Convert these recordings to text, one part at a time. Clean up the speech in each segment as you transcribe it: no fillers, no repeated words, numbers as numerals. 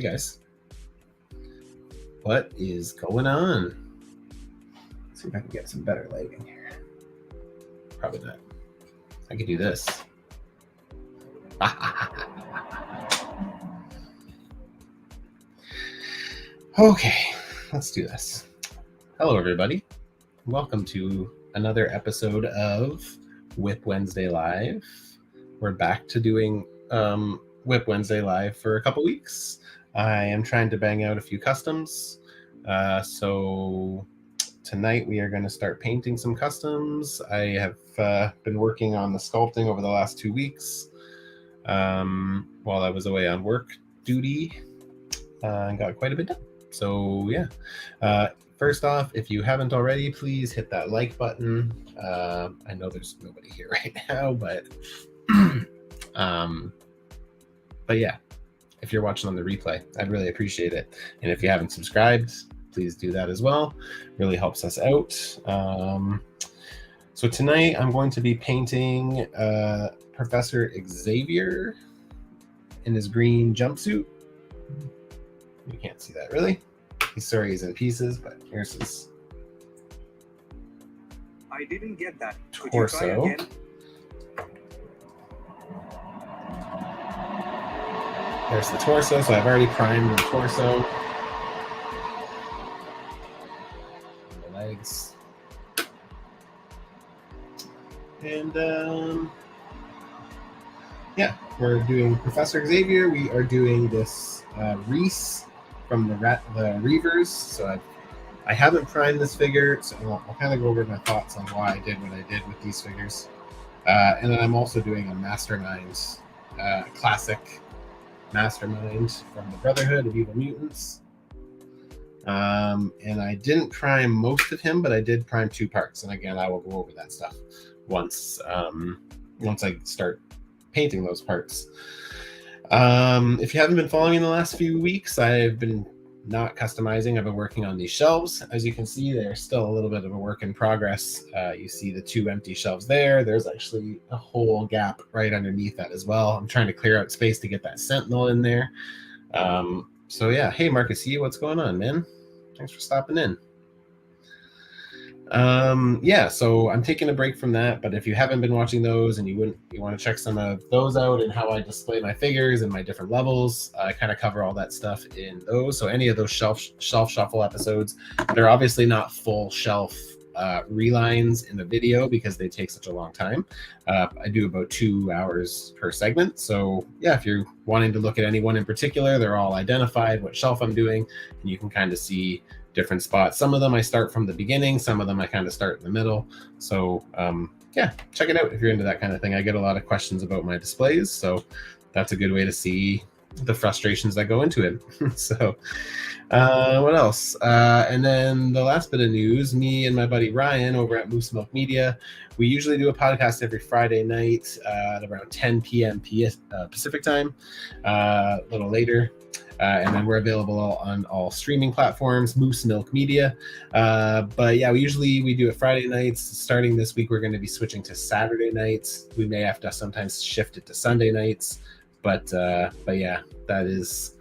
Hey guys, what is going on? Let's see if I can get some better lighting here. Probably not. I could do this. Okay, let's do this. Hello everybody. Welcome to another episode of WIP Wednesday Live. We're back to doing WIP Wednesday Live for a couple weeks. I am trying to bang out a few customs. So tonight we are going to start painting some customs. I have been working on the sculpting over the last 2 weeks while I was away on work duty and got quite a bit done. So yeah, first off, if you haven't already, please hit that like button. I know there's nobody here right now, but yeah, if you're watching on the replay, I'd really appreciate it. And if you haven't subscribed, please do that as well. Really helps us out. So tonight I'm going to be painting Professor Xaiver in his green jumpsuit. You can't see that really. He's in pieces, but here's his I didn't get that. Could torso. you try again? There's the torso, so I've already primed the torso. The legs. And yeah, we're doing Professor Xaiver. We are doing this Reese from the Reavers. So I haven't primed this figure, so I'll kind of go over my thoughts on why I did what I did with these figures. And then I'm also doing a Mastermind, classic Mastermind from the Brotherhood of Evil Mutants. And I didn't prime most of him, but I did prime 2 parts. And again, I will go over that stuff once I start painting those parts. If you haven't been following in the last few weeks, I've been not customizing. I've been working on these shelves. As you can see, they're still a little bit of a work in progress. You see the 2 empty shelves there. There's actually a whole gap right underneath that as well. I'm trying to clear out space to get that sentinel in there. So yeah, hey Marcus, what's going on, man? Thanks for stopping in. Yeah, so I'm taking a break from that, but if you haven't been watching those and you want to check some of those out and how I display my figures and my different levels, I kind of cover all that stuff in those. So any of those shelf shuffle episodes, they're obviously not full shelf relines in the video because they take such a long time. I do about 2 hours per segment. So yeah, if you're wanting to look at any one in particular, they're all identified, what shelf I'm doing, and you can kind of see different spots. Some of them I start from the beginning, some of them I kind of start in the middle. So yeah, check it out if you're into that kind of thing. I get a lot of questions about my displays, so that's a good way to see the frustrations that go into it. So what else? And then the last bit of news, me and my buddy Ryan over at Moose Milk Media, we usually do a podcast every Friday night at around 10 p.m. Pacific time, a little later. And then we're available on all streaming platforms, Moose Milk Media. But yeah, we do it Friday nights. Starting this week, we're going to be switching to Saturday nights. We may have to sometimes shift it to Sunday nights. But yeah, that is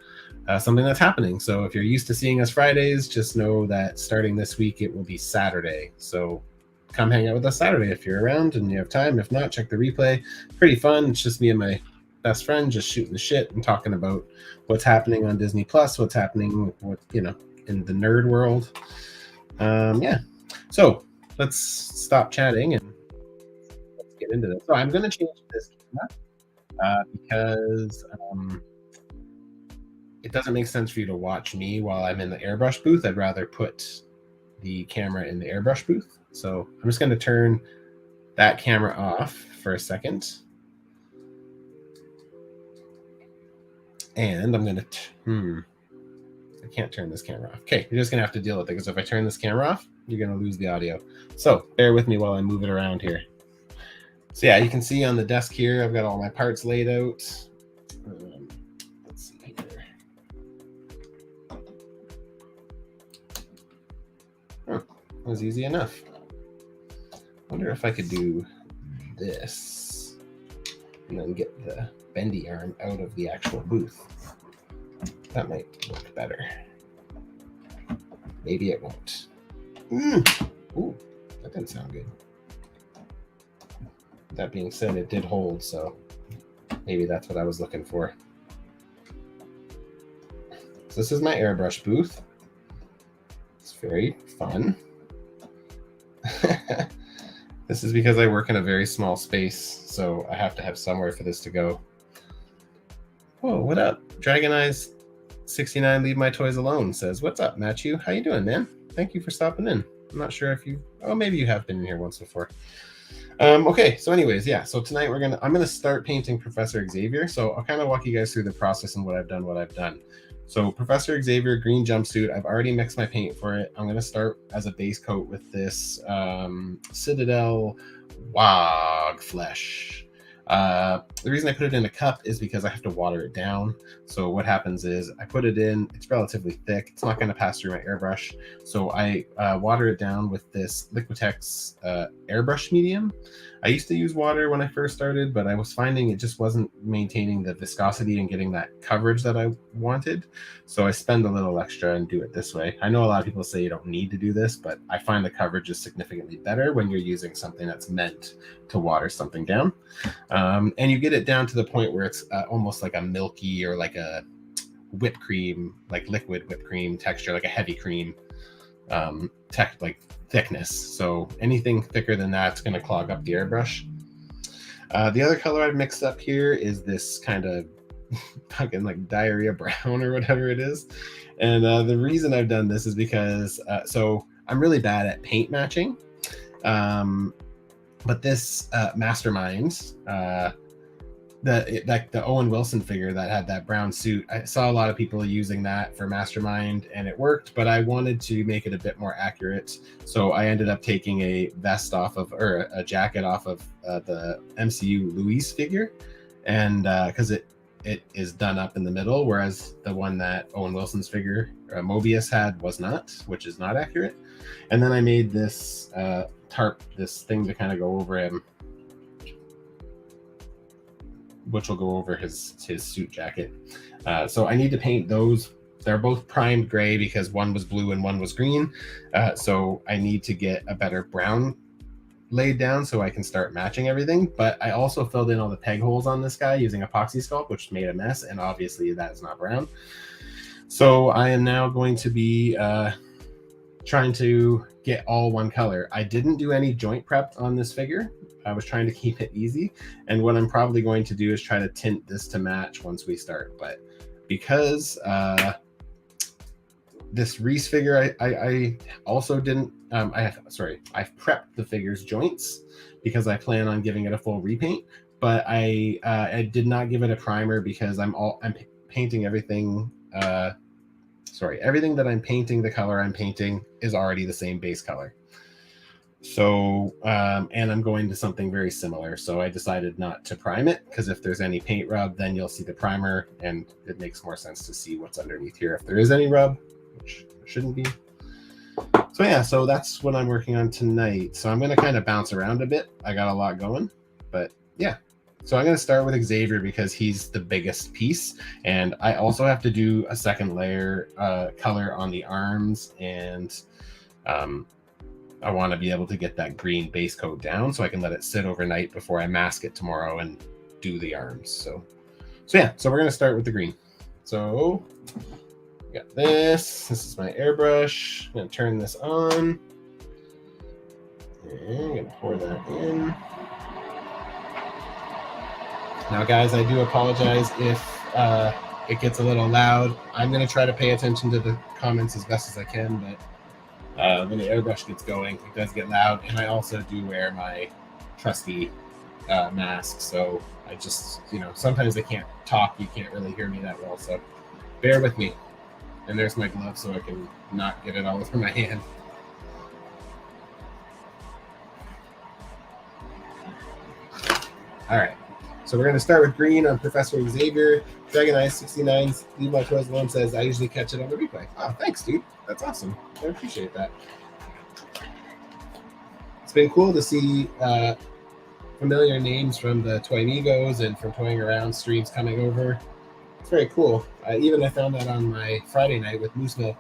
something that's happening. So if you're used to seeing us Fridays, just know that starting this week, it will be Saturday. So come hang out with us Saturday if you're around and you have time. If not, check the replay. Pretty fun. It's just me and my best friend just shooting the shit and talking about what's happening on Disney Plus, what's happening in the nerd world. Yeah, so let's stop chatting and let's get into this. So I'm going to change this camera because it doesn't make sense for you to watch me while I'm in the airbrush booth. I'd rather put the camera in the airbrush booth. So I'm just going to turn that camera off for a second. And I'm going to, I can't turn this camera off. Okay, you're just going to have to deal with it because if I turn this camera off, you're going to lose the audio. So bear with me while I move it around here. So yeah, you can see on the desk here, I've got all my parts laid out. Let's see here. Oh, that was easy enough. Wonder if I could do this and then get the bendy arm out of the actual booth. That might look better. Maybe it won't. Ooh, that didn't sound good. That being said, it did hold, so maybe that's what I was looking for. So this is my airbrush booth. It's very fun. This is because I work in a very small space, so I have to have somewhere for this to go. Oh, what up? Dragon Eyes 69 Leave My Toys Alone says, what's up, Matchu? How you doing, man? Thank you for stopping in. I'm not sure if you, oh, maybe you have been in here once before. Okay, so anyways, yeah, so tonight I'm gonna start painting Professor Xaiver. So I'll kind of walk you guys through the process and what I've done. So Professor Xaiver Green Jumpsuit, I've already mixed my paint for it. I'm gonna start as a base coat with this Citadel Wog Flesh. The reason I put it in a cup is because I have to water it down. So what happens is I put it in, it's relatively thick. It's not going to pass through my airbrush. So I water it down with this Liquitex airbrush medium. I used to use water when I first started, but I was finding it just wasn't maintaining the viscosity and getting that coverage that I wanted. So I spend a little extra and do it this way. I know a lot of people say you don't need to do this, but I find the coverage is significantly better when you're using something that's meant to water something down. And you get it down to the point where it's almost like a milky or like a whipped cream, like liquid whipped cream texture, like a heavy cream like thickness. So anything thicker than that's going to clog up the airbrush. The other color I've mixed up here is this kind of fucking like diarrhea brown or whatever it is. And the reason I've done this is because so I'm really bad at paint matching. But this Mastermind, the Owen Wilson figure that had that brown suit, I saw a lot of people using that for Mastermind and it worked, but I wanted to make it a bit more accurate. So I ended up taking a vest off of, or a jacket off of the MCU Luis figure. And because it is done up in the middle, whereas the one that Owen Wilson's figure, Mobius, had was not, which is not accurate. And then I made this tarp, this thing to kind of go over him, which will go over his suit jacket. So I need to paint those. They're both primed gray because one was blue and one was green. So I need to get a better brown laid down so I can start matching everything. But I also filled in all the peg holes on this guy using epoxy sculpt, which made a mess. And obviously that is not brown. So I am now going to be trying to get all one color. I didn't do any joint prep on this figure. I was trying to keep it easy. And what I'm probably going to do is try to tint this to match once we start. But because this Reese figure, I also didn't, I've prepped the figure's joints because I plan on giving it a full repaint, but I did not give it a primer because I'm painting everything, everything that I'm painting, the color I'm painting is already the same base color. So, and I'm going to something very similar. So I decided not to prime it because if there's any paint rub, then you'll see the primer and it makes more sense to see what's underneath here if there is any rub, which there shouldn't be. So yeah, so that's what I'm working on tonight. So I'm going to kind of bounce around a bit. I got a lot going, but yeah. So I'm going to start with Xaiver because he's the biggest piece. And I also have to do a second layer color on the arms. And I want to be able to get that green base coat down so I can let it sit overnight before I mask it tomorrow and do the arms. So yeah, so we're going to start with the green. So we got this. This is my airbrush. I'm going to turn this on. And I'm going to pour that in. Now, guys, I do apologize if it gets a little loud. I'm going to try to pay attention to the comments as best as I can, but when the airbrush gets going, it does get loud. And I also do wear my trusty mask, so I just, sometimes I can't talk. You can't really hear me that well, so bear with me. And there's my glove so I can not get it all over my hand. All right. So we're going to start with green on Professor Xaiver. Dragon Eyes 69 Leave My Toys Alone says, I usually catch it on the replay. Oh, thanks, dude. That's awesome. I appreciate that. It's been cool to see familiar names from the Toy Amigos and from Toying Around streams coming over. It's very cool. Even I found that on my Friday night with Moose Milk.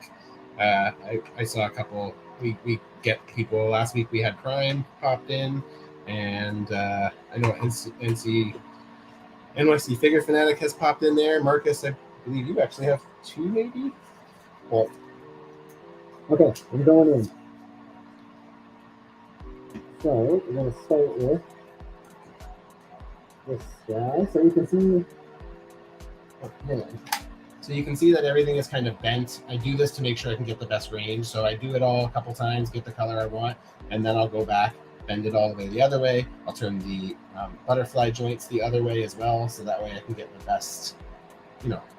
I saw a couple. We get people. Last week we had Prime popped in, and I know NYC Figure Fanatic has popped in there. Marcus, I believe you actually have two, maybe. Well, okay, I'm going in. So we're going to start with this guy. So you can see. Okay. So you can see that everything is kind of bent. I do this to make sure I can get the best range. So I do it all a couple times, get the color I want, and then I'll go back, bend it all the way the other way. I'll turn the butterfly joints the other way as well, so that way I can get the best,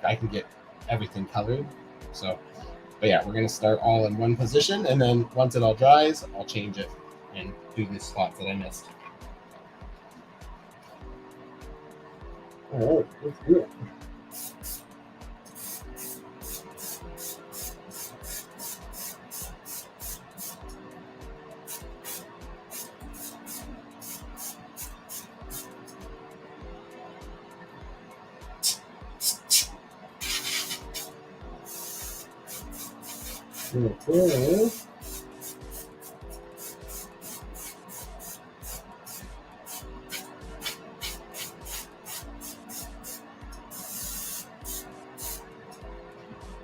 I can get everything colored. So, but yeah, we're gonna start all in one position, and then once it all dries, I'll change it and do the spots that I missed. All right, let's do it. Okay.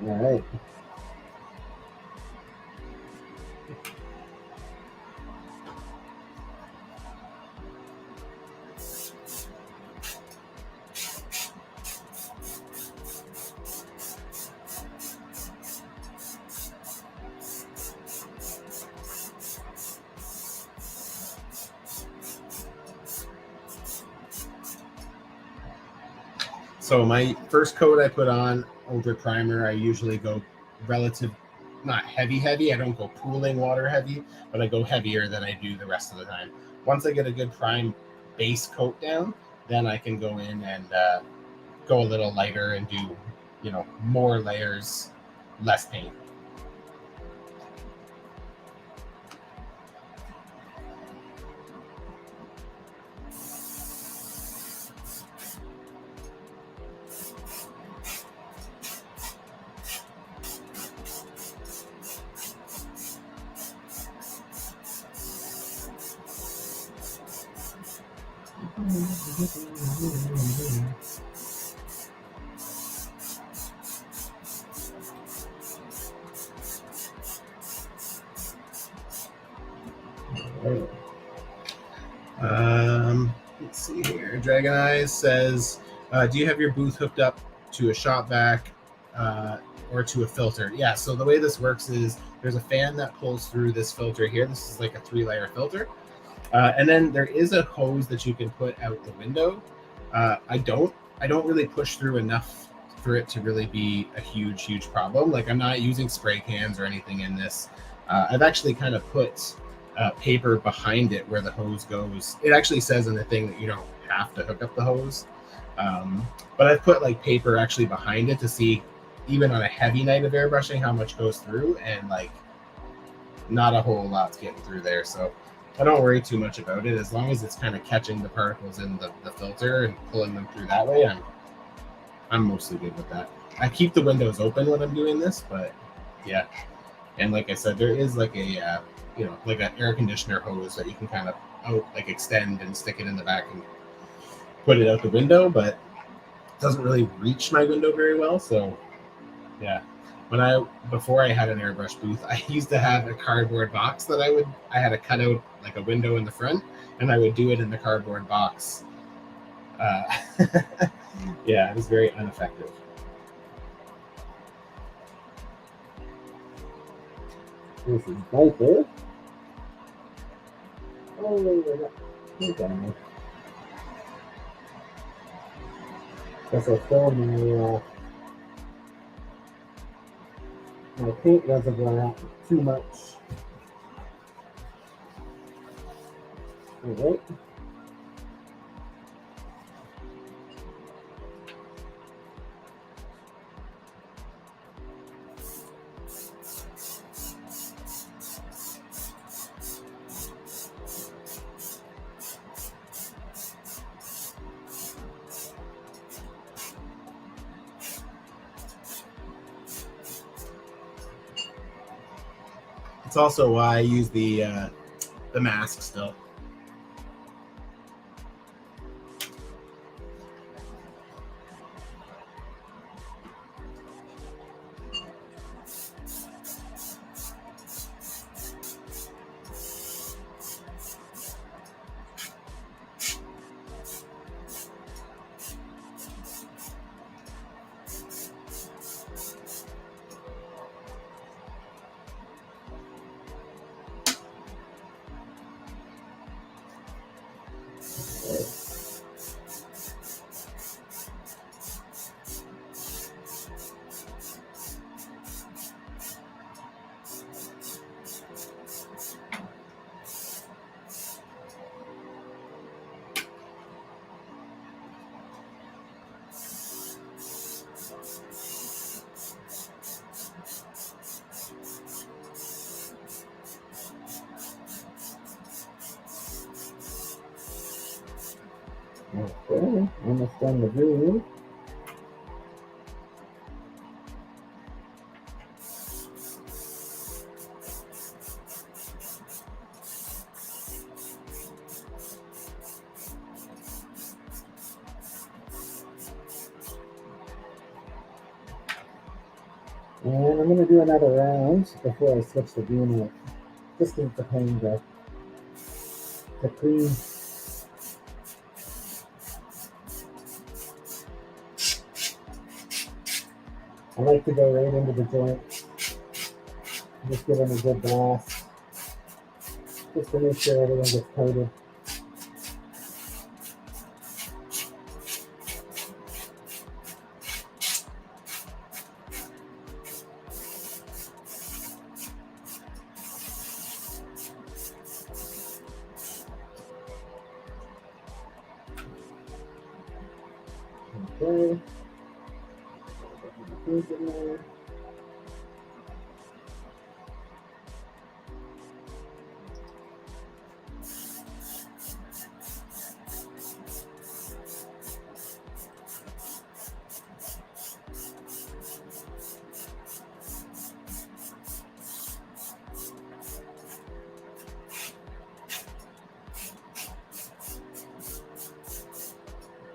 All right. So my first coat I put on over primer, I usually go not heavy. I don't go pooling water heavy, but I go heavier than I do the rest of the time. Once I get a good prime base coat down, then I can go in and go a little lighter and do, more layers, less paint. Let's see here. Dragon Eyes says, do you have your booth hooked up to a shop vac or to a filter? Yeah, so the way this works is there's a fan that pulls through this filter here. This is like a 3-layer filter. And then there is a hose that you can put out the window. I don't really push through enough for it to really be a huge problem. Like, I'm not using spray cans or anything in this. I've actually kind of put paper behind it where the hose goes. It actually says in the thing that you don't have to hook up the hose. But I've put like paper actually behind it to see, even on a heavy night of airbrushing, how much goes through, and like not a whole lot's getting through there. So I don't worry too much about it. As long as it's kind of catching the particles in the filter and pulling them through that way, I'm mostly good with that. I keep the windows open when I'm doing this, but yeah. And like I said, there is like a like an air conditioner hose that you can kind of extend and stick it in the back and put it out the window, but it doesn't really reach my window very well. So yeah. Before I had an airbrush booth, I used to have a cardboard box that I had to cut out like a window in the front, and I would do it in the cardboard box. Yeah, it was very ineffective. This is Viper. Oh, okay. Guess I filled my paint reservoir too much. All right. That's also why I use the mask still. Okay, almost done the green. And I'm going to do another round before I switch the green out. Just to the paint the clean. I like to go right into the joint. Just give them a good blast. Just to make sure everything gets coated. Okay. Put in there.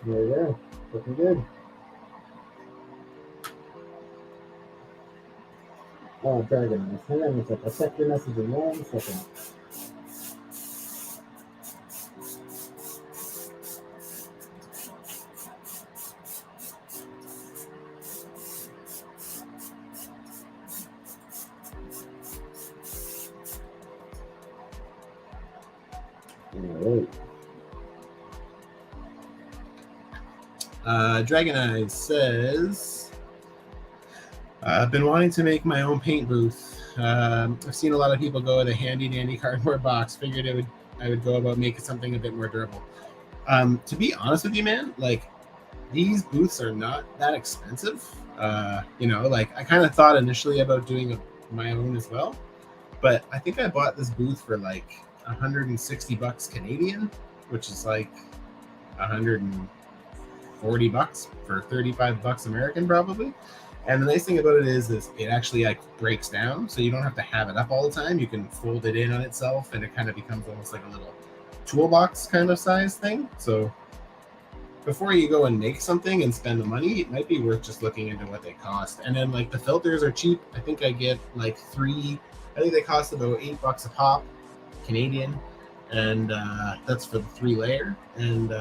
There we go. Looking good. Oh, Dragon, hang on a sec. I'll check your message in 1 second. Alright. Dragon Eyes says, I've been wanting to make my own paint booth. I've seen a lot of people go with a handy dandy cardboard box. Figured I would go about making something a bit more durable. To be honest with you, man, like these booths are not that expensive. Like I kind of thought initially about doing my own as well, but I think I bought this booth for like $160 Canadian, which is like $140 for $35 American probably. And the nice thing about it is it actually like breaks down, so you don't have to have it up all the time. You can fold it in on itself, and it kind of becomes almost like a little toolbox kind of size thing. So before you go and make something and spend the money, it might be worth just looking into what they cost. And then like the filters are cheap. I think I get like 3. I think they cost about $8 a pop Canadian, and that's for the 3 layer. And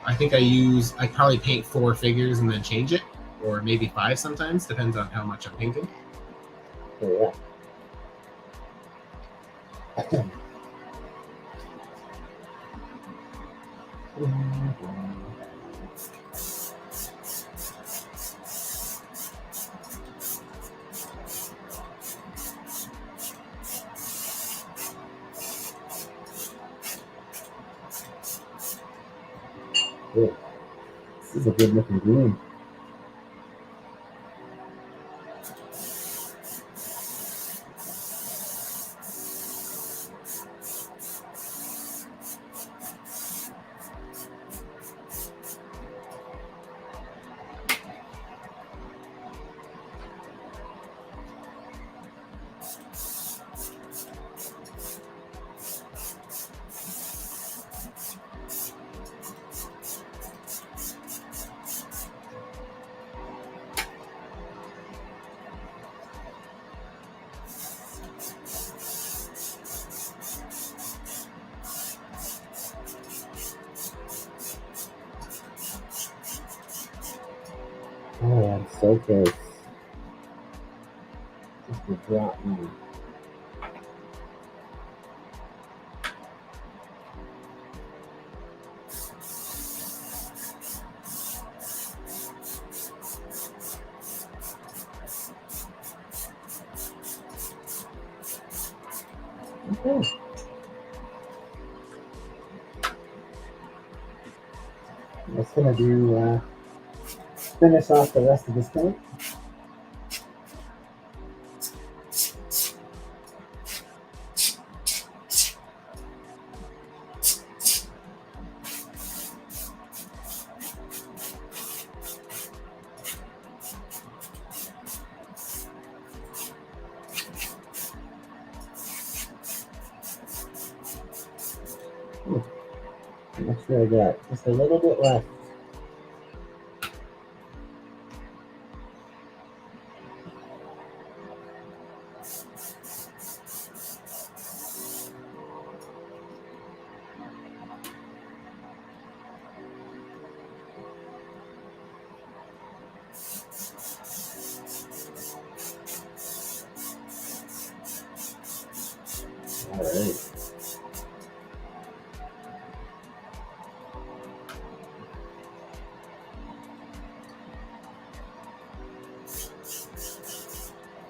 I think I probably paint 4 figures and then change it, or maybe 5 sometimes, depends on how much I'm painting. Yeah. Good. This is a good looking green. Oh, I'm so close. Just a drop me. Okay. I'm just gonna do finish off the rest of this paint. Make sure I got just a little bit left. All right.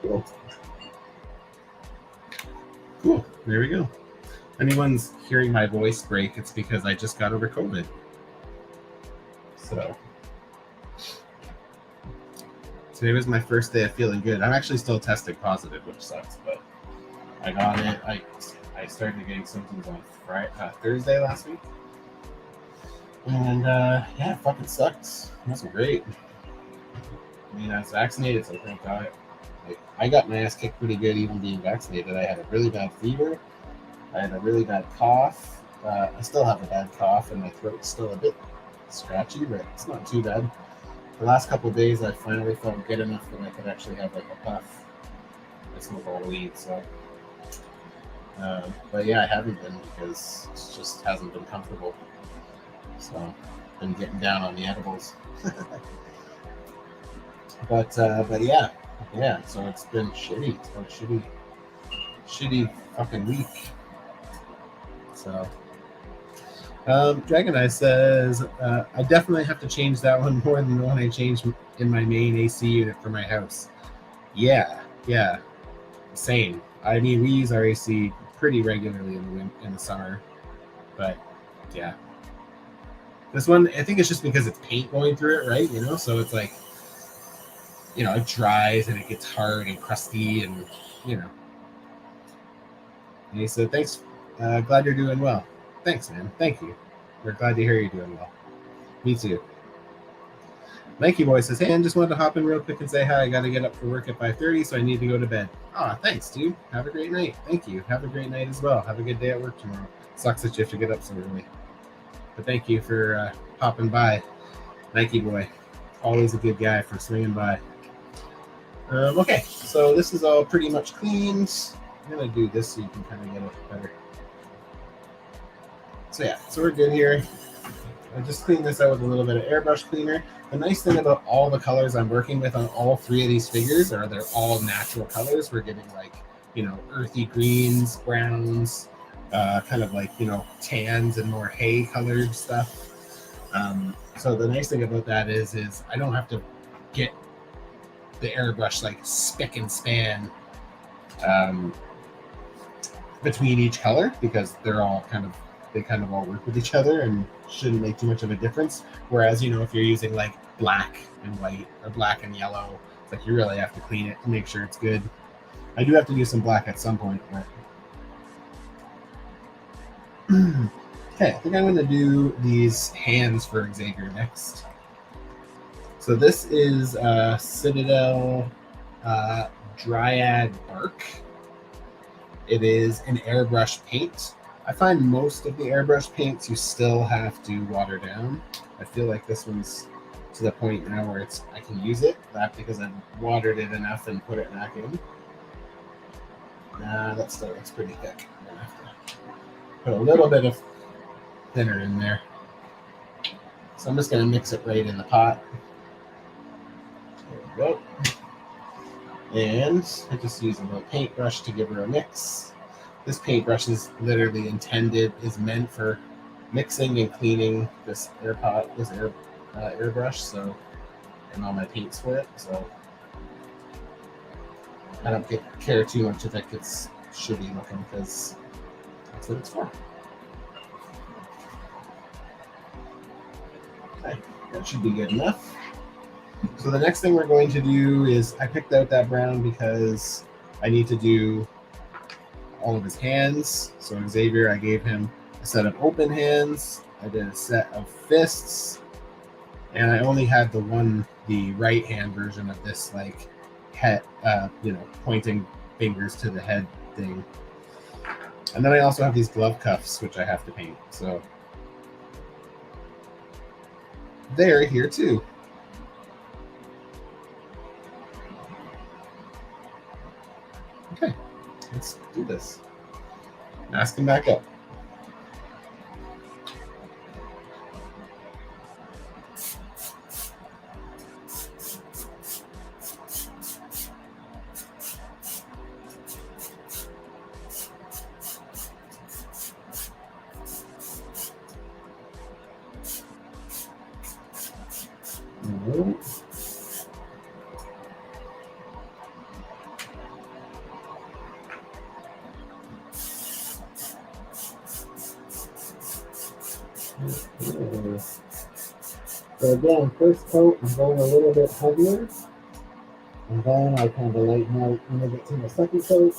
Cool. Cool. There we go. Anyone's hearing my voice break, it's because I just got over COVID. So today was my first day of feeling good. I'm actually still testing positive, which sucks, but I got it. I started getting symptoms on Thursday last week. And yeah, it fucking sucks. It wasn't great. I mean, I was vaccinated, so thank God. Like, I got my ass kicked pretty good even being vaccinated. I had a really bad fever. I had a really bad cough. I still have a bad cough, and my throat's still a bit scratchy, but it's not too bad. The last couple of days, I finally felt good enough that I could actually have like a puff. I smoke all the weed, so. But yeah, I haven't been because it just hasn't been comfortable. So, I've been getting down on the edibles. But yeah. So it's been shitty. It's been a shitty fucking week. So, Dragon Eye says, I definitely have to change that one more than the one I changed in my main AC unit for my house. Yeah, same. I mean, we use our AC pretty regularly in the summer, but yeah. This one, I think it's just because it's paint going through it, right? You know, so it's like, you know, it dries and it gets hard and crusty and, you know. And he said, thanks, glad you're doing well. Thanks, man. Thank you. We're glad to hear you're doing well. Me too. Mikey Boy says, hey, I just wanted to hop in real quick and say hi. I got to get up for work at 5:30, so I need to go to bed. Oh, thanks, dude. Have a great night. Thank you. Have a great night as well. Have a good day at work tomorrow. Sucks that you have to get up so early. But thank you for popping by, Nike Boy. Always a good guy for swinging by. Okay, so this is all pretty much cleaned. I'm going to do this so you can kind of get it better. So yeah, so we're good here. I just cleaned this out with a little bit of airbrush cleaner. The nice thing about all the colors I'm working with on all three of these figures are they're all natural colors. We're getting like, you know, earthy greens, browns, kind of like, you know, tans and more hay colored stuff. So the nice thing about that is I don't have to get the airbrush like spick and span between each color because they're all they kind of all work with each other and shouldn't make too much of a difference. Whereas, you know, if you're using like black and white or black and yellow, it's like you really have to clean it to make sure it's good. I do have to do some black at some point, but okay, I think I'm going to do these hands for Xaiver next. So this is Citadel Dryad Bark. It is an airbrush paint. I find most of the airbrush paints you still have to water down. I feel like this one's to the point now where I can use it. That's because I've watered it enough and put it back in. Nah, that still looks pretty thick. I'm gonna have to put a little bit of thinner in there. So I'm just gonna mix it right in the pot. we go. And I just use a little paintbrush to give her a mix. This paintbrush is literally is meant for mixing and cleaning this airbrush, so, and all my paints for it, so I don't care too much if it gets shitty looking, because that's what it's for. Okay, that should be good enough. So the next thing we're going to do is, I picked out that brown because I need to do all of his hands. So Xaiver, I gave him a set of open hands. I did a set of fists, and I only had the right hand version of this, like, head, pointing fingers to the head thing. And then I also have these glove cuffs, which I have to paint. So they're here too. Okay, let's do this. Mask him back up. So again, first coat, I'm going a little bit heavier, and then I kind of lighten out when I get to the second coat.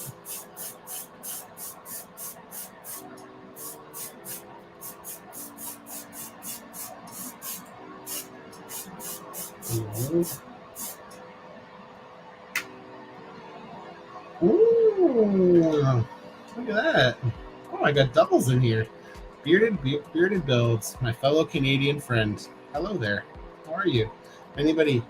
Ooh, look at that. Oh, I got doubles in here. Bearded Builds, my fellow Canadian friend. Hello there. How are you? If anybody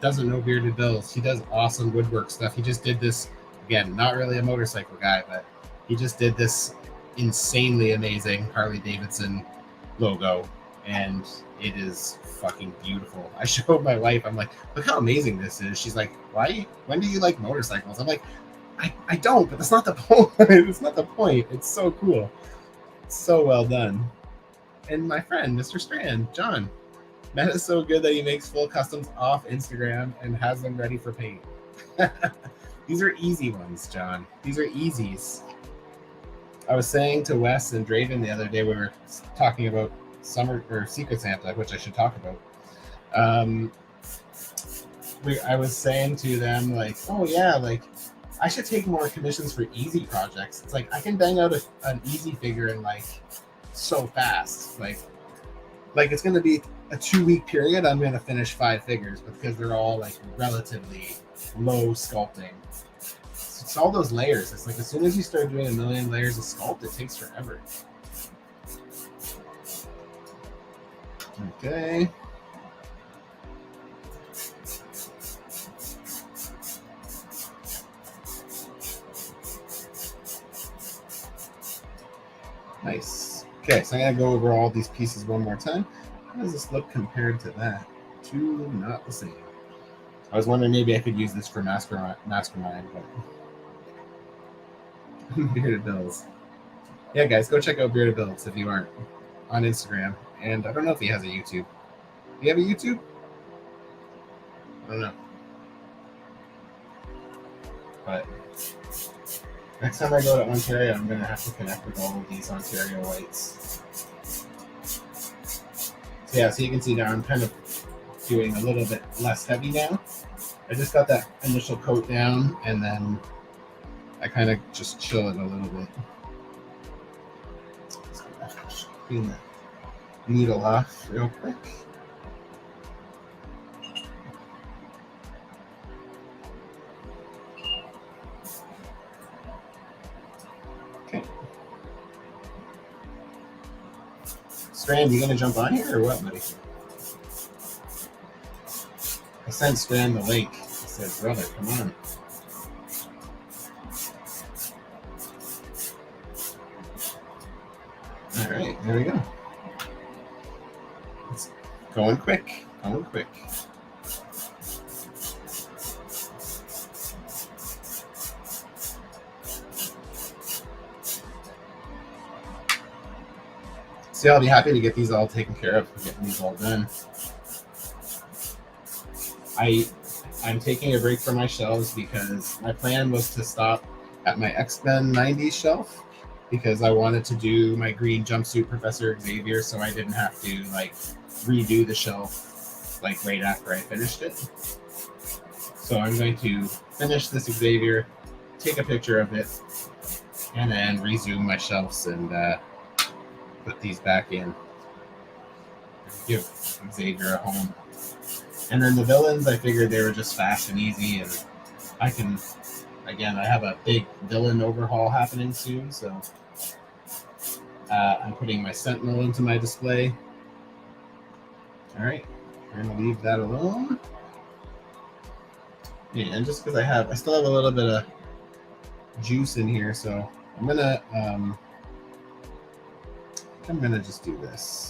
doesn't know Bearded Builds, he does awesome woodwork stuff. He just did this, again, not really a motorcycle guy, but he just did this insanely amazing Harley Davidson logo, and it is fucking beautiful. I showed my wife, I'm like, look how amazing this is. She's like, when do you like motorcycles? I'm like, I don't, but that's not the point. It's not the point. It's so cool. It's so well done. And my friend, Mr. Strand, John, Matt is so good that he makes full customs off Instagram and has them ready for paint. These are easy ones, John. These are easies. I was saying to Wes and Draven the other day, we were talking about Summer or Secret Santa, which I should talk about. I was saying to them, like, oh yeah, like, I should take more commissions for easy projects. It's like I can bang out an easy figure in like so fast. Like it's going to be a 2-week period. I'm going to finish 5 figures, but because they're all like relatively low sculpting. It's all those layers. It's like as soon as you start doing a million layers of sculpt, it takes forever. Okay. Nice. Okay, so I'm going to go over all these pieces one more time. How does this look compared to that? Two, not the same. I was wondering maybe I could use this for Mastermind, but Bearded Bills. Yeah, guys, go check out Bearded Bills if you aren't on Instagram. And I don't know if he has a YouTube. Do you have a YouTube? I don't know. But next time I go to Ontario, I'm going to have to connect with all of these Ontario whites. So yeah, so you can see now I'm kind of doing a little bit less heavy now. I just got that initial coat down, and then I kind of just chill it a little bit. Clean the needle off real quick. Strand, you gonna jump on here or what, buddy? I sent Strand the link. I said, brother, come on. All right, there we go. It's going quick, going quick. So I'll be happy to get these all taken care of, getting these all done. I'm taking a break from my shelves because my plan was to stop at my X-Men 90s shelf because I wanted to do my Green Jumpsuit Professor Xaiver, so I didn't have to like redo the shelf like right after I finished it. So I'm going to finish this Xaiver, take a picture of it, and then resume my shelves and put these back in. Give Xaiver a home. And then the villains, I figured they were just fast and easy, and I can, again, I have a big villain overhaul happening soon, so I'm putting my Sentinel into my display. All right, I'm gonna leave that alone. Yeah, and just because I still have a little bit of juice in here, so I'm gonna just do this.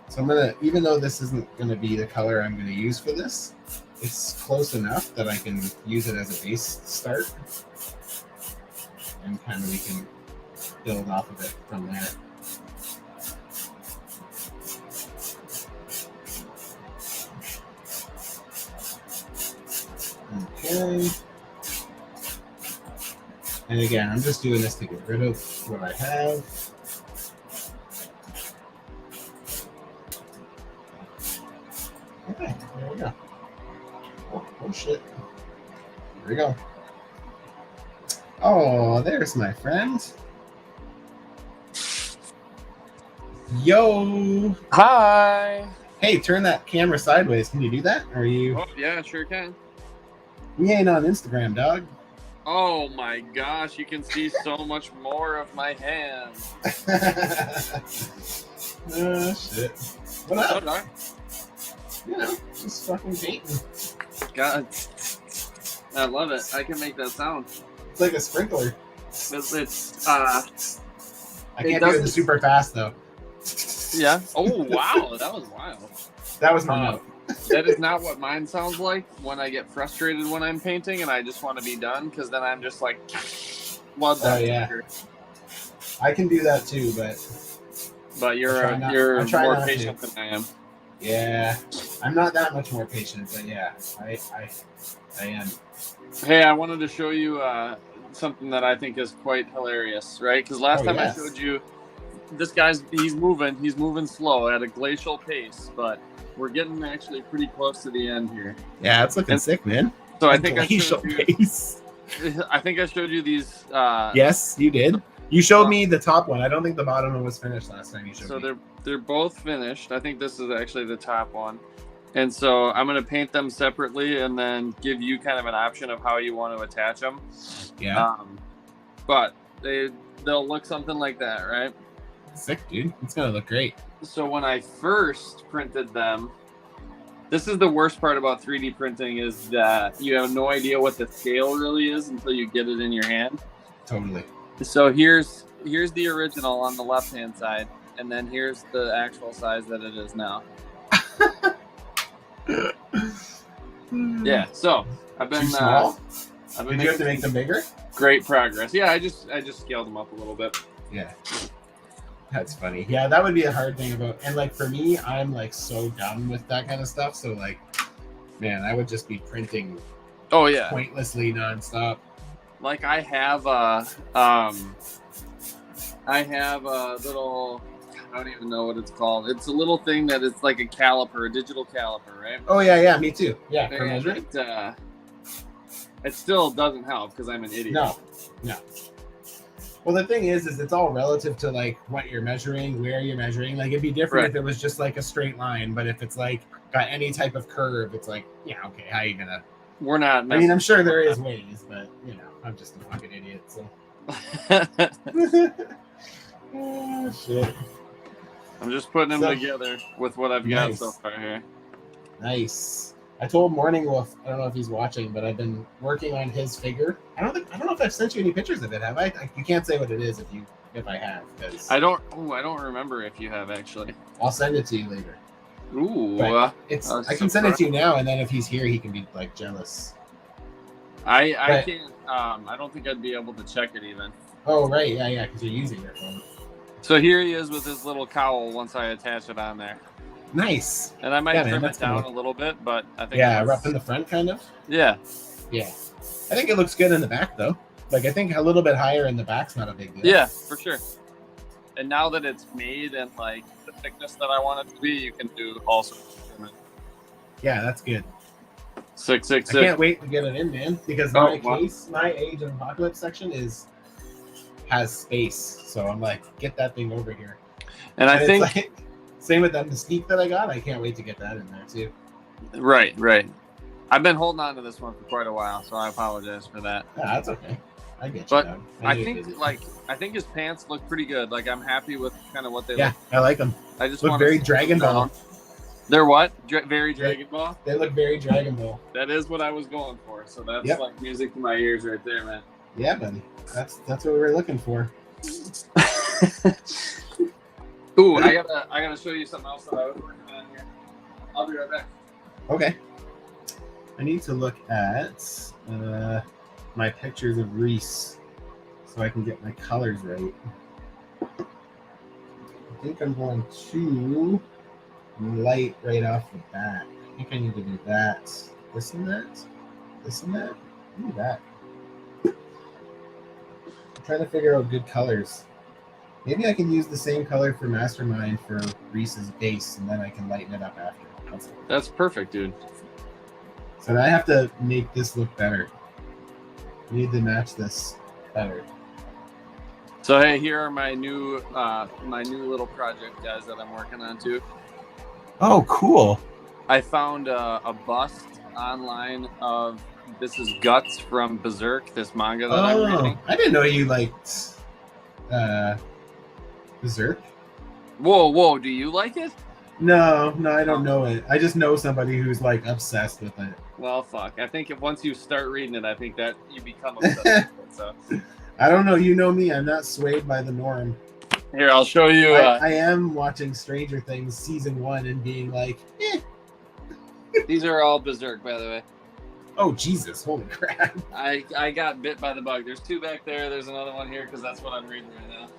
So I'm gonna, even though this isn't gonna be the color I'm gonna use for this, it's close enough that I can use it as a base start, and kind of we can build off of it from there. Okay. And again, I'm just doing this to get rid of what I have. Okay, there we go. Oh shit. Here we go. Oh, there's my friend. Yo. Hi. Hey, turn that camera sideways. Can you do that? Are you? Oh, yeah, sure can. We ain't on Instagram, dog. Oh my gosh, you can see so much more of my hand. Oh shit. What up? Oh, You know, just fucking painting. God, I love it. I can make that sound. It's like a sprinkler. It's I can't do it doesn't- super fast though. yeah. Oh wow, that was wild. That was my note. That is not what mine sounds like when I get frustrated when I'm painting and I just want to be done, because then I'm just like, love that. Oh, yeah. I can do that too, But you're I try more not to. patient than I am. yeah, I'm not that much more patient. But yeah, I am. Hey, I wanted to show you something that I think is quite hilarious, right? Because last time yes. I showed you, this guy's he's moving slow at a glacial pace, but we're getting actually pretty close to the end here. Yeah, it's looking sick, man. So I A think I glacial showed you. pace. I think I showed you these. Yes, you did. You showed me the top one. I don't think the bottom one was finished last time you showed So me. they're both finished. I think this is actually the top one. And so I'm going to paint them separately and then give you kind of an option of how you want to attach them. Yeah. But they'll look something like that, right? Sick, dude. It's going to look great. So when I first printed them, this is the worst part about 3D printing, is that you have no idea what the scale really is until you get it in your hand. Totally. So here's the original on the left-hand side, and then here's the actual size that it is now. Yeah, so I've been Too small? I've been Did you have to make them bigger? great progress. Yeah, I just scaled them up a little bit. Yeah. That's funny. Yeah, that would be a hard thing about, and like for me, I'm like so dumb with that kind of stuff. So like, man, I would just be printing Oh yeah, pointlessly nonstop. like I have a little, I don't even know what it's called. It's a little thing that is like a caliper, a digital caliper, right? Oh yeah, me too. Yeah, for And measuring. it still doesn't help because I'm an idiot. No. Well, the thing is it's all relative to like what you're measuring, where you're measuring. Like it'd be different Right. if it was just like a straight line, but if it's like got any type of curve, it's like, yeah, okay, how you gonna? We're not. I mean, I'm sure there is ways, but you know, I'm just a fucking idiot. So. Oh, shit. I'm just putting them So- together with what I've got Nice. so far here. Nice. I told Morning Wolf, I don't know if he's watching, but I've been working on his figure. I don't know if I've sent you any pictures of it, have I? You can't say what it is if I have, because I don't remember if you have actually. I'll send it to you later. Ooh, But I can send it surprised. to you now, and then if he's here, he can be like jealous. I But- can't. I don't think I'd be able to check it even. Oh right, yeah, because you're using your phone. So here he is with his little cowl once I attach it on there. Nice. And I might Yeah, man, trim it that's down cool. a little bit, but I think Yeah, up in the front, kind of. Yeah. Yeah. I think it looks good in the back, though. Like, I think a little bit higher in the back's not a big deal. Yeah, for sure. And now that it's made and like the thickness that I want it to be, you can do all sorts of trimming. Yeah, that's good. 666. I can't wait to get it in, man, because Oh, my Age of Apocalypse section has space. So I'm like, get that thing over here. And I think like, same with that Mystique that I got. I can't wait to get that in there too. right. I've been holding on to this one for quite a while, so I apologize for that. Yeah, that's okay. I get you. But man. I think his pants look pretty good. Like I'm happy with kind of what they Yeah, look. I like them. I just Look want very Dragon Ball. They're what? Very Dragon Ball? They look very Dragon Ball. That is what I was going for. So that's Yep. like music to my ears right there, man. Yeah, buddy. That's what we were looking for. Ooh, I gotta show you something else that I was working on here. I'll be right back. Okay. I need to look at my pictures of Reese so I can get my colors right. I think I'm going too light right off the bat. I think I need to do that. This and that. This and that. Do that. I'm trying to figure out good colors. Maybe I can use the same color for Mastermind for Reese's base, and then I can lighten it up after. That's perfect, dude. So now I have to make this look better. I need to match this better. So hey, here are my new little project guys that I'm working on too. Oh, cool. I found a bust online of this is Guts from Berserk, this manga that I'm reading. I didn't know you liked Berserk. Whoa, do you like it? No, I don't know it. I just know somebody who's like obsessed with it. Well, fuck. I think if once you start reading it, I think that you become obsessed with it. So I don't know. You know me. I'm not swayed by the norm. here, I'll show you. I am watching Stranger Things season 1 and being like, eh. These are all Berserk, by the way. Oh, Jesus. Holy crap. I got bit by the bug. There's 2 back there. There's another one here because that's what I'm reading right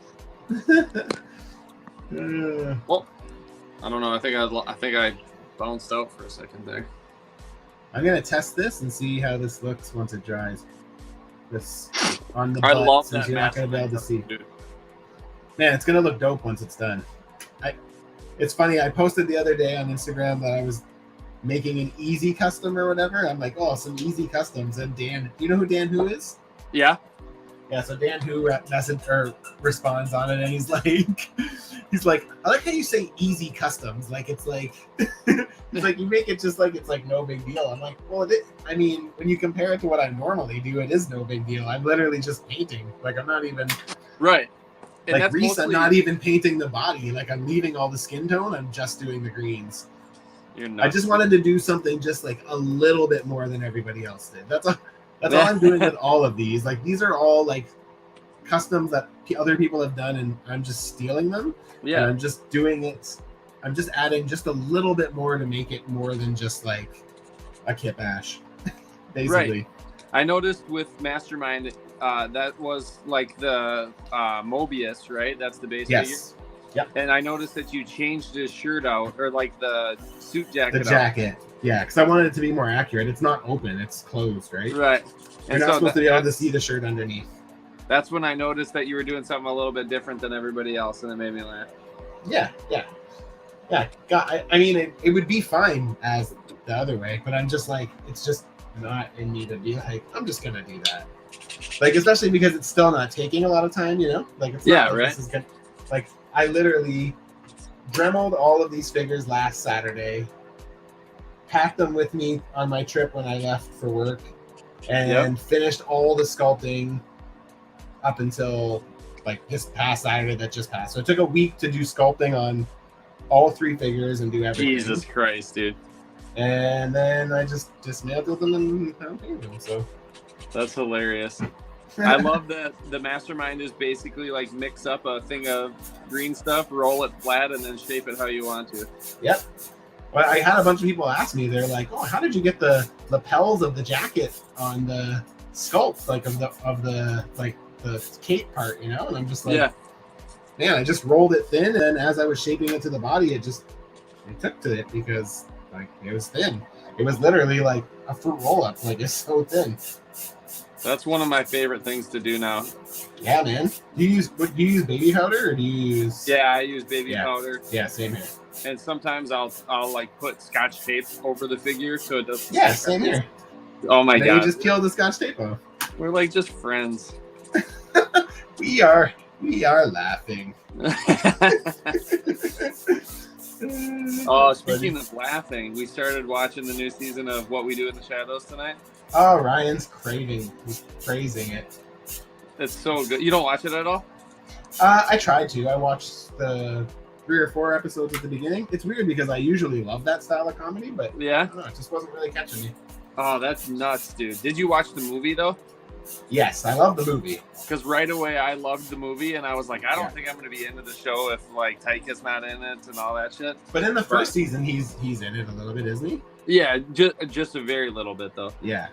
now. Well, I don't know. I think I bounced out for a second there. I'm going to test this and see how this looks once it dries. This on the I butt, love since that. you're not going to be able to see. Dude. Man, it's going to look dope once it's done. It's funny. I posted the other day on Instagram that I was making an easy custom or whatever. I'm like, oh, some easy customs. And Dan, you know who Dan Who is? Yeah. Yeah, so Dan Who responds on it, and he's like, I like how you say easy customs. Like it's like, it's like you make it just like it's like no big deal. I'm like, well, I mean, when you compare it to what I normally do, it is no big deal. I'm literally just painting. Like I'm not even right. And like that's Reese. mostly, I'm not even painting the body. Like I'm leaving all the skin tone. I'm just doing the greens. You're nuts. I just wanted to do something just like a little bit more than everybody else did. That's all I'm doing with all of these. Like these are all like customs that other people have done, and I'm just stealing them. Yeah. And I'm just doing it. I'm just adding just a little bit more to make it more than just like a kit bash, basically. Right. I noticed with Mastermind, that was like the Mobius, right? That's the base figure. Yes. Yep. And I noticed that you changed his shirt out, or like the suit jacket. The jacket. Yeah, because I wanted it to be more accurate. It's not open; it's closed, right? Right. You're not supposed to be able to see the shirt underneath. That's when I noticed that you were doing something a little bit different than everybody else, and it made me laugh. Yeah. God, I mean, it would be fine as the other way, but I'm just like, it's just not in me to be like, I'm just gonna do that. Like, especially because it's still not taking a lot of time, you know? Like, it's not like right. This is good. Like, I literally dremeled all of these figures last Saturday, packed them with me on my trip when I left for work, and finished all the sculpting up until like this past Saturday that just passed. So it took a week to do sculpting on all 3 figures and do everything. Jesus Christ, dude. And then I just dismantled them and painted them. So that's hilarious. I love that the Mastermind is basically like mix up a thing of green stuff, roll it flat, and then shape it how you want to. Yep. Well, I had a bunch of people ask me, they're like, oh, how did you get the lapels of the jacket on the sculpt, like of the like the cape part, you know? And I'm just like, man, I just rolled it thin, and then as I was shaping it to the body, it took to it because like it was thin. It was literally like a fruit roll up. Like it's so thin. That's one of my favorite things to do now. Yeah, man. Do you use baby powder or do you use? Yeah, I use baby powder. Yeah, same here. And sometimes I'll like put Scotch tape over the figure so it doesn't. Yeah, same here. Oh my god! You just peel the Scotch tape off. We're like just friends. We are laughing. Oh, speaking of laughing, we started watching the new season of What We Do in the Shadows tonight. Oh, Ryan's praising it. It's so good. You don't watch it at all? I tried to. I watched the 3 or 4 episodes at the beginning. It's weird because I usually love that style of comedy, but yeah, I don't know, it just wasn't really catching me. Oh, that's nuts, dude. Did you watch the movie though? Yes, I love the movie. Because right away I loved the movie, and I was like, I don't think I'm going to be into the show if like Taika's not in it and all that shit. But in the first season, he's in it a little bit, isn't he? Yeah, just a very little bit though. Yeah.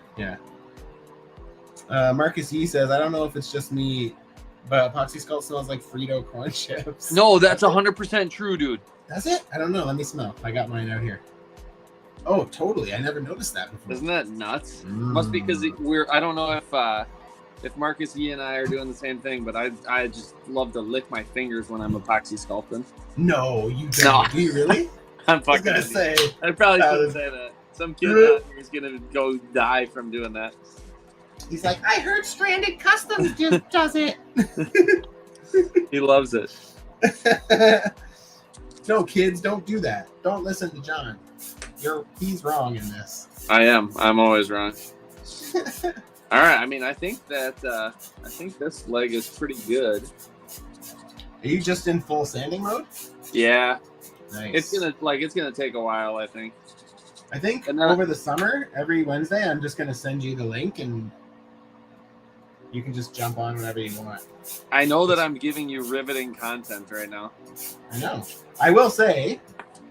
Marcus E says, I don't know if it's just me, but Epoxy Skull smells like Frito corn chips. No, that's 100% true, dude. Does it? I don't know. Let me smell. I got mine out here. Oh, totally. I never noticed that before. Isn't that nuts? Must be because I don't know if Marcus E and I are doing the same thing, but I just love to lick my fingers when I'm epoxy sculpting. No, you don't. No. Do you really? I'm fucking gonna say. I probably shouldn't say that. Some kid out here is gonna go die from doing that. He's like, I heard Stranded Customs just does it. He loves it. No, kids, don't do that. Don't listen to John. He's wrong in this. I am. I'm always wrong. All right. I mean, I think this leg is pretty good. Are you just in full sanding mode? Yeah. Nice. It's gonna take a while, I think. Over the summer, every Wednesday, I'm just gonna send you the link and you can just jump on whenever you want. I know that I'm giving you riveting content right now. I know. I will say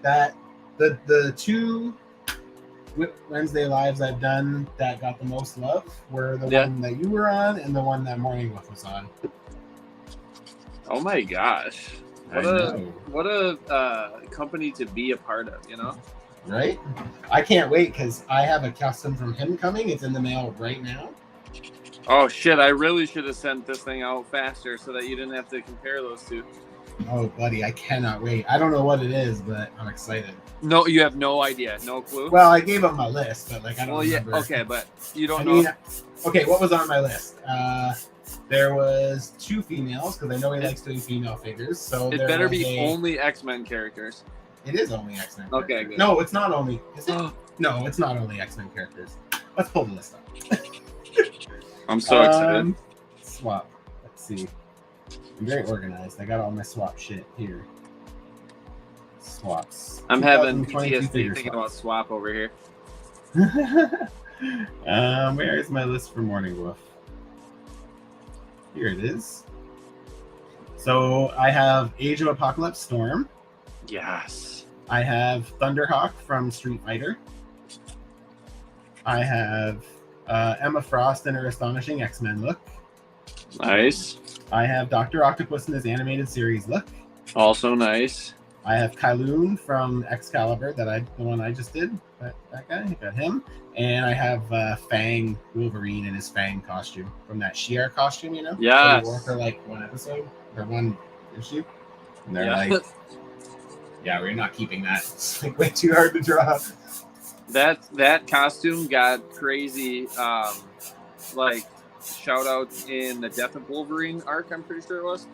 that the 2 WIP Wednesday lives I've done that got the most love were the one that you were on and the one that Morning Wolf was on. Oh my gosh. What a company to be a part of, you know? Right? I can't wait because I have a custom from him coming. It's in the mail right now. Oh shit, I really should have sent this thing out faster so that you didn't have to compare those two. Oh, buddy, I cannot wait. I don't know what it is, but I'm excited. No, you have no idea, no clue? Well, I gave him my list, but like I don't remember. Yeah, okay, but you don't know. Okay, what was on my list? There was 2 females, because I know he likes doing female figures. So it better be only X-Men characters. It is only X-Men. Okay, good. No, it's not only. Is it? No, it's not only X-Men characters. Let's pull the list up. I'm so excited. Swap. Let's see. I'm very organized. I got all my swap shit here. Swaps. I'm having PTSD thinking about swap over here. Where is my list for Morning Wolf? Here it is. So I have Age of Apocalypse Storm. Yes. I have Thunderhawk from Street Fighter. I have Emma Frost in her astonishing X-Men look. Nice. I have Dr. Octopus in his animated series look. Also nice. I have Kylun from Excalibur, the one I just did. That guy, I got him. And I have Fang Wolverine in his Fang costume from that Shi'ar costume, you know? Yes. They wore for like 1 episode or 1 issue. And they're like, yeah, we're not keeping that. It's like way too hard to draw. That costume got crazy, like shout out in the Death of Wolverine arc, I'm pretty sure it was.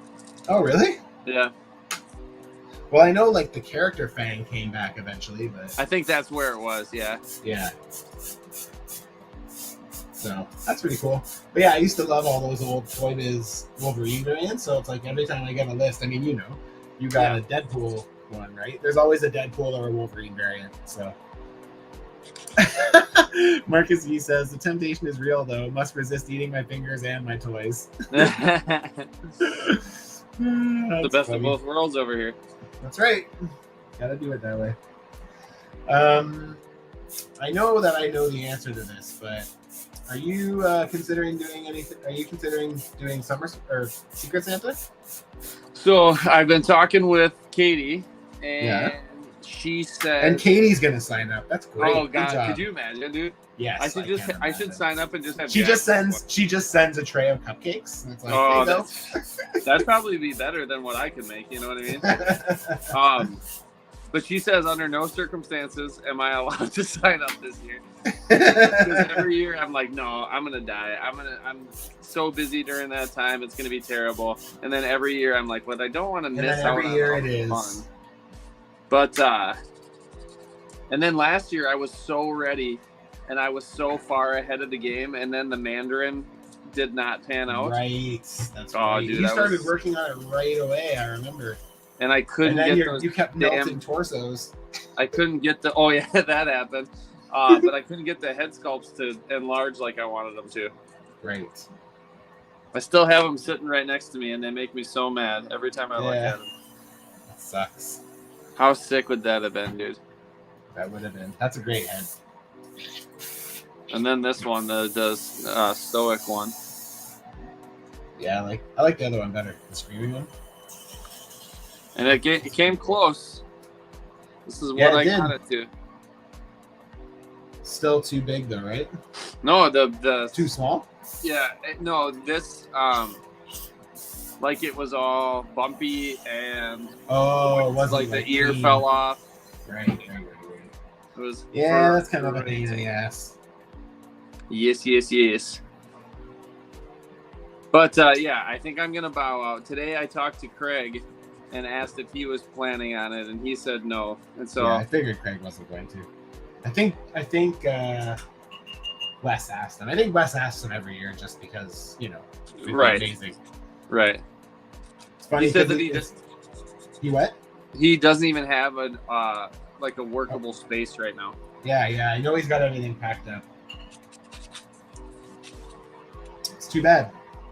Oh, really? Yeah. Well, I know like the character Fang came back eventually, but I think that's where it was, yeah. Yeah. So that's pretty cool. But yeah, I used to love all those old Toy Biz Wolverine variants, so it's like every time I get a list, I mean, you know, you got a Deadpool one, right? There's always a Deadpool or a Wolverine variant, so. Marcus V says, the temptation is real though. Must resist eating my fingers and my toys. The best of both worlds over here. That's right. Gotta do it that way. I know that I know the answer to this, but are you considering doing anything? Are you considering doing Summer or Secret Santa? So I've been talking with Katie, and Yeah. she said, And Katie's gonna sign up. That's great. "Oh Good God, job. could you imagine, dude? Yes. I should sign up and just have." She Jack just do sends a tray of cupcakes. And it's like, Oh, there you that'd probably be better than what I could make. You know what I mean? go. But she says under no circumstances am I allowed to sign up this year. Because every year I'm like, no, I'm gonna die. I'm so busy during that time. It's gonna be terrible. And then every year I'm like, but I don't want to miss out every on year all it the is. fun. But and then last year I was so ready, and I was so far ahead of the game, and then the Mandarin did not pan out. Right. That's Oh, right. dude, You I started was- working on it right away. I remember. And I couldn't And then get those. you kept melting torsos. I couldn't get the. Oh yeah, that happened. But I couldn't get the head sculpts to enlarge like I wanted them to. Right. I still have them sitting right next to me, and they make me so mad every time I look Yeah. at them. That sucks. How sick would that have been, dude? That would have been. That's a great head. And then this one, the stoic one. Yeah, I like the other one better. The screaming one. And it came close. This is Yeah, what it I did. got it to. Still too big though, right? No, the Too small? yeah, no, this like it was all bumpy and Oh, it wasn't like the ear clean. fell off. Right. It was Yeah, that's kind of a pain in the ass. Yes. But yeah, I think I'm gonna bow out. Today I talked to Craig and asked if he was planning on it, and he said no. And so Yeah, I figured Craig wasn't going to. I think Wes asked him. I think Wes asks him every year just because, it'd be Right. amazing. right, It's funny. he said that 'cause he what? he doesn't even have a like a workable space right now. Yeah. I know he's got everything packed up. It's too bad.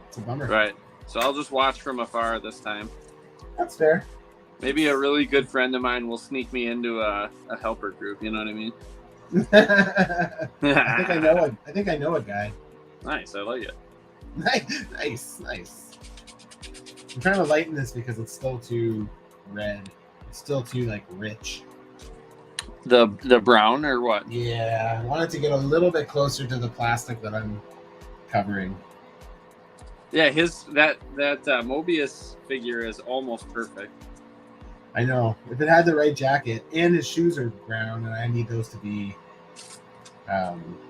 It's a bummer. Right. So I'll just watch from afar this time. That's fair. Maybe a really good friend of mine will sneak me into a helper group. You know what I mean? I think I know a guy. Nice. I like it. Nice. I'm trying to lighten this because it's still too red. It's still too rich. The brown or what? Yeah, I want it to get a little bit closer to the plastic that I'm covering. Yeah, that Mobius figure is almost perfect. I know. If it had the right jacket, and his shoes are brown, and I need those to be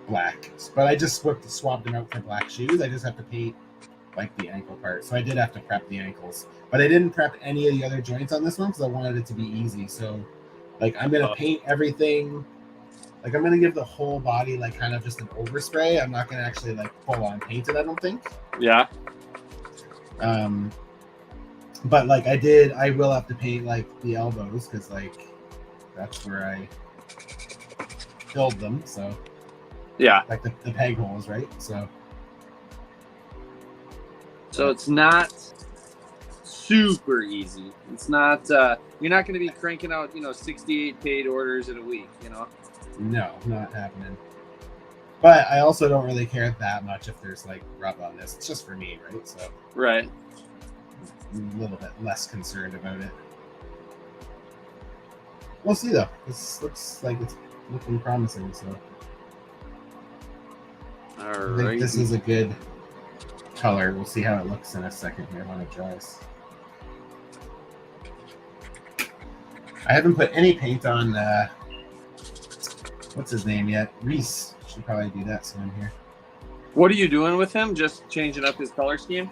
black. But I just swapped them out for black shoes. I just have to paint the ankle part. So I did have to prep the ankles. But I didn't prep any of the other joints on this one because I wanted it to be easy. So I'm going to paint everything. I'm going to give the whole body kind of just an overspray. I'm not going to actually full on paint it, I don't think. Yeah. But I will have to paint the elbows because that's where I filled them. So Yeah. the peg holes, right? So it's not super easy. It's not. You're not going to be cranking out 68 paid orders in a week. No, not happening. But I also don't really care that much if there's rub on this. It's just for me, right? So Right. I'm a little bit less concerned about it. We'll see though. This looks like it's looking promising. So All I right. think this is a good color. We'll see how it looks in a second here when it dries. I haven't put any paint on what's his name yet? Reese. Should probably do that soon here. What are you doing with him? Just changing up his color scheme?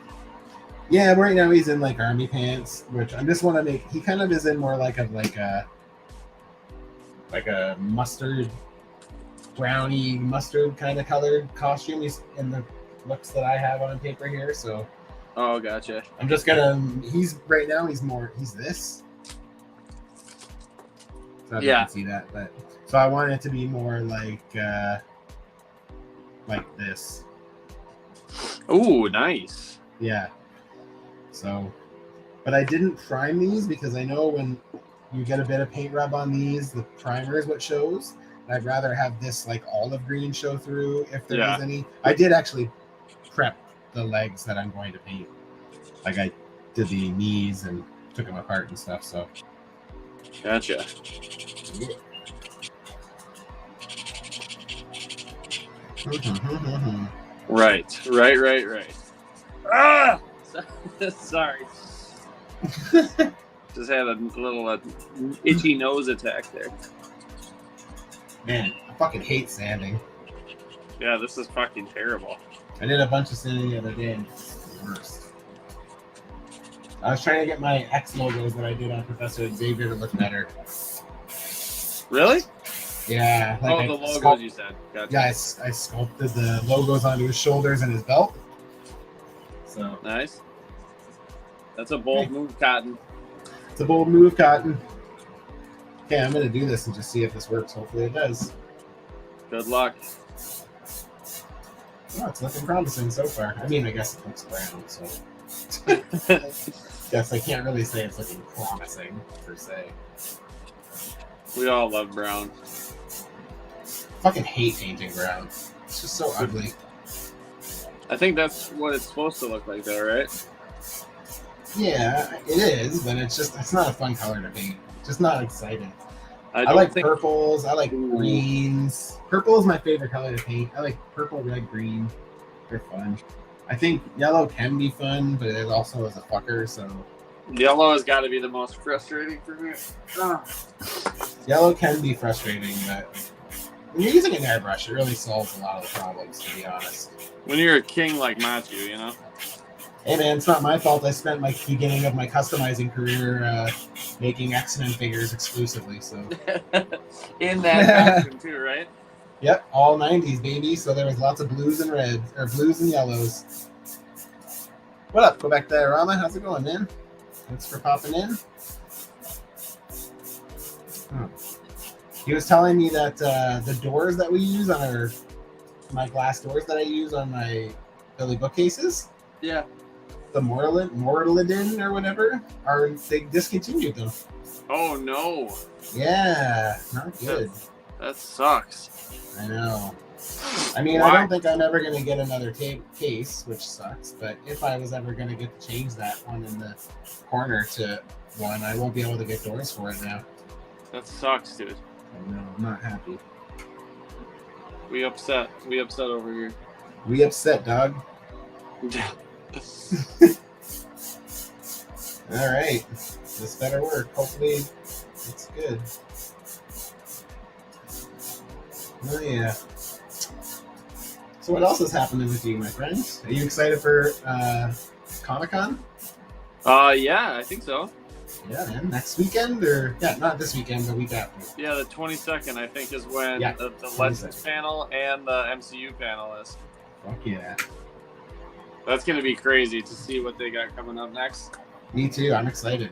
Yeah, right now he's in army pants, which I just want to make. He kind of is in more of a mustard, browny mustard kind of colored costume. He's in the looks that I have on paper here, so. Oh, gotcha. I'm just gonna. He's right now. He's this. So I don't know if you can see that, but so I want it to be more like this. Ooh, nice. Yeah. So, but I didn't prime these because I know when you get a bit of paint rub on these, the primer is what shows. And I'd rather have this olive green show through if there is any. I did actually prep the legs that I'm going to paint. I did the knees and took them apart and stuff. So Gotcha. Right. Ah! Sorry. Just had a little itchy nose attack there. Man, I fucking hate sanding. Yeah, this is fucking terrible. I did a bunch of sanding the other day and it's the worst. I was trying to get my X logos that I did on Professor Xaiver to look better. Really? Yeah. Like the logos you said. Gotcha. Yeah, I sculpted the logos onto his shoulders and his belt. So Nice. That's a bold move, Cotton. it's a bold move, Cotton. Okay, I'm gonna do this and just see if this works. Hopefully it does. Good luck. Oh, it's looking promising so far. I mean, I guess it looks brown, so guess I can't really say it's looking promising per se. We all love brown. Fucking hate painting brown. It's just so ugly. I think that's what it's supposed to look like, though, right? Yeah, it is, but it's not a fun color to paint. Just not exciting. I like purples. I like greens. Purple is my favorite color to paint. I like purple, red, green. They're fun. I think yellow can be fun, but it also is a fucker. So yellow has got to be the most frustrating for me. Yellow can be frustrating, but when you're using an airbrush, it really solves a lot of the problems. To be honest. When you're a king like Matthew, you know. Hey man, it's not my fault. I spent my beginning of my customizing career making X-Men figures exclusively. So in that costume too, right? Yep, all 90s, baby. So there was lots of blues and reds, or blues and yellows. What up? Go back to Diorama. How's it going, man? Thanks for popping in. Oh. He was telling me that the doors that we use on my glass doors that I use on my Billy bookcases. Yeah. The Mortallidin or whatever, they discontinued them. Oh no. Yeah, not good. That sucks. I know. I mean, Why? I don't think I'm ever going to get another case, which sucks. But if I was ever going to get to change that one in the corner to one, I won't be able to get doors for it now. That sucks, dude. I know. I'm not happy. We upset over here. We upset, dog. All right. This better work. Hopefully it's good. Oh, yeah. So what else is happening with you, my friends? Are you excited for Comic-Con? Yeah, I think so. Yeah, man. Next weekend? Or not this weekend, the week after. Yeah, the 22nd, I think, is when the Legends panel and the MCU panel is. Fuck yeah. That's going to be crazy to see what they got coming up next. Me too. I'm excited.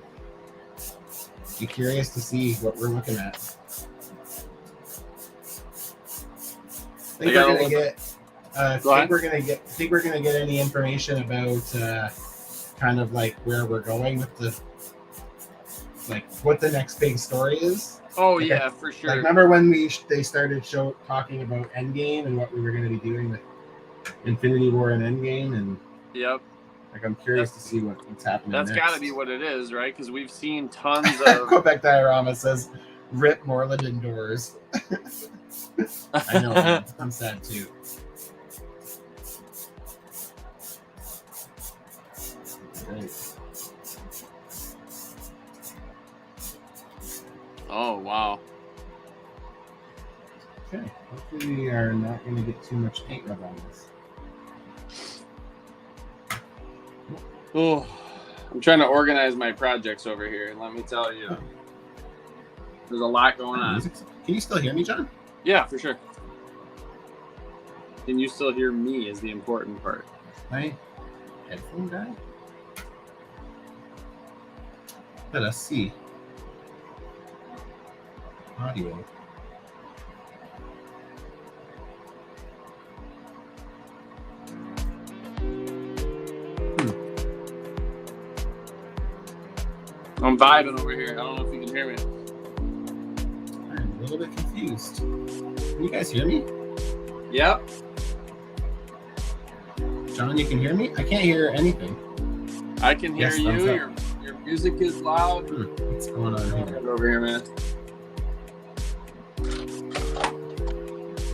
Be curious to see what we're looking at. Think we're gonna get any information about kind of like where we're going with what the next big story is? Oh yeah, for sure. Like, remember when they started talking about Endgame and what we were going to be doing with Infinity War and Endgame, and yep. Like, I'm curious to see what's happening. That's next. got to be what it is, right? Because we've seen tons of. Quebec Diorama says, "Rip Moreland indoors." I know. I'm sad too. Great. Oh wow. Okay. Hopefully we are not going to get too much paint rub on this. Oh, I'm trying to organize my projects over here, and let me tell you, there's a lot going on. Can you still hear me, John? Yeah, for sure. Can you still hear me is the important part. My headphone guy? Let us see. Audio. I'm vibing over here. I don't know if you can hear me. I'm a little bit confused. Can you guys hear me? Yep. John, you can hear me? I can't hear anything. I can hear Yes, you. thumbs up. Your Music is loud. What's going on here? Over here, man.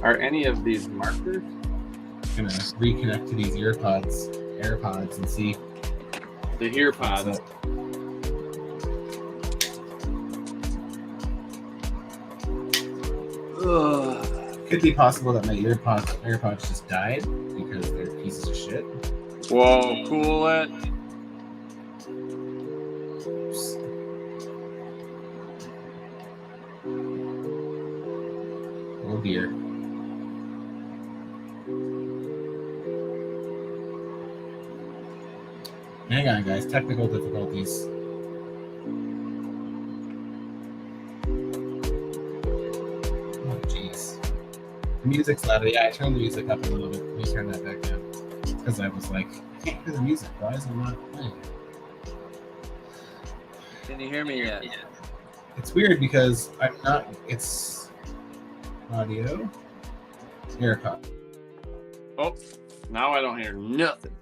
Are any of these markers? I'm gonna reconnect to these AirPods, and see. The HearPods. Could be possible that my AirPods just died because they're pieces of shit. Whoa, cool it. Oops. Oh dear. Hang on, guys. Technical difficulties. Oh, jeez. The music's loud. Yeah, I turned the music up a little bit. Let me turn that back down. Because I was like, I can't hear the music. Why is it not playing? Can you hear me yet? It's weird because I'm not. It's audio. AirPod. Oh, now I don't hear nothing.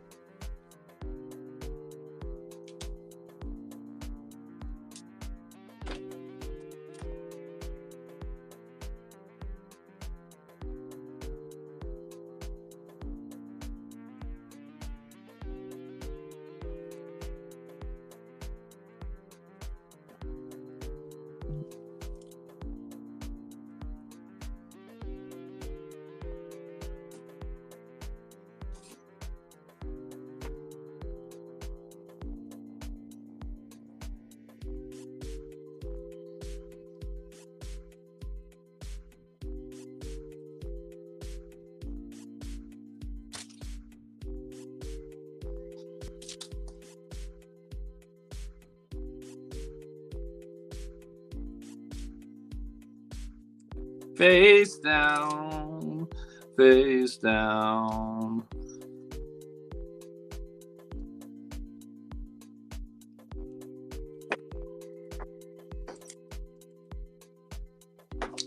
Face down, face down.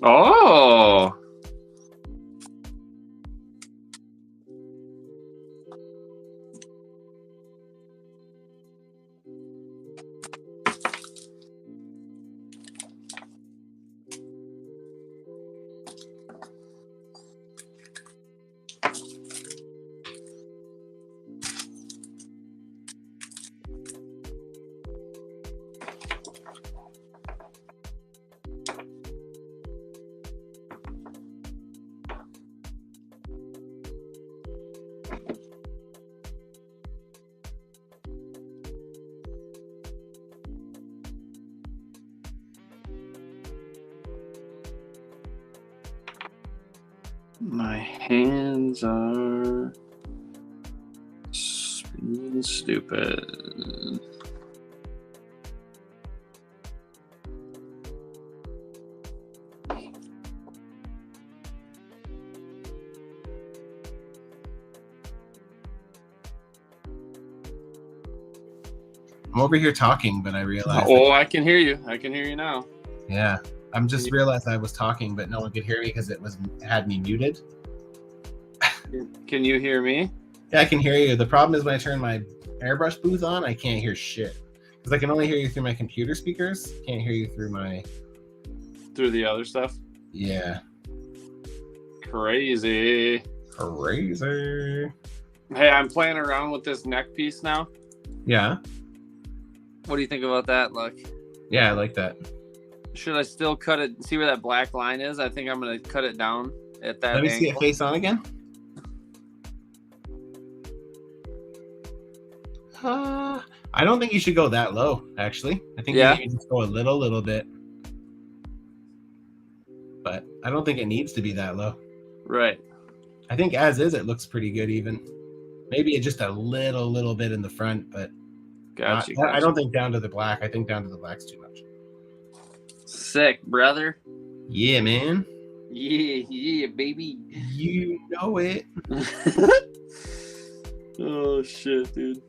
Oh. My hands are being stupid. I'm over here talking, but I realized. Oh, I can hear you. I can hear you now. Yeah, I'm just realized I was talking, but no one could hear me because it had me muted. Can you hear me? Yeah, I can hear you. The problem is when I turn my airbrush booth on, I can't hear shit because I can only hear you through my computer speakers. Can't hear you through the other stuff. Yeah. Crazy. Hey, I'm playing around with this neck piece now. Yeah. What do you think about that, Luck? Yeah, I like that. Should I still cut it? See where that black line is? I think I'm going to cut it down at that Let me angle. see it face on again. I don't think you should go that low, actually. I think you need to just go a little bit. But I don't think it needs to be that low. Right. I think as is, it looks pretty good even. Maybe just a little bit in the front, but gotcha. I don't think down to the black. I think down to the black's too much. Sick, brother. Yeah, man. Yeah, baby. You know it. Oh, shit, dude.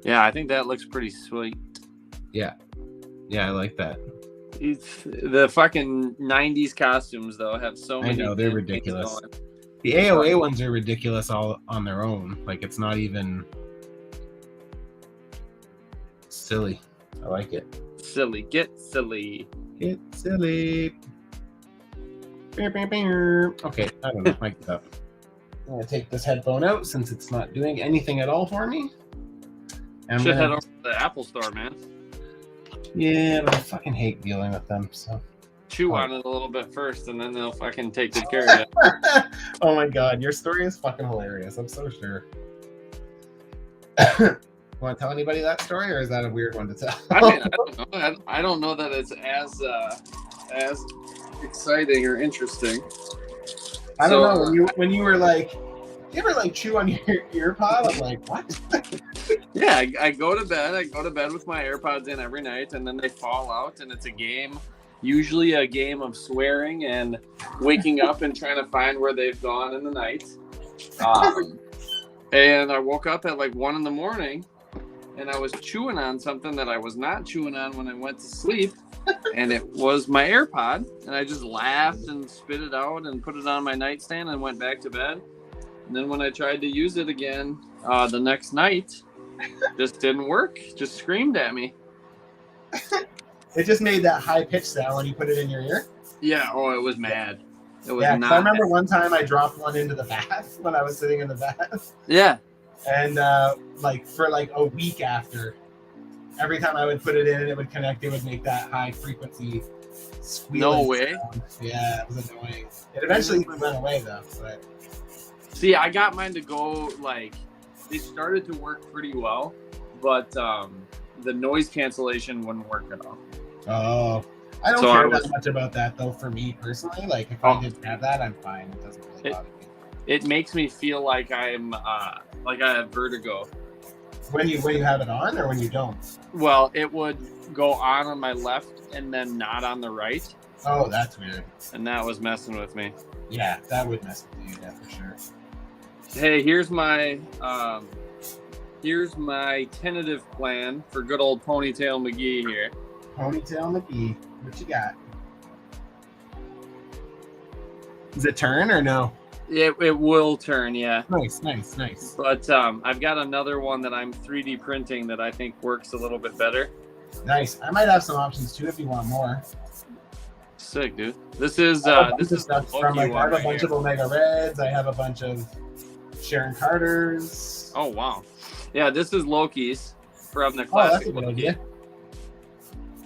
Yeah, I think that looks pretty sweet. Yeah, I like that. The fucking 90s costumes, though, have so many. I know, they're ridiculous. The AOA ones are ridiculous all on their own. Like, it's not even... Silly. I like it. Silly. Get silly. Get silly. Okay, I don't know. Mic it up. I'm gonna take this headphone out since it's not doing anything at all for me. And Should head over to the Apple Store, man. Yeah, but I fucking hate dealing with them. So Chew on it a little bit first, and then they'll fucking take good care of it. Oh my god, your story is fucking hilarious. I'm so sure. Want to tell anybody that story, or is that a weird one to tell? I mean, I don't know. I don't know that it's as exciting or interesting. I don't know. When you were like, you ever like chew on your ear pod? I'm like, what? Yeah, I go to bed. I go to bed with my AirPods in every night, and then they fall out, and it's a game. Usually a game of swearing and waking up and trying to find where they've gone in the night. And I woke up at like 1 a.m, and I was chewing on something that I was not chewing on when I went to sleep. And it was my AirPod. And I just laughed and spit it out and put it on my nightstand and went back to bed. And then when I tried to use it again the next night, just didn't work. Just screamed at me. It just made that high pitched sound when you put it in your ear. Yeah. Oh, it was mad. It was not. I remember one time I dropped one into the bath when I was sitting in the bath. Yeah. And like for like a week after, every time I would put it in and it would connect, it would make that high frequency squealing No way. sound. Yeah, it was annoying. It eventually went away though. But see, I got mine to go like they started to work pretty well, but the noise cancellation wouldn't work at all. Oh, I don't care that much about that though. For me personally, like if I didn't have that, I'm fine. It doesn't really bother me. It makes me feel like I'm like I have vertigo. When you have it on, or when you don't? Well, it would go on my left and then not on the right. Oh, that's weird. And that was messing with me. Yeah, that would mess with you, yeah, for sure. Hey, here's my tentative plan for good old Ponytail McGee here. Ponytail McGee, what you got? Does it turn or no? It will turn, yeah. Nice. But I've got another one that I'm 3D printing that I think works a little bit better. Nice. I might have some options too if you want more. Sick, dude. This is stuff from like I have a bunch of Omega Reds. I have a bunch of Sharon Carters. Oh wow. Yeah, this is Loki's from the Oh, classic. that's a good idea.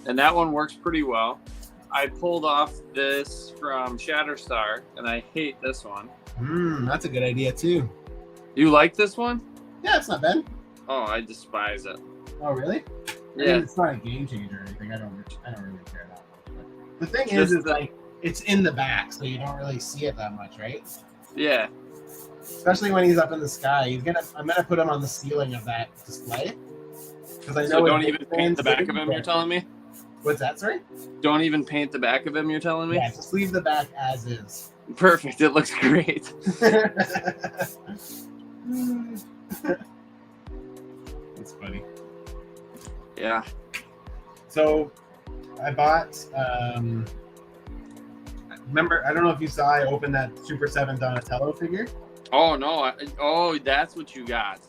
And that one works pretty well. I pulled off this from Shatterstar, and I hate this one. That's a good idea too. You like this one? Yeah, it's not bad. Oh, I despise it. Oh, really? Yeah. I mean, it's not a game changer or anything. I don't really care that much. But the thing is like it's in the back, so you don't really see it that much, right? Yeah. Especially when he's up in the sky. I'm gonna put him on the ceiling of that display. Because I know. So don't even paint the back of him. You're telling me? What's that? Sorry. Don't even paint the back of him. You're telling me? Yeah, just leave the back as is. Perfect. It looks great. That's funny. Yeah. So I bought remember, I don't know if you saw, I opened that Super 7 Donatello figure. Oh no. Oh, that's what you got.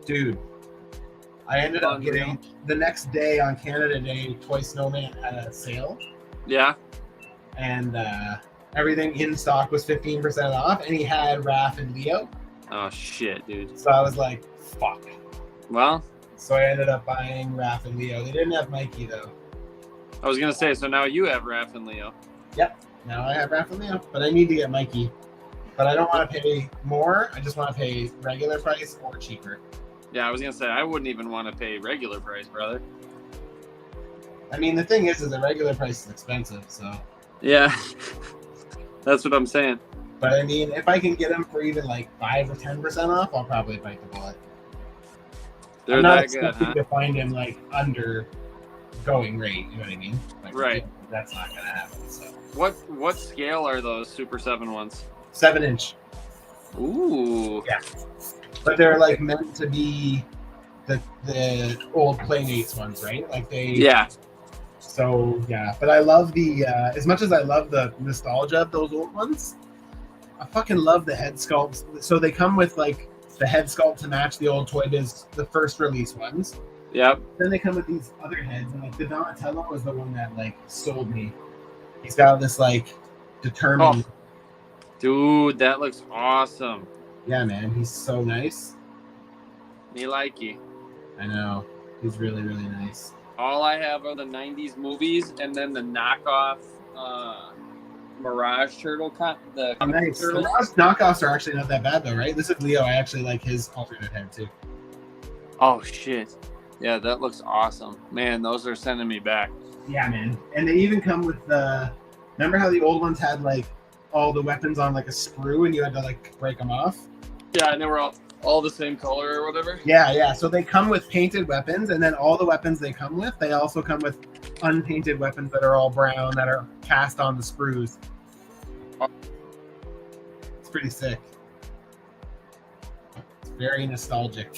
Dude, I ended up getting the next day on Canada Day, Toy Snowman had a sale. Yeah. And everything in stock was 15% off, and he had Raph and Leo. Oh shit, dude. So I was like, fuck. Well, so I ended up buying Raph and Leo. They didn't have Mikey though. I was gonna say, so now you have Raph and Leo. Yep. Now I have Raph and Leo, but I need to get Mikey. But I don't want to pay more. I just want to pay regular price or cheaper. Yeah, I was gonna say I wouldn't even want to pay regular price, brother. I mean, the thing is the regular price is expensive, so. Yeah, that's what I'm saying. But I mean, if I can get them for even like 5 or 10% off, I'll probably bite the bullet. They're I'm not that expecting good, huh? to find him like under going rate. You know what I mean? Like, right. That's not gonna happen. So. What scale are those Super 7 ones? 7-inch. Ooh. Yeah. But they're like meant to be the old Playmates ones, right? Like they. Yeah. So yeah, but I love the as much as I love the nostalgia of those old ones, I fucking love the head sculpts. So they come with like the head sculpt to match the old Toy Biz, the first release ones. Yep. Then they come with these other heads, and like the Donatello was the one that like sold me. He's got this like determined. Oh, dude, that looks awesome. Yeah, man, he's so nice. Me likey. I know, he's really really nice. All I have are the '90s movies, and then the knockoff Mirage turtle. The Nice. The turtles. Mirage knockoffs are actually not that bad though, right? This is Leo. I actually like his alternate head too. Oh shit! Yeah, that looks awesome, man. Those are sending me back. Yeah, man. And they even come with the. Remember how the old ones had like all the weapons on like a sprue, and you had to like break them off? Yeah, and they were all the same color or whatever. Yeah, yeah. So they come with painted weapons, and then all the weapons they come with, they also come with unpainted weapons that are all brown that are cast on the sprues. It's pretty sick. It's very nostalgic.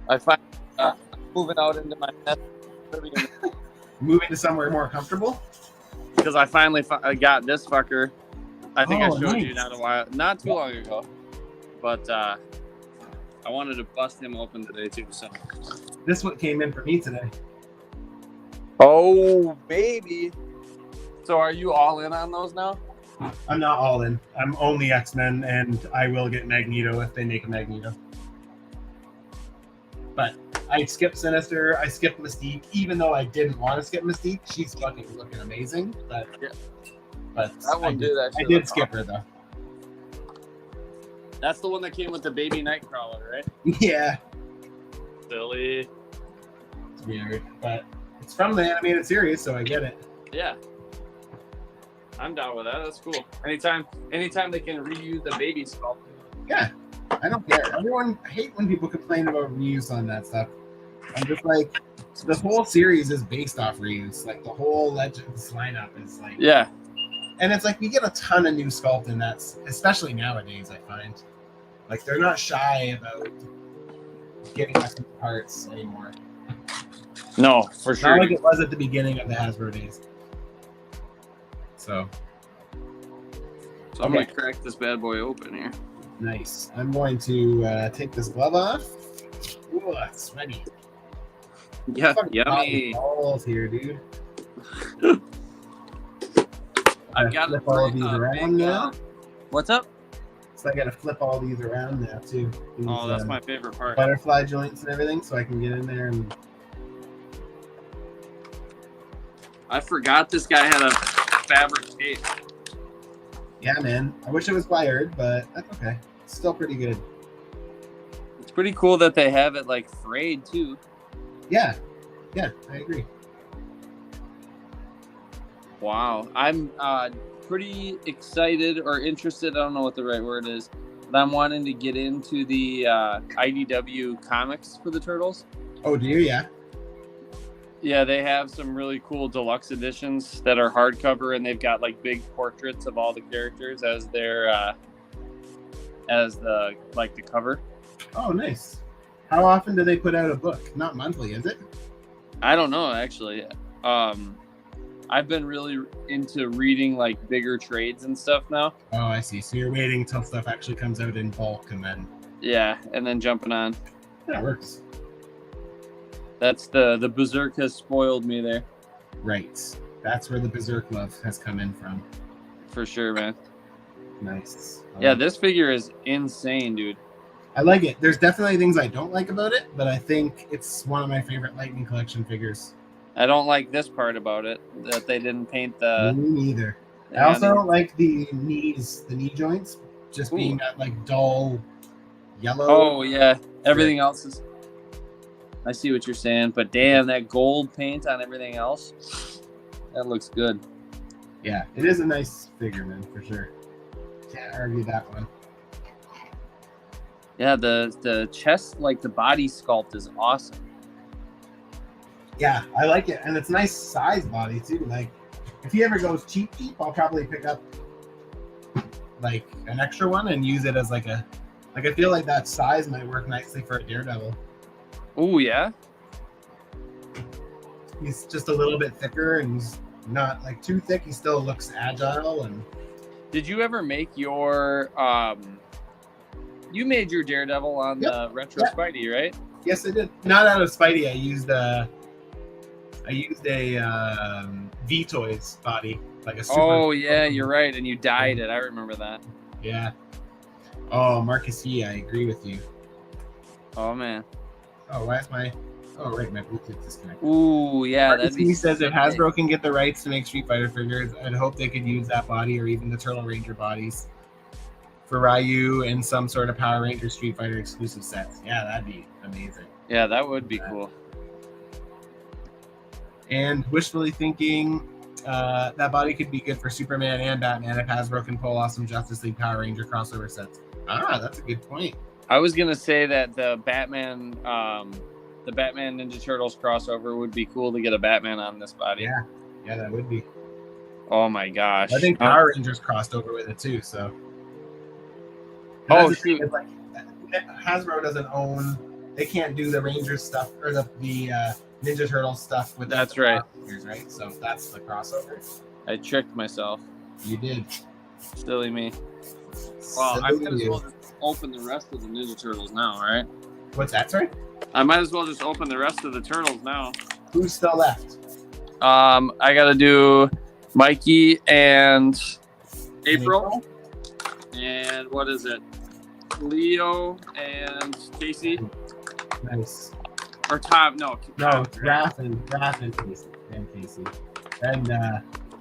I find moving out into my nest Moving to somewhere more comfortable. because I finally I got this fucker. I think I Oh, showed you nice. not too long ago, but I wanted to bust him open today too. So. This one came in for me today. Oh baby! So are you all in on those now? I'm not all in. I'm only X-Men, and I will get Magneto if they make a Magneto. But I skipped Sinister. I skipped Mystique, even though I didn't want to skip Mystique. She's fucking looking amazing. But Yeah. but That one did that I shit did look skip her though. That's the one that came with the baby Nightcrawler, right? Yeah, Silly. it's weird, but it's from the animated series, so I get it. Yeah. I'm down with that. That's cool. Anytime they can reuse the baby sculpt. Yeah, I don't care. I hate when people complain about reuse on that stuff. I'm just like, the whole series is based off reuse. Like the whole Legends lineup is like, Yeah. and it's like we get a ton of new sculpt in that, especially nowadays. I find, like they're not shy about getting us new parts anymore. No, for sure. Not like it was at the beginning of the Hasbro days. So I'm gonna crack this bad boy open here. nice. I'm going to take this glove off. Ooh, that's sweaty. Yeah, Fucking yummy. balls here, dude. I've got flip all of these around now. What's up? So I gotta flip all these around now too. These, Oh, that's my favorite part. butterfly joints and everything, so I can get in there and. I forgot this guy had a fabric tape. Yeah, man. I wish it was wired, but that's okay. It's still pretty good. It's pretty cool that they have it like frayed too. Yeah, I agree. Wow, I'm pretty excited or interested. I don't know what the right word is, but I'm wanting to get into the IDW comics for the Turtles. Oh, do you? Yeah. Yeah, they have some really cool deluxe editions that are hardcover, and they've got like big portraits of all the characters as their as the cover. Oh, nice. How often do they put out a book? Not monthly, is it? I don't know actually. I've been really into reading like bigger trades and stuff now. Oh, I see. So you're waiting until stuff actually comes out in bulk and then. Yeah, and then jumping on. That works. That's the Berserk has spoiled me there. Right. That's where the Berserk love has come in from. For sure, man. Nice. Yeah, this figure is insane, dude. I like it. There's definitely things I don't like about it, but I think it's one of my favorite Lightning Collection figures. I don't like this part about it, that they didn't paint the... Me neither. I Yeah, also don't like the knees, the knee joints, just being that like dull yellow. Oh, yeah. Everything else is... I see what you're saying, but damn, that gold paint on everything else, that looks good. Yeah, it is a nice figure, man, for sure. Can't argue that one. Yeah, the chest, like the body sculpt is awesome. Yeah, I like it, and it's nice size body too. Like, if he ever goes cheap, I'll probably pick up like an extra one and use it as like a, like I feel like that size might work nicely for a Daredevil. Oh yeah. He's just a little bit thicker, and he's not like too thick. He still looks agile. And Did you ever make your you made your Daredevil on the retro Spidey, right? Yes, I did. Not out of Spidey. I used a V-Toys body, like a super. Oh yeah, you're right, and you dyed it. I remember that. Yeah. Oh, Marcus E, I agree with you. Oh man. Oh, why is my? Oh, right, my Bluetooth disconnected. Ooh, yeah. Marcus E says if Hasbro can get the rights to make Street Fighter figures, I'd hope they could use that body or even the Turtle Ranger bodies for Ryu and some sort of Power Ranger Street Fighter exclusive sets. Yeah, that'd be amazing. Yeah, that would be cool. And wishfully thinking, that body could be good for Superman and Batman if Hasbro can pull off some Justice League Power Ranger crossover sets. Ah, that's a good point. I was gonna say that the Batman Ninja Turtles crossover would be cool to get a Batman on this body. Yeah, that would be. Oh my gosh! I think Power Rangers crossed over with it too. So. Oh shoot! Like, Hasbro doesn't own. They can't do the Rangers stuff or the Ninja Turtle stuff with. That's right. Right. So that's the crossover. I tricked myself. You did. Silly me. Well, I might as well just open the rest of the Ninja Turtles now, right? What's that, sorry? I might as well just open the rest of the Turtles now. Who's still left? I gotta do Mikey and April. And what is it? Leo and Casey. Nice. Or Tom? No, Raph and Casey. And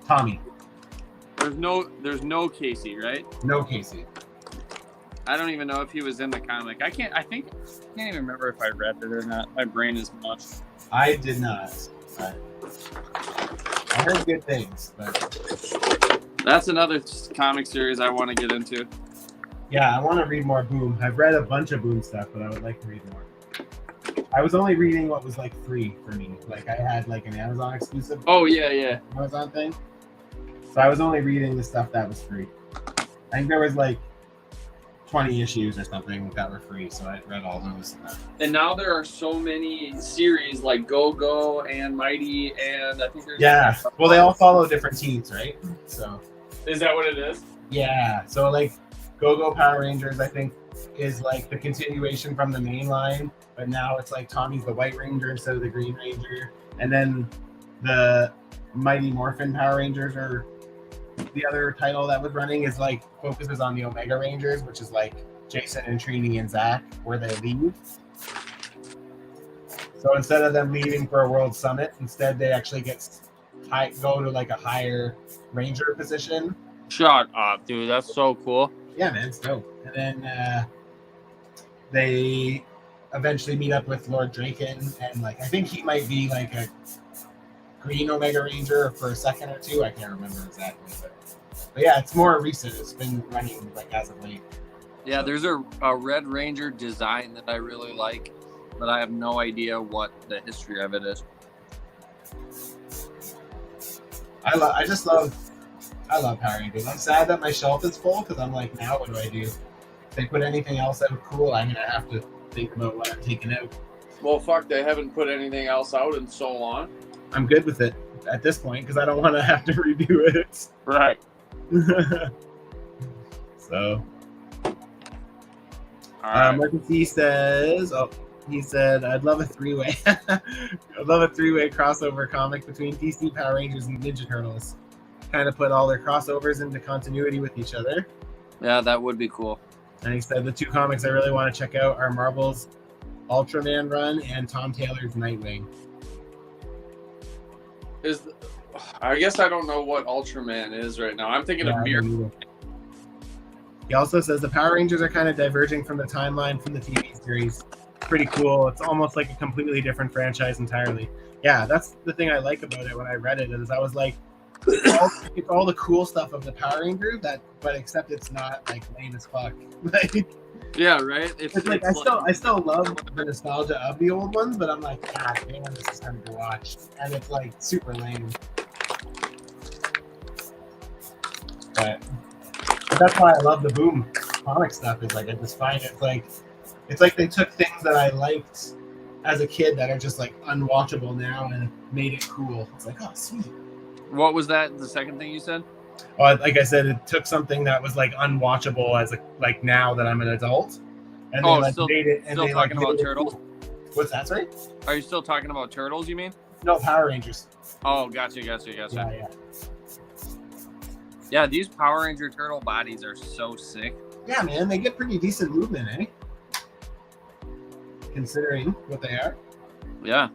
Tommy. There's no Casey, right? No Casey. I don't even know if he was in the comic. I can't even remember if I read it or not. My brain is mush. I did not. But I heard good things, but that's another comic series I want to get into. Yeah, I want to read more Boom. I've read a bunch of Boom stuff, but I would like to read more. I was only reading what was like free for me. Like I had like an Amazon exclusive. Oh yeah. Amazon thing. So I was only reading the stuff that was free. I think there was like 20 issues or something that were free, so I read all those. And now there are so many series like Go and Mighty, and I think there's well, they all follow different teams, right? So is that what it is? Yeah. So like Go Power Rangers, I think, is like the continuation from the main line, but now it's like Tommy's the White Ranger instead of the Green Ranger, and then the Mighty Morphin Power Rangers are the other title that was running is like focuses on the Omega Rangers, which is like Jason and Trini and Zach, where they leave. So instead of them leaving for a world summit, instead they actually go to like a higher ranger position. Shut up, dude. That's so cool. Yeah, man, it's dope. And then they eventually meet up with Lord Draken, and like I think he might be like a Green Omega Ranger for a second or two. I can't remember exactly, but yeah, it's more recent. It's been running like as of late. Yeah, there's a Red Ranger design that I really like, but I have no idea what the history of it is. I love Power Rangers. I'm sad that my shelf is full because I'm like, now what do I do? If they put anything else out cool, I'm gonna have to think about what I'm taking out. Well, fuck, they haven't put anything else out in so long. I'm good with it at this point because I don't want to have to redo it. Right. So, Right. He says, he said, I'd love a three-way. I'd love a three-way crossover comic between DC Power Rangers and Ninja Turtles. Kind of put all their crossovers into continuity with each other. Yeah, that would be cool. And he said the two comics I really want to check out are Marvel's Ultraman run and Tom Taylor's Nightwing. I guess I don't know what Ultraman is right now. I'm thinking of Mirror. He also says the Power Rangers are kind of diverging from the timeline from the TV series. Pretty cool. It's almost like a completely different franchise entirely. Yeah, that's the thing I like about it when I read it is I was like, it's all the cool stuff of the Power Rangers, but except it's not like lame as fuck. Like, yeah, right. It's like I still love the nostalgia of the old ones, but I'm like, God damn, this is hard to watch, and it's like super lame. But that's why I love the Boom comic stuff. Is like I just find it's like they took things that I liked as a kid that are just like unwatchable now and made it cool. It's like, oh, sweet. What was that? The second thing you said? Well, like I said, it took something that was like unwatchable as like now that I'm an adult, and they like still, made it. And still they talking like, about turtles. Cool. What's that, sorry? Are you still talking about turtles, you mean? No, Power Rangers. Oh, gotcha. Yeah. Yeah, these Power Ranger turtle bodies are so sick. Yeah, man, they get pretty decent movement, eh? Considering what they are. Yeah.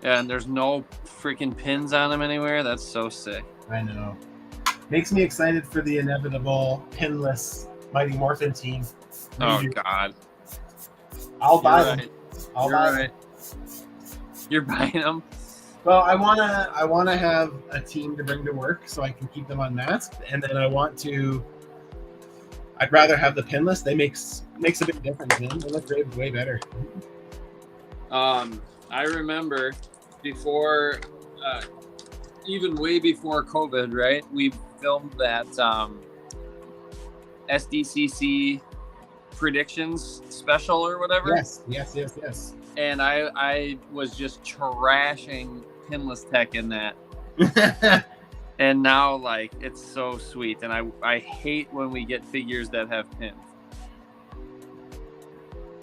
Yeah, and there's no freaking pins on them anywhere. That's so sick. I know. Makes me excited for the inevitable pinless Mighty Morphin team. Oh, God. I'll buy them. Right. I'll You're buy right. You're buying them? Well, I wanna have a team to bring to work so I can keep them unmasked, and then I'd rather have the pinless. They makes a big difference, man. They look way better. I remember before, even way before COVID, right? We filmed that SDCC predictions special or whatever. Yes. And I was just trashing pinless tech in that. And now, like, it's so sweet. And I hate when we get figures that have pins.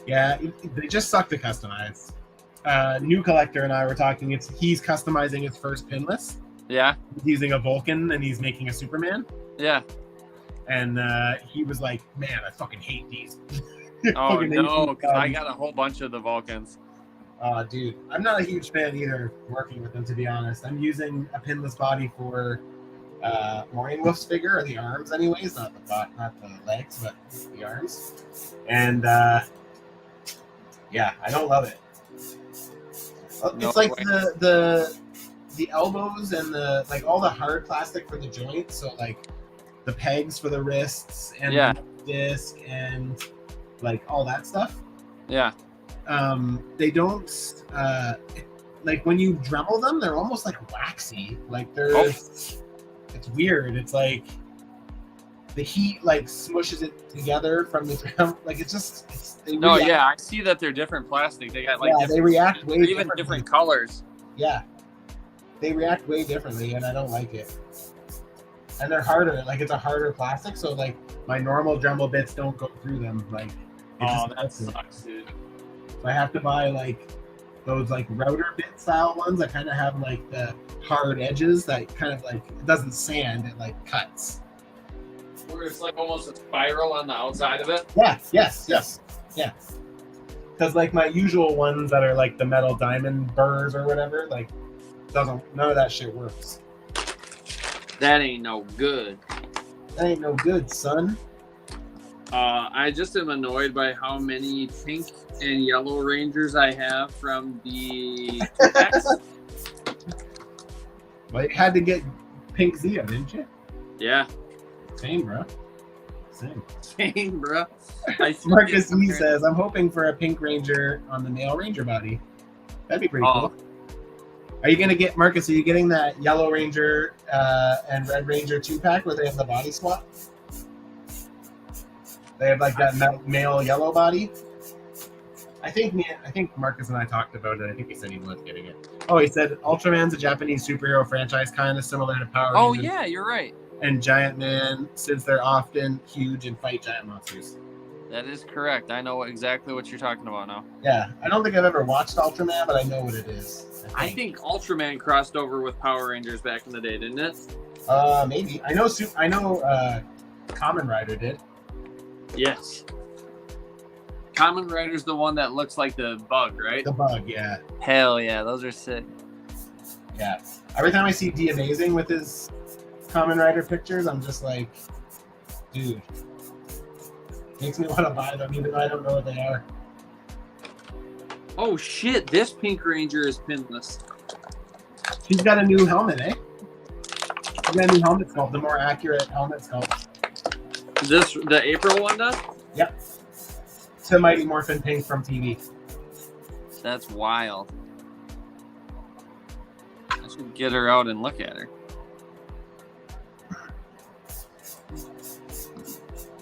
Yeah, they just suck to customize. New collector and I were talking. He's customizing his first pinless. Yeah. He's using a Vulcan and he's making a Superman. Yeah. And he was like, "Man, I fucking hate these." Oh no, because I got a whole bunch of the Vulcans. Dude, I'm not a huge fan either working with them, to be honest. I'm using a pinless body for Maureen Wolf's figure, or the arms anyways, not the legs, but the arms. And yeah, I don't love it. No It's like way. the elbows and the like all the hard plastic for the joints, so like the pegs for the wrists and Yeah. the disc and like all that stuff. Yeah. They don't like when you Dremel them, they're almost like waxy. Like it's weird. It's like the heat like smushes it together from the Dremel. Like Yeah, I see that they're different plastic. They got like they react way even differently. different colors. Yeah, they react way differently, and I don't like it. And they're harder. Like it's a harder plastic, so like my normal Dremel bits don't go through them. Like That sucks, dude. So I have to buy like those like router bit style ones that kind of have like the hard edges that kind of like it doesn't sand, it like cuts. Where it's like almost a spiral on the outside of it. Yeah, yes. Yeah. Because like my usual ones that are like the metal diamond burrs or whatever, like none of that shit works. That ain't no good. That ain't no good, son. I just am annoyed by how many pink and yellow Rangers I have from the X. Well, you had to get pink Zia, didn't you? Yeah. Same, bro. Same. Same, bro. Marcus E says, I'm hoping for a pink Ranger on the male Ranger body. That'd be pretty cool. Are you going to get, Marcus, are you getting that yellow Ranger and red Ranger 2-pack where they have the body swap? They have like that male yellow body. I think Marcus and I talked about it. I think he said he was getting it. Oh, he said Ultraman's a Japanese superhero franchise kind of similar to Power Rangers. Oh, yeah, you're right. And Giant Man, since they're often huge and fight giant monsters. That is correct. I know exactly what you're talking about now. Yeah, I don't think I've ever watched Ultraman, but I know what it is. I think Ultraman crossed over with Power Rangers back in the day, didn't it? Maybe. I know Kamen Rider did. Yes. Kamen Rider's the one that looks like the bug, right? The bug, yeah. Hell yeah, those are sick. Yeah. Every time I see D Amazing with his Kamen Rider pictures, I'm just like, dude. Makes me want to buy them, even though I don't know what they are. Oh shit, this Pink Ranger is pinless. She's got a new helmet, eh? She's got a new helmet sculpt, the more accurate helmet sculpt. The April one does? Yep. To Mighty Morphin Pink from TV. That's wild. I should get her out and look at her.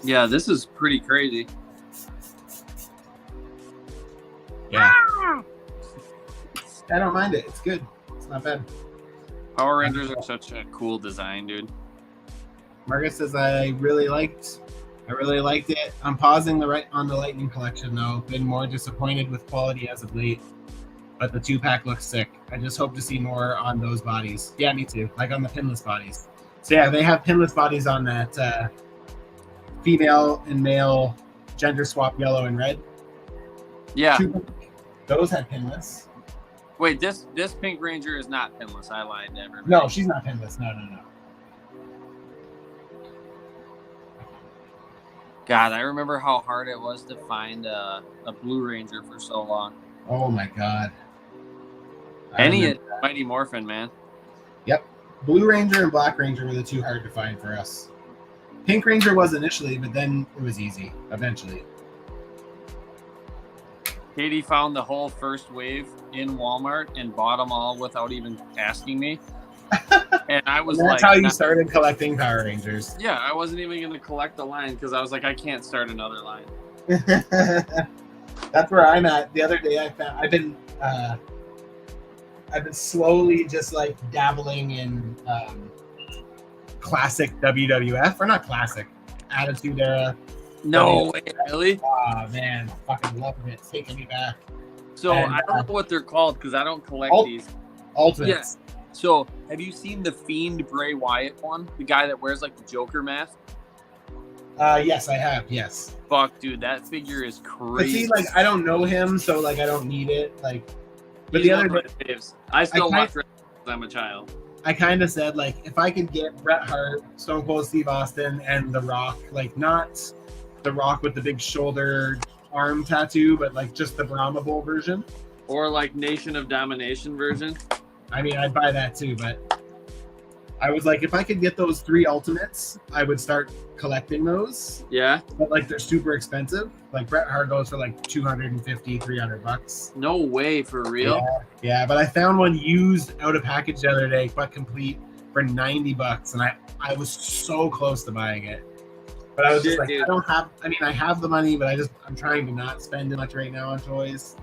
Yeah, this is pretty crazy. Yeah. I don't mind it. It's good. It's not bad. Power Rangers are such a cool design, dude. Marcus says I really liked I really liked it. I'm pausing on the Lightning collection though. Been more disappointed with quality as of late. But the 2-pack looks sick. I just hope to see more on those bodies. Yeah, me too. Like on the pinless bodies. So yeah, they have pinless bodies on that female and male gender swap yellow and red. Yeah. Those had pinless. Wait, this Pink Ranger is not pinless. I lied to everybody. No, she's not pinless. No. God, I remember how hard it was to find a Blue Ranger for so long. Oh my god. Any Mighty Morphin, man. Yep. Blue Ranger and Black Ranger were the two hard to find for us. Pink Ranger was initially, but then it was easy eventually. Katie found the whole first wave in Walmart and bought them all without even asking me. And I was That's how you started collecting Power Rangers. Yeah, I wasn't even going to collect the line because I was like, I can't start another line. That's where I'm at. The other day I've been slowly just like dabbling in classic WWF, or not classic, Attitude Era. No way, really? Oh man, fucking loving it. It's taking me back. So I don't know what they're called because I don't collect these. Ultimates. Yeah. So have you seen the Fiend Bray Wyatt one? The guy that wears like the Joker mask? Yes, I have. Yes. Fuck, dude, that figure is crazy. But see, like, I don't know him, so like, I don't need it. Like, but He's the other day, I still watch wrestling because I'm a child. I kind of said like, if I could get Bret Hart, Stone Cold Steve Austin, and The Rock, like not The Rock with the big shoulder arm tattoo, but like just the Brahma Bull version, or like Nation of Domination version. I mean, I'd buy that too, but I was like, if I could get those 3 ultimates, I would start collecting those. Yeah. But like, they're super expensive. Like Bret Hart goes for like $250, $300. No way, for real? Yeah, but I found one used out of package the other day, but complete, for $90, and I was so close to buying it. But I was just like, dude. I have the money, but I'm trying to not spend too much right now on toys.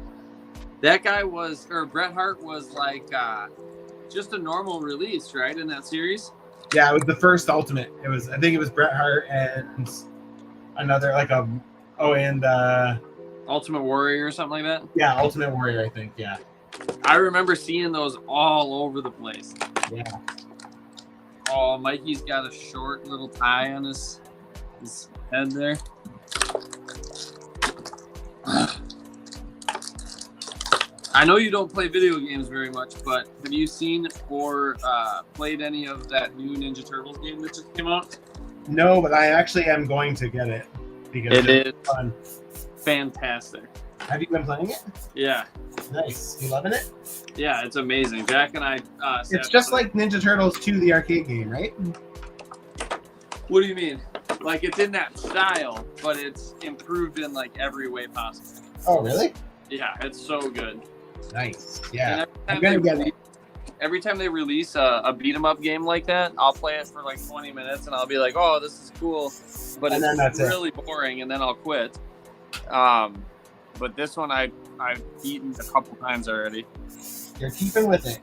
That guy Bret Hart was like just a normal release, right, in that series? Yeah, it was the first Ultimate. I think it was Bret Hart and another Ultimate Warrior or something like that? Yeah, Ultimate Warrior, I think, yeah. I remember seeing those all over the place. Yeah. Oh, Mikey's got a short little tie on his head there. I know you don't play video games very much, but have you seen or played any of that new Ninja Turtles game that just came out? No, but I actually am going to get it because it is fun. Fantastic. Have you been playing it? Yeah. Nice. You loving it? Yeah, it's amazing. Jack and I. It's just like Ninja Turtles 2, the arcade game, right? What do you mean? Like it's in that style, but it's improved in like every way possible. Oh, really? Yeah, it's so good. Nice. Yeah. I'm gonna get it. Every time they release a beat 'em up game like that, I'll play it for like 20 minutes and I'll be like, "Oh, this is cool," but it's really boring, and then I'll quit. But this one I've beaten a couple times already. You're keeping with it.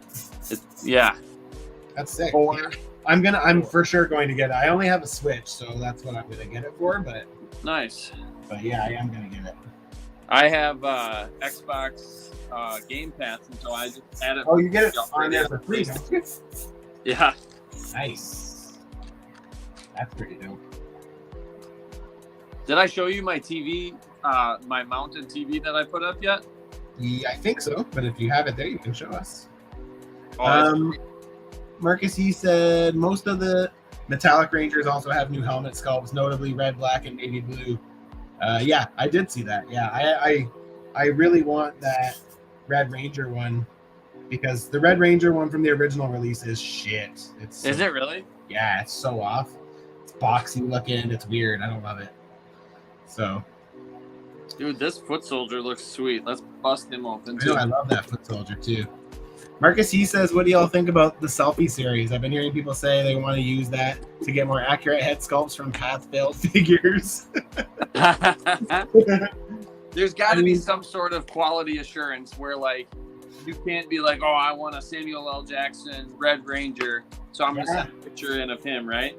Yeah. That's sick. Yeah. I'm for sure going to get it. I only have a Switch, so that's what I'm gonna get it for. But nice. But yeah, I am gonna get it. I have Xbox Game Pass, and so I just add it. Oh, you get it on there for free, don't you? Yeah. Nice. That's pretty dope. Did I show you my TV, my mounted TV that I put up yet? Yeah, I think so. But if you have it there, you can show us. Oh, Marcus, he said most of the Metallic Rangers also have new helmet sculpts, notably red, black, and navy blue. Yeah, I did see that. Yeah, I really want that Red Ranger one because the Red Ranger one from the original release is shit. Is it really? Yeah, it's so off. It's boxy looking. It's weird. I don't love it. So, dude, this foot soldier looks sweet. Let's bust him open too. I love that foot soldier too. Marcus, he says, what do y'all think about the selfie series? I've been hearing people say they want to use that to get more accurate head sculpts from path-failed figures. There's got to be some sort of quality assurance where, like, you can't be like, oh, I want a Samuel L. Jackson Red Ranger, so I'm going to send a picture in of him, right?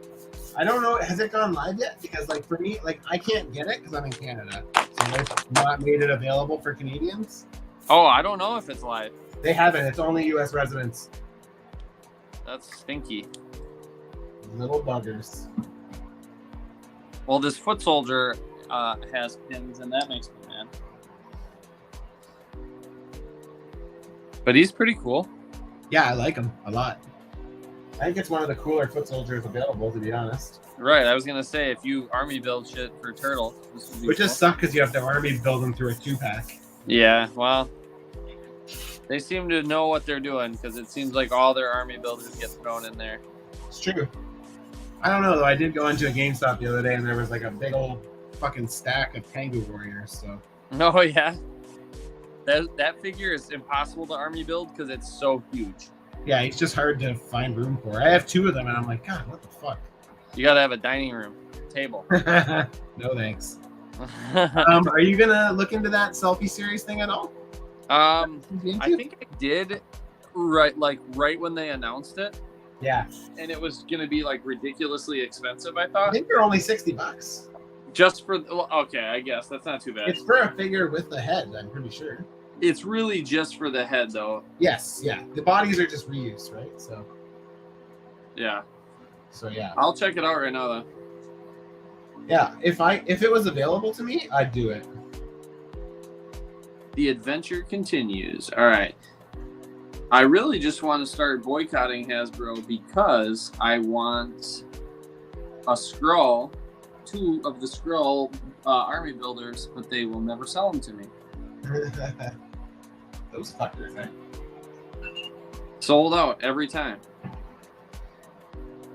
I don't know. Has it gone live yet? Because like for me, like I can't get it because I'm in Canada, so they've not made it available for Canadians. Oh, I don't know if it's live. They haven't. It's only U.S. residents. That's stinky. Little buggers. Well, this foot soldier has pins, and that makes me mad. But he's pretty cool. Yeah, I like him a lot. I think it's one of the cooler foot soldiers available, to be honest. Right, I was gonna say if you army build shit for Turtle, this would be Which cool. just sucks because you have to army build them through a 2-pack. Yeah, well, they seem to know what they're doing because it seems like all their army builders get thrown in there. It's true. I don't know though. I did go into a GameStop the other day and there was like a big old fucking stack of Tengu warriors. So. Oh yeah, that figure is impossible to army build because it's so huge. Yeah, he's just hard to find room for. I have 2 of them and I'm like, God, what the fuck? You gotta have a dining room table. No thanks. Are you gonna look into that selfie series thing at all? I think I did right when they announced it. Yeah. And it was gonna be like ridiculously expensive, I I thought. think they're only $60. Just for okay, I guess that's not too bad. It's for a figure with the head, I'm pretty sure. It's really just for the head though. Yes, yeah. The bodies are just reused, right? So Yeah. Yeah. I'll check it out right now though. Yeah, if it was available to me, I'd do it. The adventure continues. All right. I really just want to start boycotting Hasbro because I want a Skrull, 2 of the Skrull army builders, but they will never sell them to me. Those fuckers, eh? Sold out every time.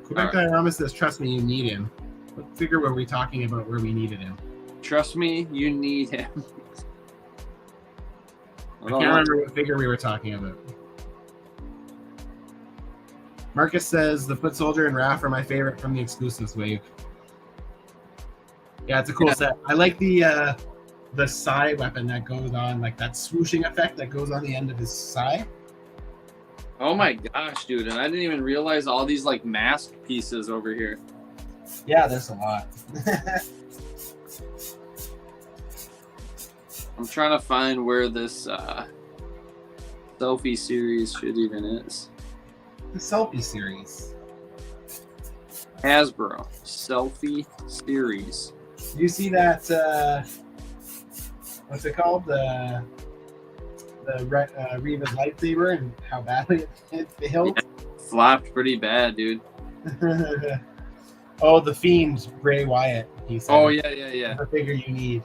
Quebec Diorama says, trust me, you need him. What figure were we talking about where we needed him? Trust me, you need him. I can't remember what figure we were talking about. Marcus says, the Foot Soldier and Raph are my favorite from the exclusives wave. Yeah, it's a cool set. I like the sai weapon that goes on, like that swooshing effect that goes on the end of his sai. Oh my gosh, dude. And I didn't even realize all these like mask pieces over here. Yeah, there's a lot. I'm trying to find where this selfie series shit even is. The selfie series. Hasbro selfie series. You see that? What's it called? The Reva's lightsaber and how badly it failed. Yeah, flopped pretty bad, dude. Oh, the Fiend, Bray Wyatt. He said. Oh yeah. The figure you need.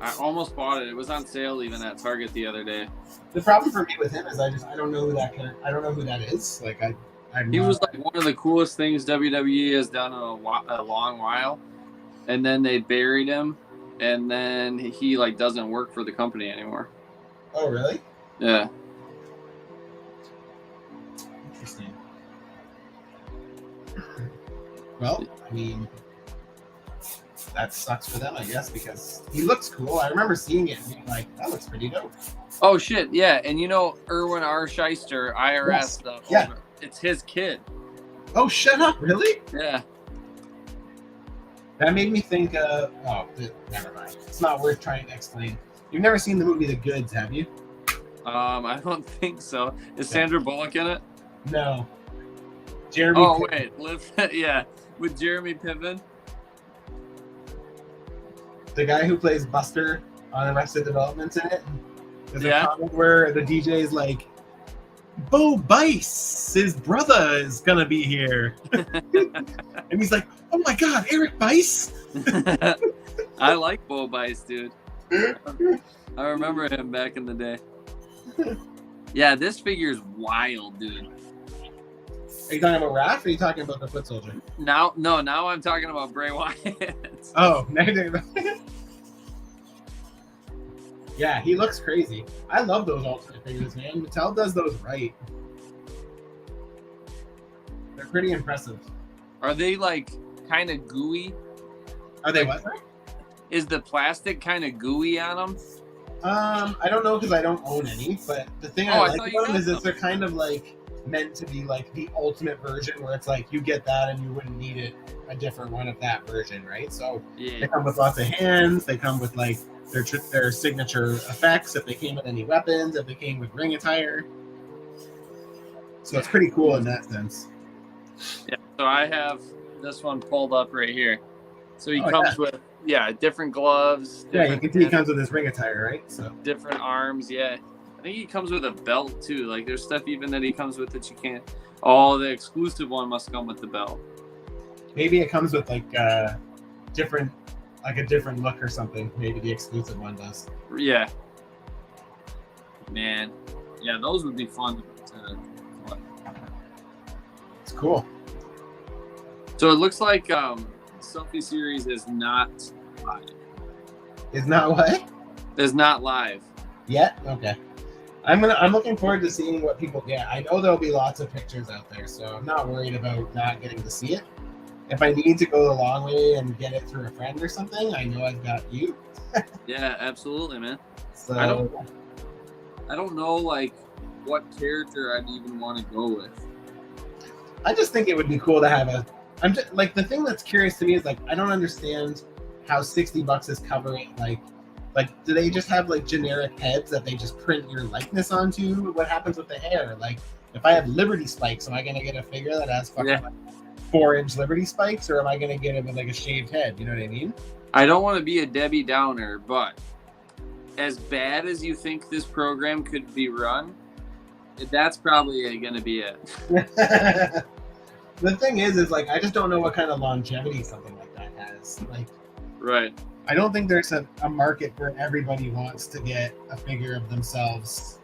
I almost bought it. It was on sale even at Target the other day. The problem for me with him is I don't know who that is. Like he was like one of the coolest things WWE has done in a long while, and then they buried him, and then he like doesn't work for the company anymore. Oh really? Yeah. Interesting. Well, I mean, that sucks for them, I guess, because he looks cool. I remember seeing it and being like, that looks pretty dope. Oh shit, yeah, and you know Erwin R. Shyster, IRS Yes. stuff. Yeah. It's his kid. Oh, shut up! Really? Yeah. That made me think. Never mind. It's not worth trying to explain. You've never seen the movie The Goods, have you? I don't think so. Is Sandra Bullock in it? No. Jeremy. Oh Piven, wait, yeah, with Jeremy Piven. the guy who plays Buster on Arrested Development's in it. There's Yeah. a comment where the DJ is like, Bo Bice, his brother is gonna be here. And he's like, oh my god, Eric Bice? I like Bo Bice, dude. I remember him back in the day. Yeah, this figure is wild, dude. Are you talking about Raph or are you talking about the Foot Soldier? Now I'm talking about Bray Wyatt. Oh, now you're talking about... Yeah, he looks crazy. I love those alternate figures, man. Mattel does those right. They're pretty impressive. Are they like kind of gooey? Are they what? Is the plastic kind of gooey on them? I don't know because I don't own any, but the thing Oh, I I like thought you about them had is that some. they're kind of like meant to be like the ultimate version where it's like you get that and you wouldn't need it a different one of that version, right? So they come with lots of hands. They come with like their signature effects. If they came with any weapons, if they came with ring attire. So it's pretty cool in that sense. Yeah. So I have this one pulled up right here. So he comes with different gloves. Yeah, you can see he comes with his ring attire, right? So different arms. Yeah. I think he comes with a belt too. Like there's stuff even that he comes with that you can't. Oh, the exclusive one must come with the belt. Maybe it comes with like a different look or something. Maybe the exclusive one does. Yeah. Man. Yeah, those would be fun to play. It's cool. So it looks like Selfie Series is not live. Is not what? Is not live. Yet? Okay. I'm looking forward to seeing what people get. I know there'll be lots of pictures out there, so I'm not worried about not getting to see it. If I need to go the long way and get it through a friend or something, I know I've got you. Yeah, absolutely, man. So I don't know like what character I'd even want to go with. I just think it would be cool to have I'm just like, the thing that's curious to me is like, I don't understand how $60 is covering like do they just have like generic heads that they just print your likeness onto? What happens with the hair? Like if I have Liberty spikes, am I gonna get a figure that has fucking like 4-inch Liberty spikes, or am I gonna get it with like a shaved head? You know what I mean? I don't want to be a Debbie Downer, but as bad as you think this program could be run, that's probably gonna be it. The thing is like I just don't know what kind of longevity something like that has. Like, right. I don't think there's a market where everybody wants to get a figure of themselves.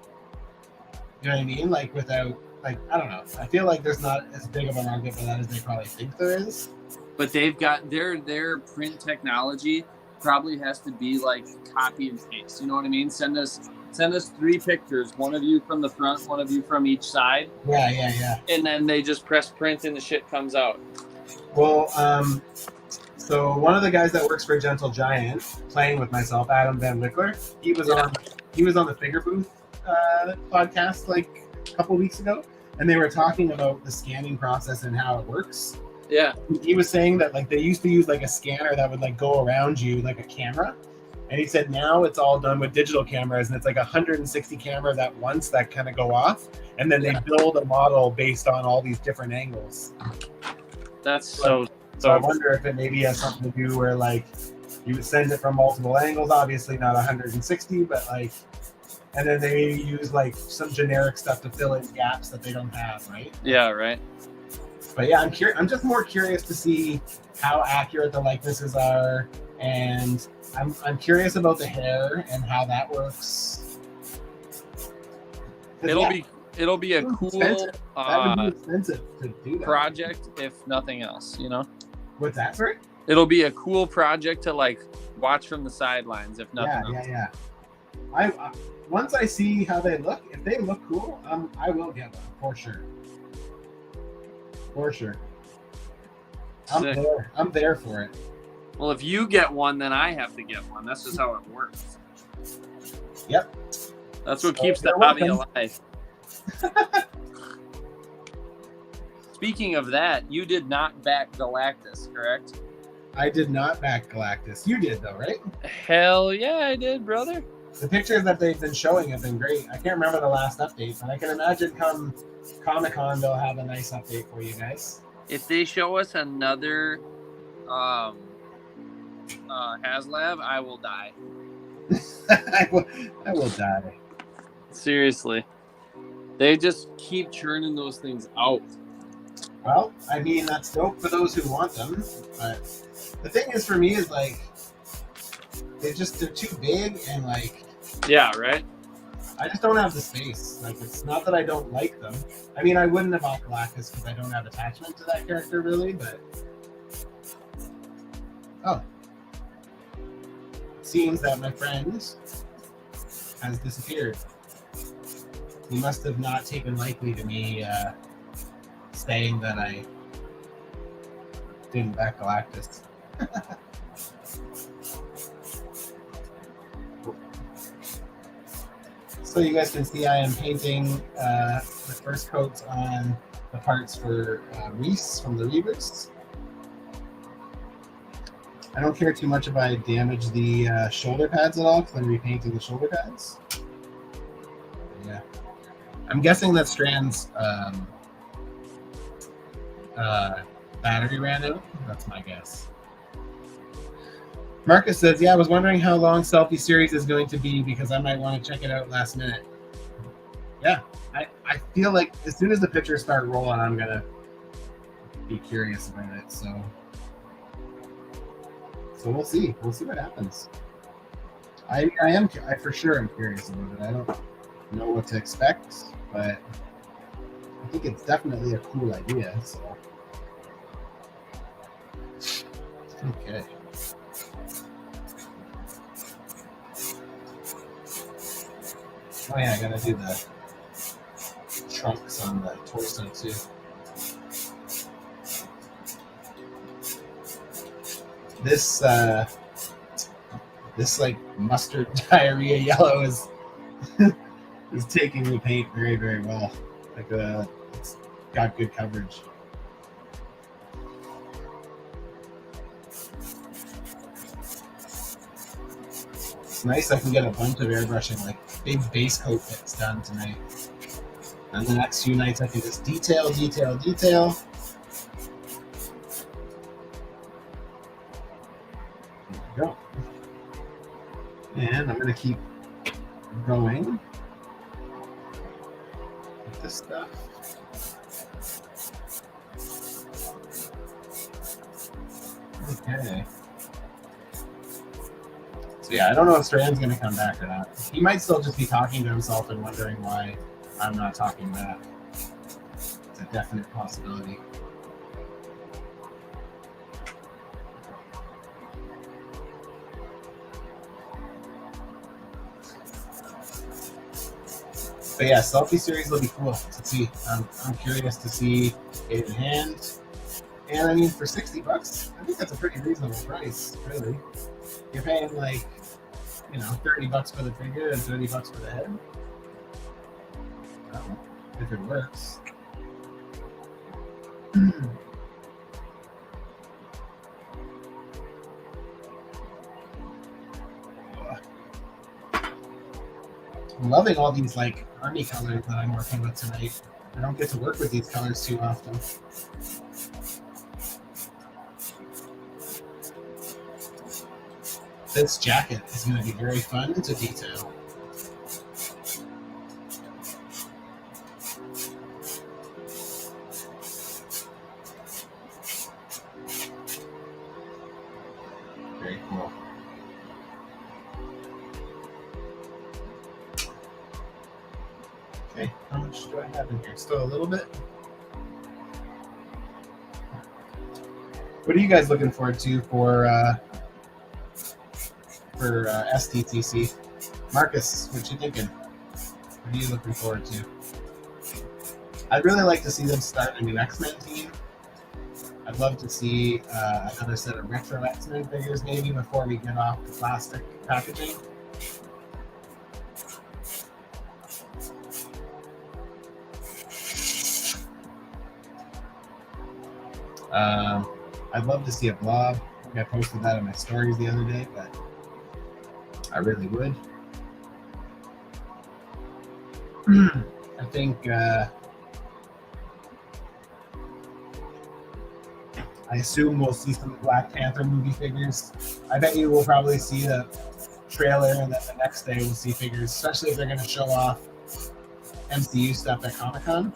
You know what I mean? Like without, like, I don't know. I feel like there's not as big of a market for that as they probably think there is. But they've got their print technology probably has to be like copy and paste. You know what I mean? Send us 3 pictures, one of you from the front, one of you from each side. Yeah. And then they just press print and the shit comes out. Well, so one of the guys that works for Gentle Giant, playing with myself, Adam Van Wickler, he was on the Figure Booth podcast like a couple weeks ago, and they were talking about the scanning process and how it works. Yeah. He was saying that like they used to use like a scanner that would like go around you like a camera. And he said now it's all done with digital cameras, and it's like 160 cameras at once that kind of go off, and then they build a model based on all these different angles. That's so I wonder if it maybe has something to do where like you would send it from multiple angles, obviously not 160, but like, and then they maybe use like some generic stuff to fill in gaps that they don't have, right? Yeah, right. But yeah, I'm just more curious to see how accurate the likenesses are, and I'm curious about the hair and how that works. It'll be a cool that would be expensive to do that project, if nothing else, you know. What's that, sorry? It'll be a cool project to like watch from the sidelines, if nothing else. Yeah. I once I see how they look, if they look cool, I will get one for sure. For sure. I'm there for it. Well, if you get one, then I have to get one. That's just how it works. Yep. That's what keeps the hobby alive. Speaking of that, you did not back Galactus, correct? I did not back Galactus. You did though, right? Hell yeah, I did, brother. The pictures that they've been showing have been great. I can't remember the last update, but I can imagine come Comic-Con they'll have a nice update for you guys. If they show us another HasLab, I will die. I will die. Seriously. They just keep churning those things out. Well, I mean, that's dope for those who want them, but the thing is for me is like they're too big, and like, yeah, right. I just don't have the space. Like, it's not that I don't like them. I mean, I wouldn't have bought Galactus because I don't have attachment to that character really, but it seems that my friend has disappeared. He must have not taken lightly to me saying that I didn't back Galactus. So you guys can see I am painting the first coats on the parts for Reese from the Reavers. I don't care too much if I damage the shoulder pads at all because I'm repainting the shoulder pads. Yeah. I'm guessing that Strand's battery ran out. That's my guess. Marcus says, yeah, I was wondering how long Selfie Series is going to be because I might want to check it out last minute. Yeah, I feel like as soon as the pictures start rolling, I'm going to be curious about it. So we'll see. We'll see what happens. I for sure am curious about it. I don't know what to expect, but I think it's definitely a cool idea. So okay. Oh yeah, I gotta do the trunks on the torso too. This like mustard diarrhea yellow is is taking the paint very, very well. Like it's got good coverage. It's nice I can get a bunch of airbrushing, like big base coat bits done tonight. And the next few nights I can just detail. There we go. And I'm gonna keep going with this stuff. Okay. So yeah, I don't know if Strand's gonna come back or not. He might still just be talking to himself and wondering why I'm not talking back. It's a definite possibility. But yeah, Selfie Series will be cool to see. I'm curious to see it in hand. And I mean, for $60, I think that's a pretty reasonable price, really. You're paying like, $30 for the figure and $30 for the head. If it works. I'm loving all these like army colors that I'm working with tonight. I don't get to work with these colors too often. This jacket is going to be very fun to detail. Very cool. Okay, how much do I have in here? Still a little bit? What are you guys looking forward to for STTC? Marcus, what you thinking? What are you looking forward to? I'd really like to see them start a new X-Men team. I'd love to see another set of retro X-Men figures maybe before we get off the plastic packaging. I'd love to see a blob. I think I posted that in my stories the other day, but I really would. I think I assume we'll see some Black Panther movie figures. I bet you we'll probably see the trailer and then the next day we'll see figures, especially if they're going to show off MCU stuff at Comic-Con.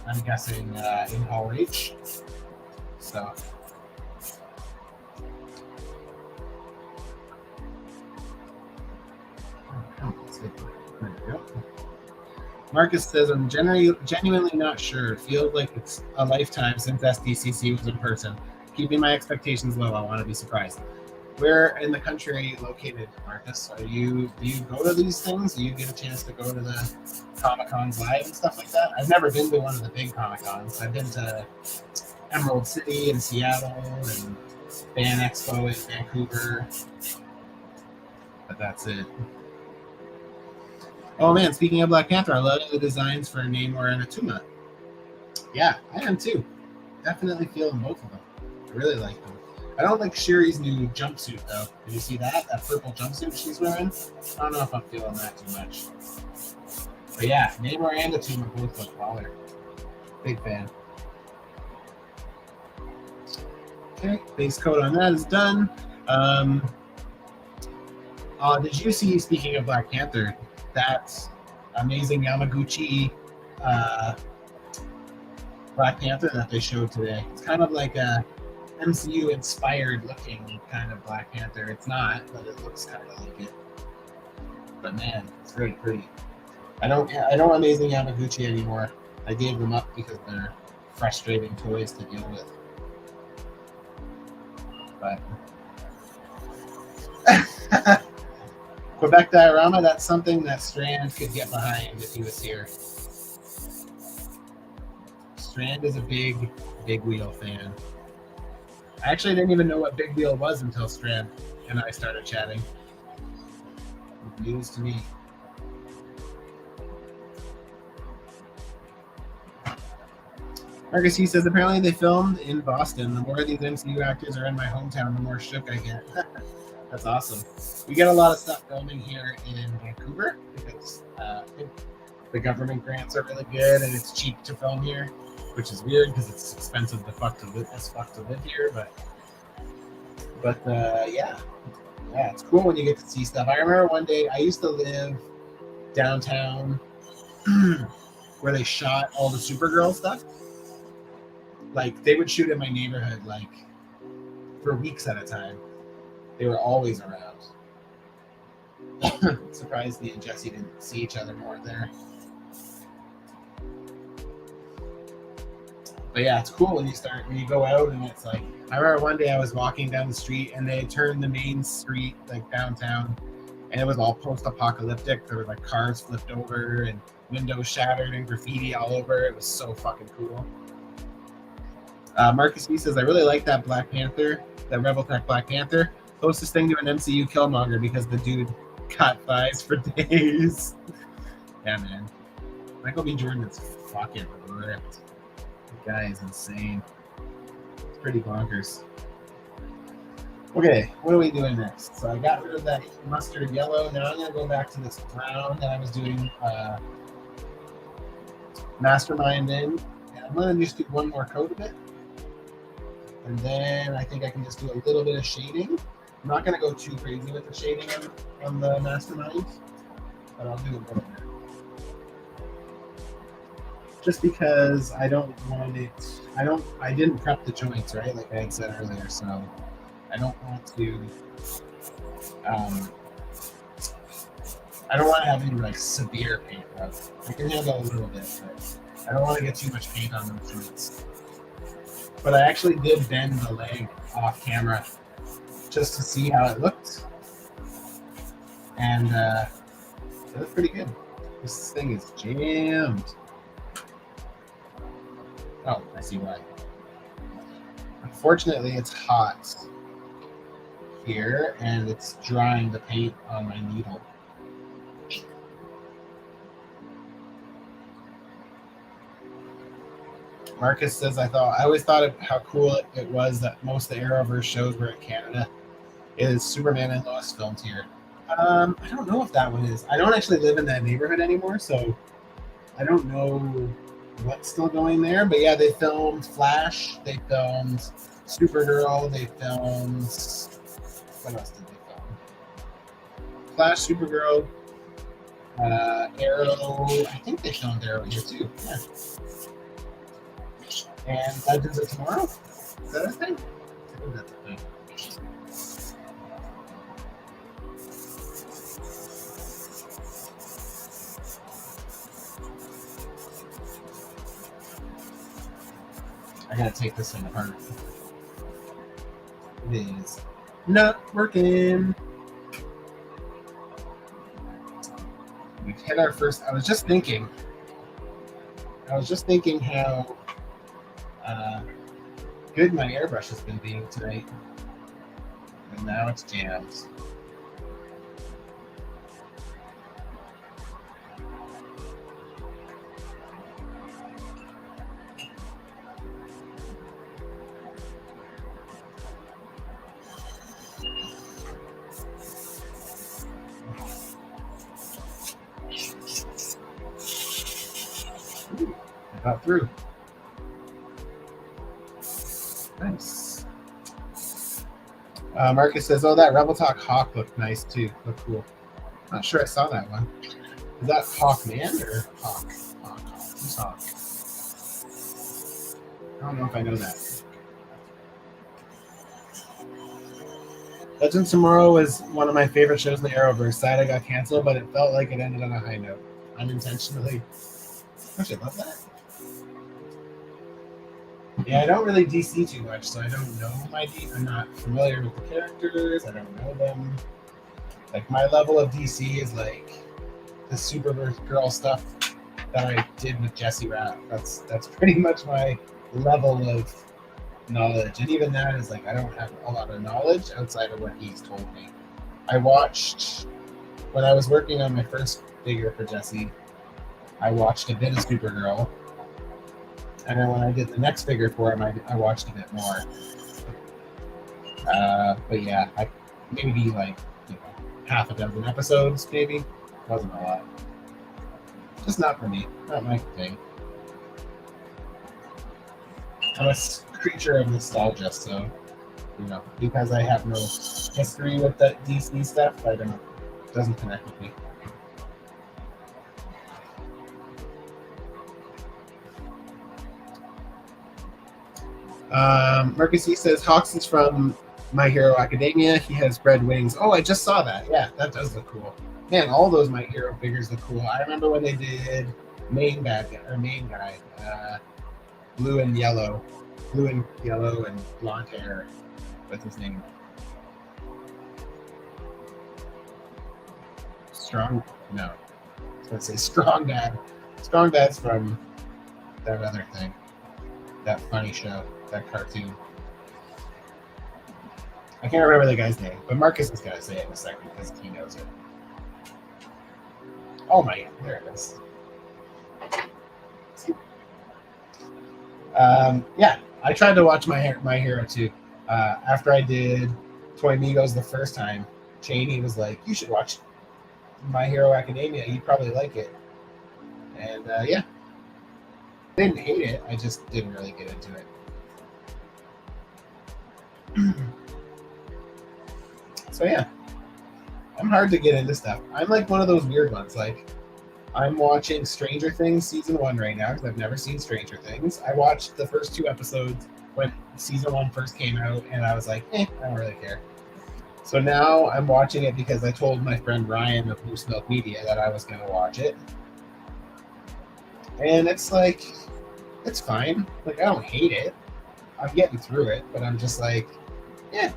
I'm guessing in Hall H. So there we go. Marcus says, I'm genuinely not sure. It feels like it's a lifetime since SDCC was in person. Keeping my expectations low, I want to be surprised. Where in the country are you located, Marcus? Do you go to these things? Do you get a chance to go to the Comic-Cons live and stuff like that? I've never been to one of the big Comic-Cons. I've been to Emerald City in Seattle and Fan Expo in Vancouver. But that's it. Oh man, speaking of Black Panther, I love the designs for Namor and Atuma. Yeah, I am too. Definitely feeling both of them. I really like them. I don't like Shuri's new jumpsuit though. Did you see that? That purple jumpsuit she's wearing? I don't know if I'm feeling that too much. But yeah, Namor and Atuma both look baller. Big fan. Okay, base coat on that is done. Did you see, speaking of Black Panther, that amazing Yamaguchi Black Panther that they showed today? It's kind of like a MCU inspired looking kind of Black Panther. It's not, but it looks kind of like it. But man, it's very pretty. I don't Amazing Yamaguchi anymore. I gave them up because they're frustrating toys to deal with. But Quebec diorama, that's something that Strand could get behind if he was here. Strand is a big wheel fan. I actually didn't even know what big wheel was until Strand and I started chatting. News to me. Marcus, he says, apparently they filmed in Boston. The more of these MCU actors are in my hometown, the more shook I get. That's awesome. We get a lot of stuff filming here in Vancouver because the government grants are really good and it's cheap to film here, which is weird because it's expensive to live here. But yeah, it's cool when you get to see stuff. I remember one day I used to live downtown where they shot all the Supergirl stuff. Like they would shoot in my neighborhood like for weeks at a time. They were always around. Surprised me and Jesse didn't see each other more there. But yeah, it's cool when you go out and it's like, I remember one day I was walking down the street and they turned the main street like downtown and it was all post-apocalyptic. There were like cars flipped over and windows shattered and graffiti all over. It was so fucking cool. Marcus B says, I really like that Black Panther, that Rebel Tech Black Panther. Closest thing to an MCU Killmonger because the dude got thighs for days. Yeah, man. Michael B. Jordan is fucking ripped. The guy is insane. It's pretty bonkers. Okay, what are we doing next? So I got rid of that mustard yellow. Now I'm going to go back to this brown that I was doing Mastermind in. And I'm going to just do one more coat of it. And then I think I can just do a little bit of shading. I'm not going to go too crazy with the shading on the Mastermind, but I'll do a little bit. Just because I don't want it, I didn't prep the joints, right? Like I had said earlier, so I don't want to, I don't want to have any like severe paint rub. I can handle a little bit, but I don't want to get too much paint on those joints. But I actually did bend the leg off camera just to see how it looked. And it looked pretty good. This thing is jammed. Oh, I see why. Unfortunately, it's hot here and it's drying the paint on my needle. Marcus says, I always thought of how cool it was that most of the Arrowverse shows were in Canada. It is Superman and Lois filmed here. I don't know if that one is. I don't actually live in that neighborhood anymore, so I don't know what's still going there. But yeah, they filmed Flash, they filmed Supergirl, they filmed... What else did they film? Flash, Supergirl, Arrow. I think they filmed Arrow here too. Yeah. And Legends of Tomorrow? Is that a thing? I think that's a thing. I gotta take this thing apart. It is not working. We've hit our first. I was just thinking how good my airbrush has been being tonight. And now it's jammed. got through. Nice. Marcus says, "Oh, that Rebel Talk Hawk looked nice too. Looked cool." Not sure I saw that one. Is that Hawkman or Hawk? Hawk. Who's Hawk? I don't know if I know that. Legends Tomorrow was one of my favorite shows in the Arrowverse. Sad I got canceled, but it felt like it ended on a high note. Unintentionally. Actually, I love that. Yeah, I don't really DC too much, so I don't know I'm not familiar with the characters. I don't know them. Like, my level of DC is like the Supergirl stuff that I did with Jesse Rapp. That's pretty much my level of knowledge, and even that is like I don't have a lot of knowledge outside of what he's told me. I watched when I was working on my first figure for Jesse. I watched a bit of Supergirl, and then when I did the next figure for him, I watched a bit more. But yeah, I maybe like half a dozen episodes, maybe. Wasn't a lot. Just not for me. Not my thing. I'm a creature of nostalgia, so because I have no history with that DC stuff, it doesn't connect with me. Marcus E says Hawks is from My Hero Academia. He has red wings. Oh, I just saw that. Yeah, that does look cool. Man, all those My Hero figures look cool. I remember when they did main guy, blue and yellow and blonde hair. What's his name? Strong? No. I was going to say Strong Dad. Strong Dad's from that other thing. That funny show. That cartoon. I can't remember the guy's name, but Marcus is going to say it in a second because he knows it. Oh my, there it is. Yeah, I tried to watch My Hero too. After I did Toy Migos the first time, Cheney was like, "You should watch My Hero Academia. You'd probably like it." And yeah, I didn't hate it. I just didn't really get into it. So yeah, I'm hard to get into stuff. I'm like one of those weird ones. Like, I'm watching Stranger Things season 1 right now because I've never seen Stranger Things. I watched the first 2 episodes when season 1 first came out, and I was like, I don't really care. So now I'm watching it because I told my friend Ryan of Loose Milk Media that I was going to watch it. And it's like, it's fine. Like, I don't hate it. I'm getting through it, but I'm just like, yeah.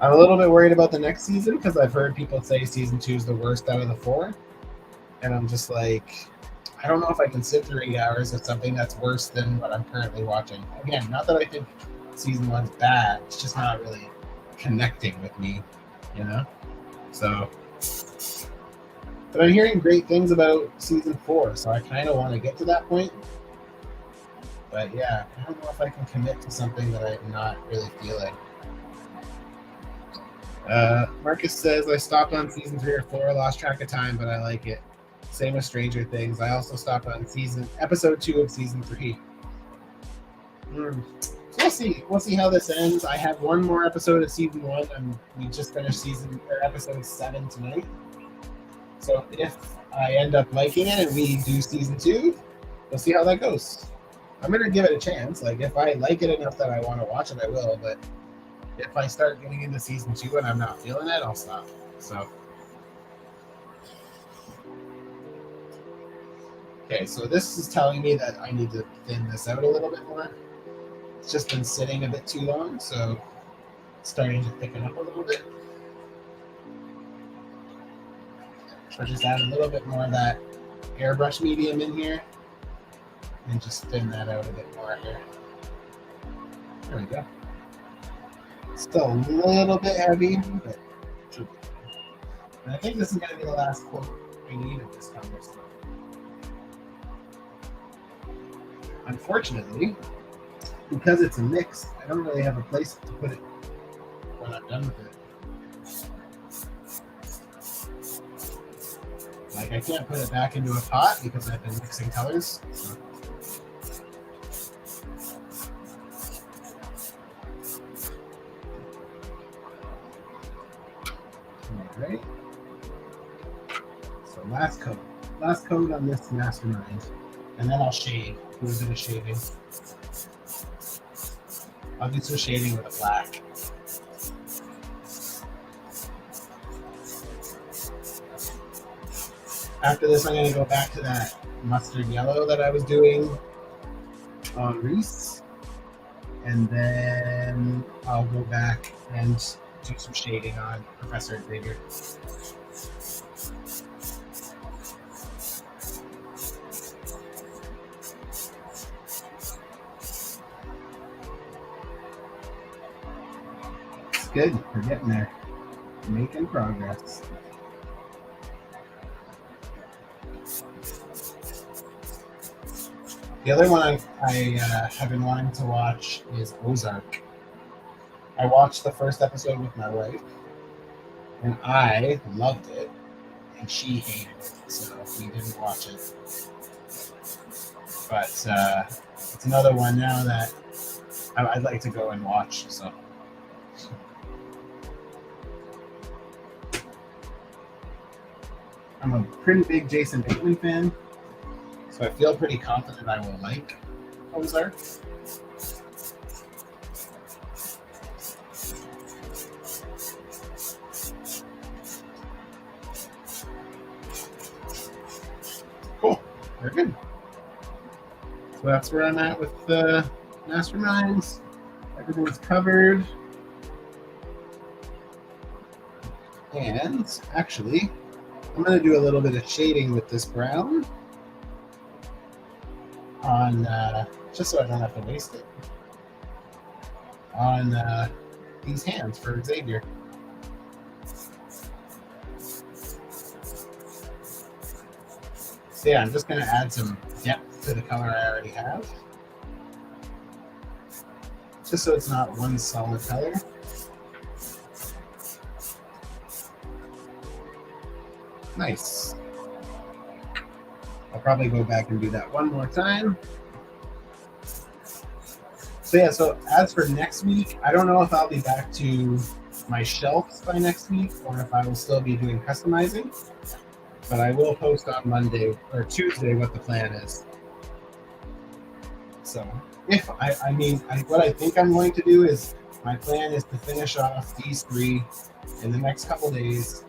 I'm a little bit worried about the next season because I've heard people say season 2 is the worst out of the 4. And I'm just like, I don't know if I can sit through 8 hours of something that's worse than what I'm currently watching. Again, not that I think season 1's bad. It's just not really connecting with me, So, but I'm hearing great things about season 4, so I kind of want to get to that point. But yeah, I don't know if I can commit to something that I'm not really feeling. Marcus says, I stopped on season 3 or 4, lost track of time, but I like it. Same with Stranger Things. I also stopped on episode 2 of season 3. So we'll see how this ends. I have one more episode of season 1, and we just finished episode 7 tonight. So if I end up liking it and we do season 2, we'll see how that goes. I'm gonna give it a chance. Like, if I like it enough that I want to watch it, I will. But if I start getting into season 2 and I'm not feeling it, I'll stop. So. Okay, so this is telling me that I need to thin this out a little bit more. It's just been sitting a bit too long, so it's starting to thicken up a little bit. So just add a little bit more of that airbrush medium in here and just thin that out a bit more here. There we go. Still a little bit heavy, but and I think this is going to be the last quote we need of this conversation. Unfortunately, because it's a mix, I don't really have a place to put it when I'm done with it. Like, I can't put it back into a pot because I've been mixing colors. So All right. So last coat on this Mastermind, and then I'll shade. Do a bit of shading. I'll do some shading with a black. After this, I'm going to go back to that mustard yellow that I was doing on Reese, and then I'll go back and do some shading on Professor Xaiver. It's good. We're getting there. Making progress. The other one I have been wanting to watch is Ozark. I watched the first episode with my wife, and I loved it, and she hated it, so we didn't watch it. But it's another one now that I'd like to go and watch. So. I'm a pretty big Jason Bateman fan, so I feel pretty confident I will like Ozark. Cool. Very good. So that's where I'm at with the Masterminds. Everything's covered. And actually, I'm going to do a little bit of shading with this brown on, just so I don't have to waste it, on these hands for Xaiver. So yeah, I'm just going to add some depth to the color I already have, just so it's not one solid color. Nice. I'll probably go back and do that one more time. So yeah, so as for next week, I don't know if I'll be back to my shelves by next week or if I will still be doing customizing, but I will post on Monday or Tuesday what the plan is. So if what I think I'm going to do is my plan is to finish off these three in the next couple days,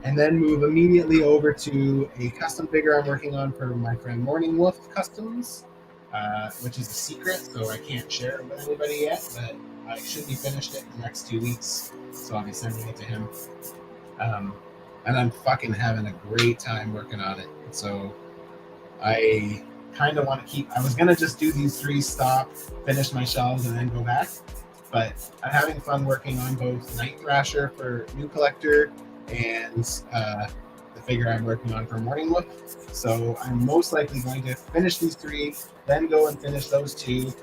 and then move immediately over to a custom figure I'm working on for my friend Morning Wolf Customs, which is a secret, so I can't share it with anybody yet, but I should be finished it in the next 2 weeks, so I'll be sending it to him. And I'm fucking having a great time working on it. So I kind of want to keep, I was going to just do these three, stop, finish my shelves, and then go back, but I'm having fun working on both Night Thrasher for New Collector and the figure I'm working on for Morning Wolf. So I'm most likely going to finish these three, then go and finish those two,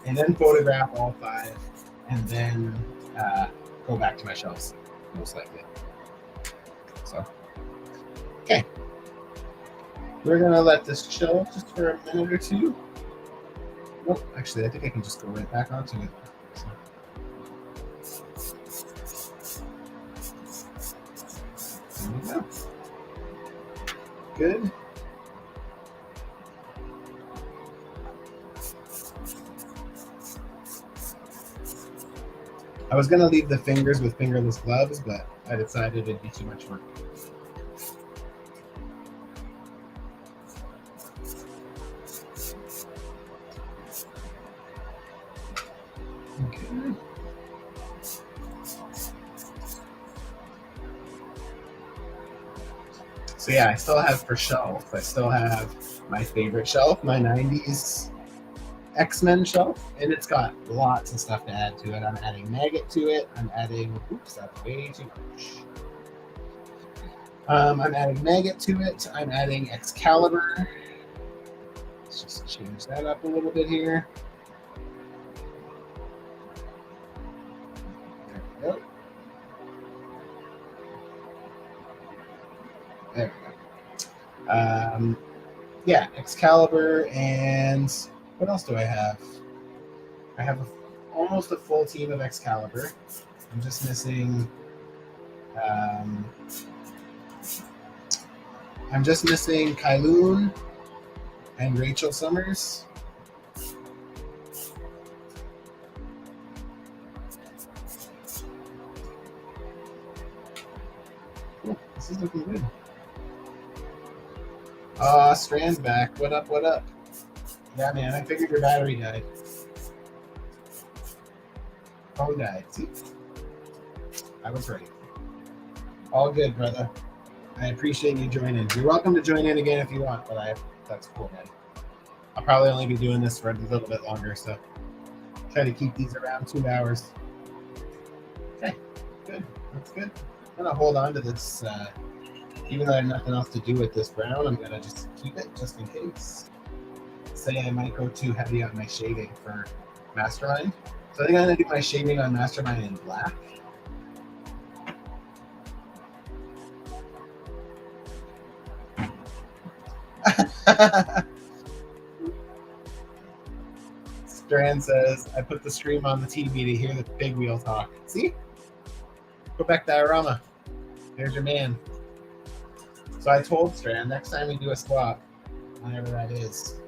and then photograph all five, and then go back to my shelves, most likely. So, okay. We're going to let this chill just for a minute or two. Nope, actually, I think I can just go right back onto it. So. There we go. Good. I was going to leave the fingers with fingerless gloves, but I decided it'd be too much work. Okay. So yeah, I still have for shelf. I still have my favorite shelf, my 90s X-Men shelf, and it's got lots of stuff to add to it. I'm adding Maggot to it. I'm adding, oops, that's way too much. I'm adding Maggot to it. I'm adding Excalibur. Let's just change that up a little bit here. There we go. There we go. Yeah, Excalibur, and what else do I have? I have almost a full team of Excalibur. I'm just missing I'm just missing Kailoon and Rachel Summers. Cool. This is looking good. Strand's back. What up, what up? Yeah, man, I figured your battery died. Phone died. See? I was right. All good, brother. I appreciate you joining. You're welcome to join in again if you want, but that's cool, man. I'll probably only be doing this for a little bit longer, so try to keep these around 2 hours. Okay, good. That's good. I'm gonna hold on to this. Even though I have nothing else to do with this brown, I'm gonna just keep it just in case. Say I might go too heavy on my shading for Mastermind. So I think I'm gonna do my shading on Mastermind in black. Strand says, I put the stream on the TV to hear the big wheel talk. See? Quebec diorama. There's your man. So I told Strand, next time we do a swap, whenever that is,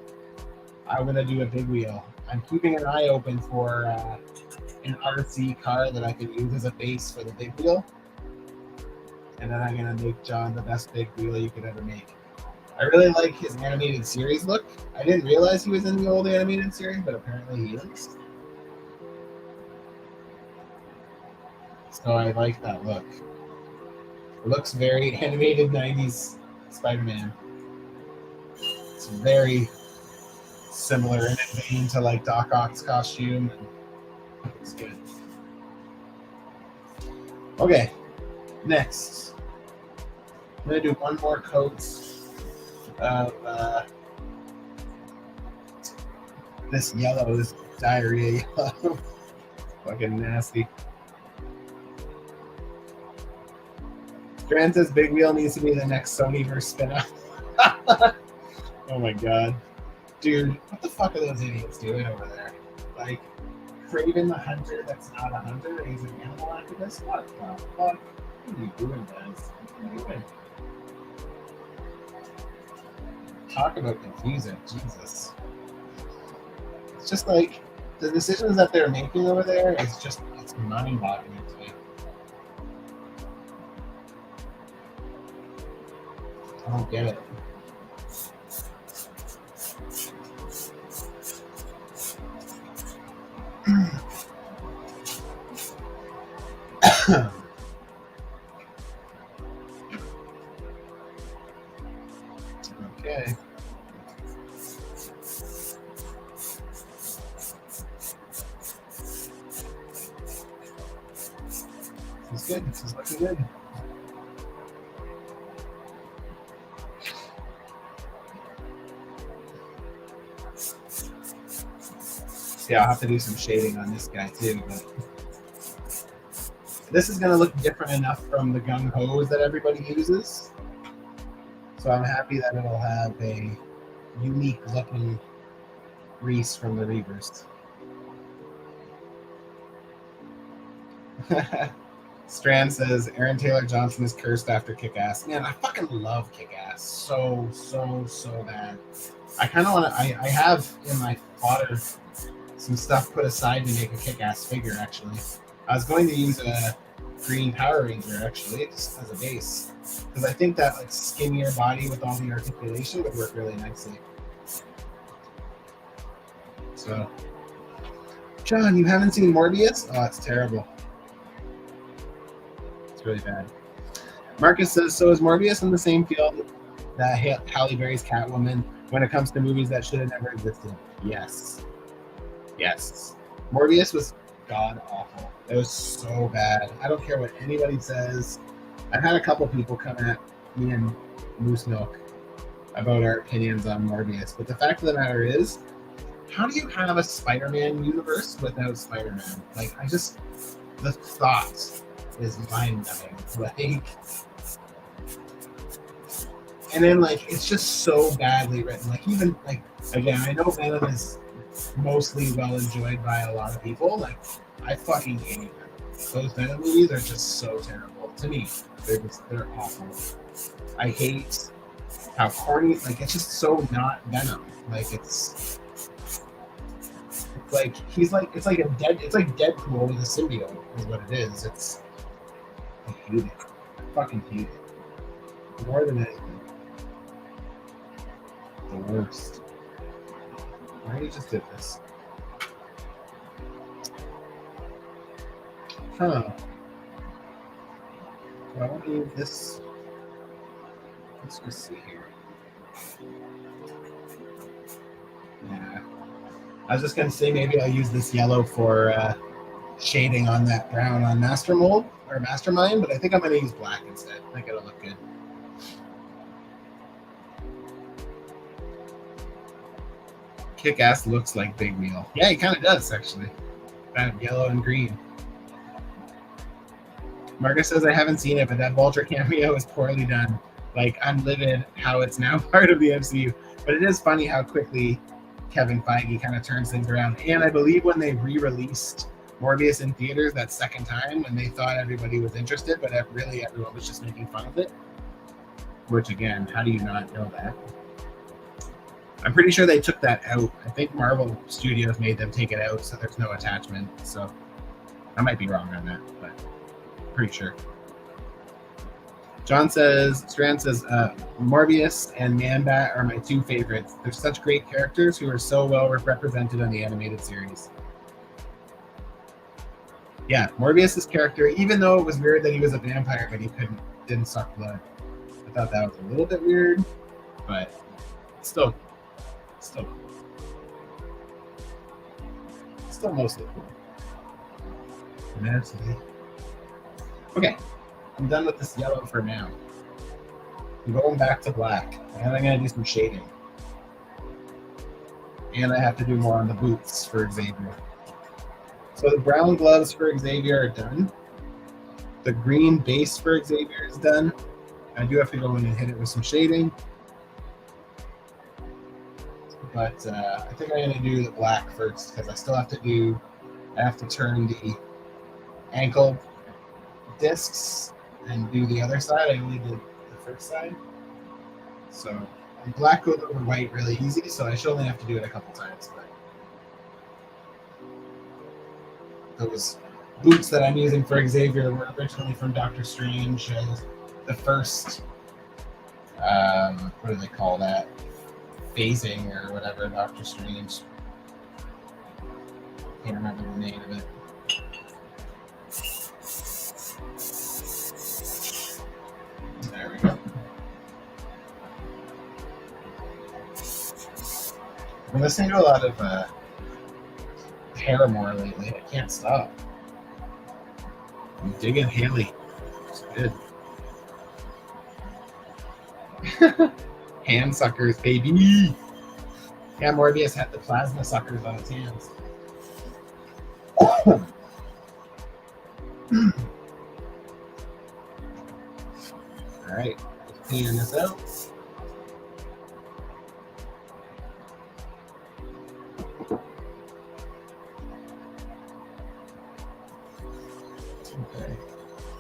I'm going to do a big wheel. I'm keeping an eye open for an RC car that I can use as a base for the big wheel. And then I'm going to make John the best big wheel you could ever make. I really like his animated series look. I didn't realize he was in the old animated series, but apparently he is. So I like that look. It looks very animated 90s Spider-Man. It's very similar in vein to like Doc Ock's costume. It's good. Okay, next. I'm going to do one more coat of this yellow, this diarrhea yellow. Fucking nasty. Strand says Big Wheel needs to be the next Sonyverse spin-off. Oh my god. Dude, what the fuck are those idiots doing over there? Like, Craven the hunter that's not a hunter, he's an animal activist? What the fuck? What are you doing, guys? What are you doing? Talk about confusing, Jesus. It's just like, the decisions that they're making over there is just, it's mind-boggling to me. I don't get it. Okay. This is good. This is looking good. Yeah, I'll have to do some shading on this guy too, but this is going to look different enough from the gung hos that everybody uses. So I'm happy that it'll have a unique looking Reese from the Reavers. Strand says Aaron Taylor Johnson is cursed after Kick-Ass. Man, I fucking love Kick-Ass so bad. I kind of want to. I have in my fodder some stuff put aside to make a Kick-Ass figure. Actually, I was going to use a green Power Ranger actually just as a base because I think that like skinnier body with all the articulation would work really nicely. So, John, you haven't seen Morbius? Oh, it's terrible. Really bad. Marcus says, so is Morbius in the same field that Halle Berry's Catwoman when it comes to movies that should have never existed? Yes. Yes. Morbius was god awful. It was so bad. I don't care what anybody says. I've had a couple people come at me and Moose Milk about our opinions on Morbius, but the fact of the matter is, how do you have a Spider-Man universe without Spider-Man? Like, the thought is mind-numbing. Like, and then like it's just so badly written. Like even like again, I know Venom is mostly well enjoyed by a lot of people. Like I fucking hate him. Those Venom movies are just so terrible. To me, they're awful. I hate how corny, like it's just so not Venom. Like it's like it's like Deadpool with a symbiote is what it is. I hate it. I fucking hate it. More than anything. The worst. I already just did this. Huh. Do I want to use this? Let's just see here. Yeah. I was just going to say maybe I'll use this yellow for shading on that brown on Mastermind, but I think I'm going to use black instead. I think it'll look good. Kick-Ass looks like Big Wheel. Yeah, he kind of does, actually. Kind of yellow and green. Marcus says, I haven't seen it, but that Vulture cameo is poorly done. Like, I'm livid how it's now part of the MCU. But it is funny how quickly Kevin Feige kind of turns things around. And I believe when they re-released Morbius in theaters that second time, when they thought everybody was interested, but really everyone was just making fun of it. Which, again, how do you not know that? I'm pretty sure they took that out. I think Marvel Studios made them take it out, so there's no attachment. So I might be wrong on that, but pretty sure. Strand says, Morbius and Man-Bat are my two favorites. They're such great characters who are so well represented on the animated series. Yeah, Morbius's character, even though it was weird that he was a vampire, but he didn't suck blood. I thought that was a little bit weird, but still mostly cool. Immensely. Okay, I'm done with this yellow for now. I'm going back to black, and I'm going to do some shading. And I have to do more on the boots for Xavier. So the brown gloves for Xavier are done. The green base for Xavier is done. I do have to go in and hit it with some shading. But I think I'm going to do the black first because I still have to turn the ankle discs and do the other side. I only did the first side. So black goes over white really easy, so I should only have to do it a couple times. But those boots that I'm using for Xavier were originally from Doctor Strange. The first, what do they call that? Phasing or whatever, Doctor Strange. Can't remember the name of it. There we go. I've been listening to a lot of Paramore lately. I can't stop. I'm digging Haley. It's good. Hand suckers, baby. Yeah, Morbius had the plasma suckers on his hands. All right, let's clean this out. Okay,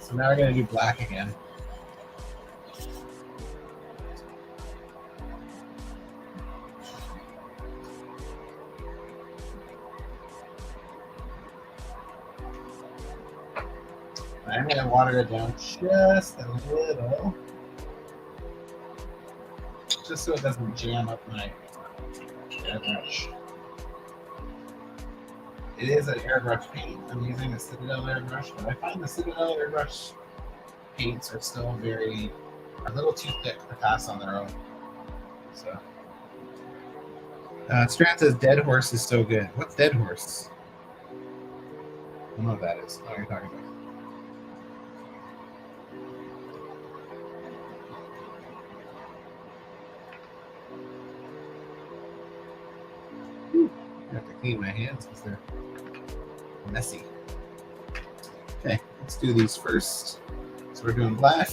so now we're going to do black again. I'm going to water it down just a little, just so it doesn't jam up my airbrush. It is an airbrush paint. I'm using a Citadel airbrush, but I find the Citadel airbrush paints are still a little too thick to pass on their own. So, Strand says Dead Horse is so good. What's Dead Horse? I don't know what that is. What are you talking about? I have to clean my hands because they're messy. Okay, let's do these first. So we're doing black.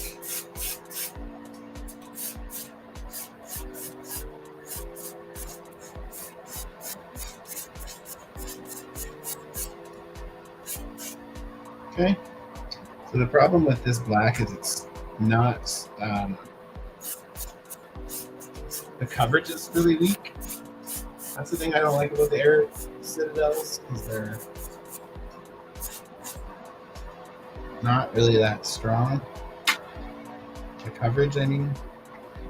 Okay. So the problem with this black is it's not, the coverage is really weak. That's the thing I don't like about the Air Citadels, is they're not really that strong. The coverage, I mean.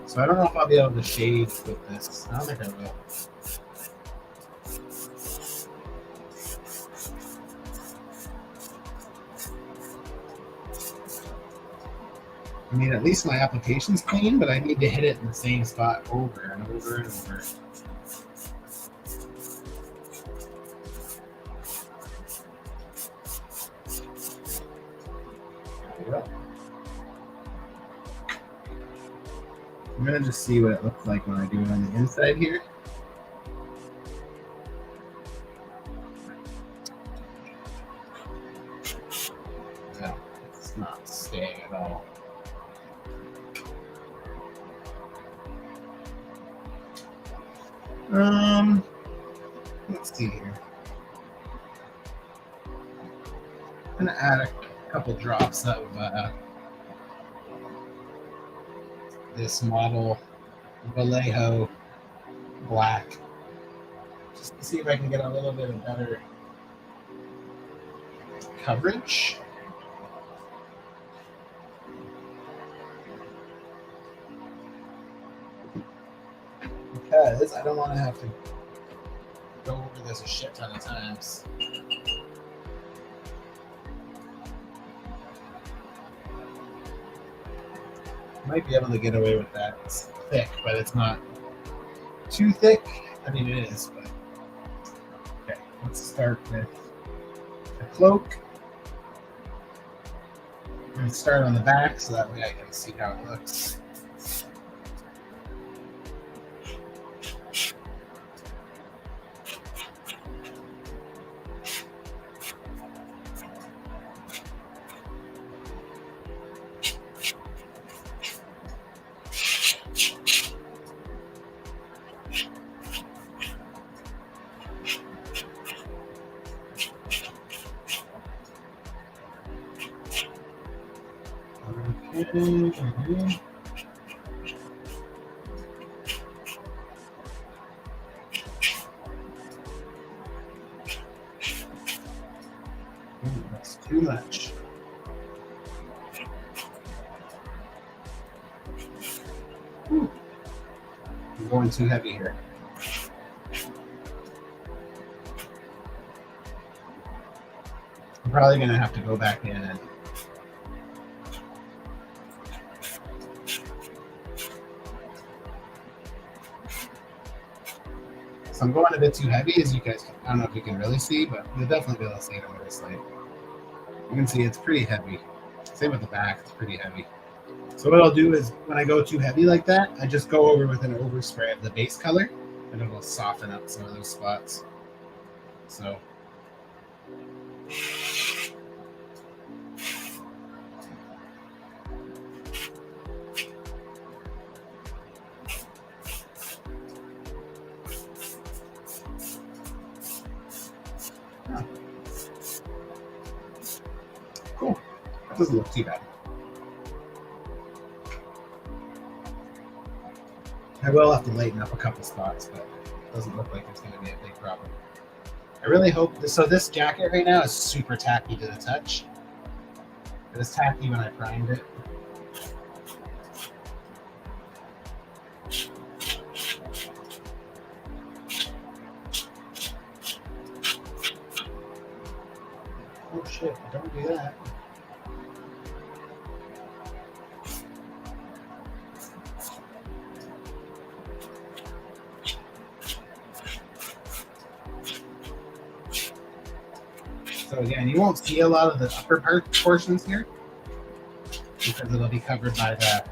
So I don't know if I'll be able to shade with this. I don't think I will. I mean, at least my application's clean, but I need to hit it in the same spot over and over and over. There we go. I'm gonna just see what it looks like when I do it on the inside here. No, it's not staying at all. Let's see here. I'm gonna add a couple drops of this model Vallejo black, just to see if I can get a little bit of better coverage. Because I don't want to have to go over this a shit ton of times. Might be able to get away with that. It's thick, but it's not too thick. I mean, it is, but okay. Let's start with the cloak. I'm going to start on the back so that way I can see how it looks. Okay. Ooh, that's too much. Ooh. I'm going too heavy here. I'm probably going to have to go back in and I'm going a bit too heavy, as you guys can, I don't know if you can really see, but you'll definitely be able to see it on this light. You can see it's pretty heavy. Same with the back, it's pretty heavy. So what I'll do is when I go too heavy like that, I just go over with an overspray of the base color and it will soften up some of those spots. So cool. That doesn't look too bad. I will have to lighten up a couple spots, but it doesn't look like it's going to be a big problem. I really hope this, so this jacket right now is super tacky to the touch. It was tacky when I primed it. Oh shit, don't do that. So again, you won't see a lot of the upper portions here because it'll be covered by the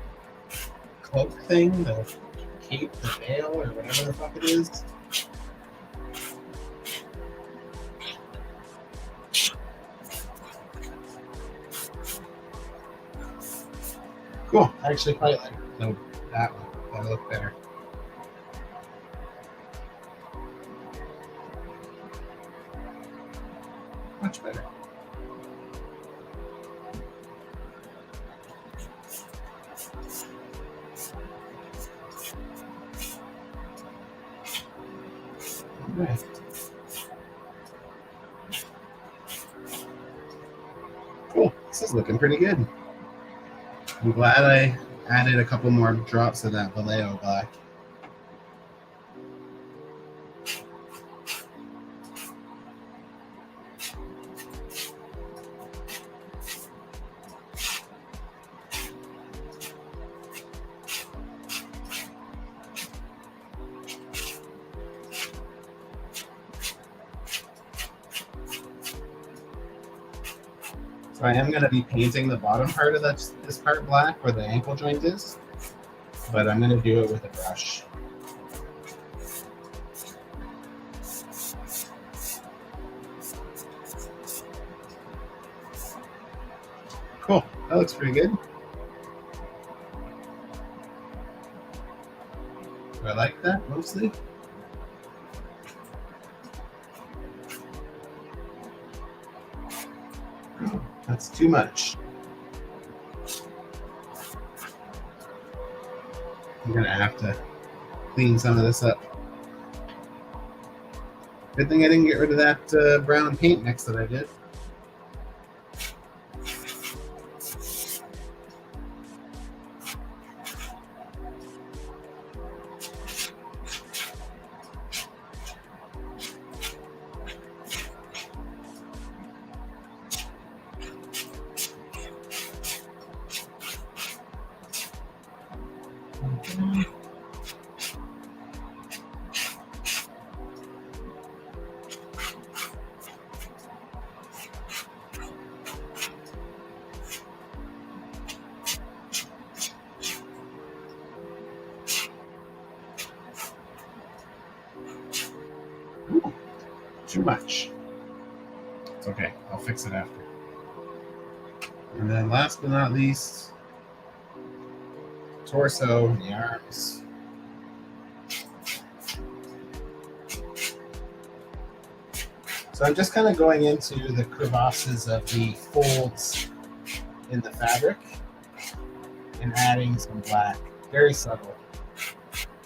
cloak thing, the cape, the veil, or whatever the fuck it is. Cool. I actually quite like that one. That'll look better. Much better. Okay. Cool. This is looking pretty good. I'm glad I added a couple more drops of that Vallejo black. So I am going to be painting the bottom part of this part black where the ankle joint is, but I'm going to do it with a brush. Cool, that looks pretty good. Do I like that mostly? That's too much. I'm gonna have to clean some of this up. Good thing I didn't get rid of that brown paint mix that I did. Ooh, too much. It's okay, I'll fix it after. And then last but not least, torso and the arms. So I'm just kind of going into the crevasses of the folds in the fabric and adding some black. Very subtle.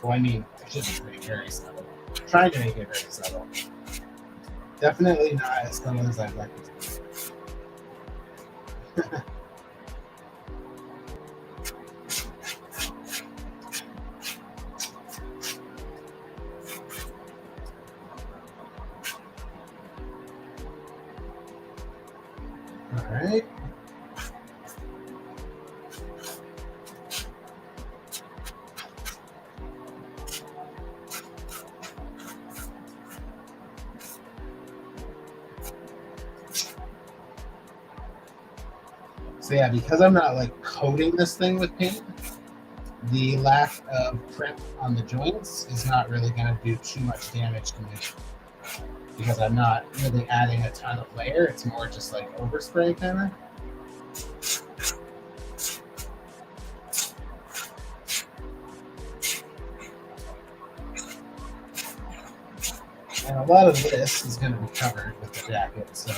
Well, I mean, I shouldn't say very subtle. I'm trying to make it very subtle. Definitely not as subtle as I'd like it to be. All right. So yeah, because I'm not like coating this thing with paint, the lack of prep on the joints is not really going to do too much damage to me. Because I'm not really adding a ton of layer, it's more just like overspray kind of. And a lot of this is going to be covered with the jacket, so.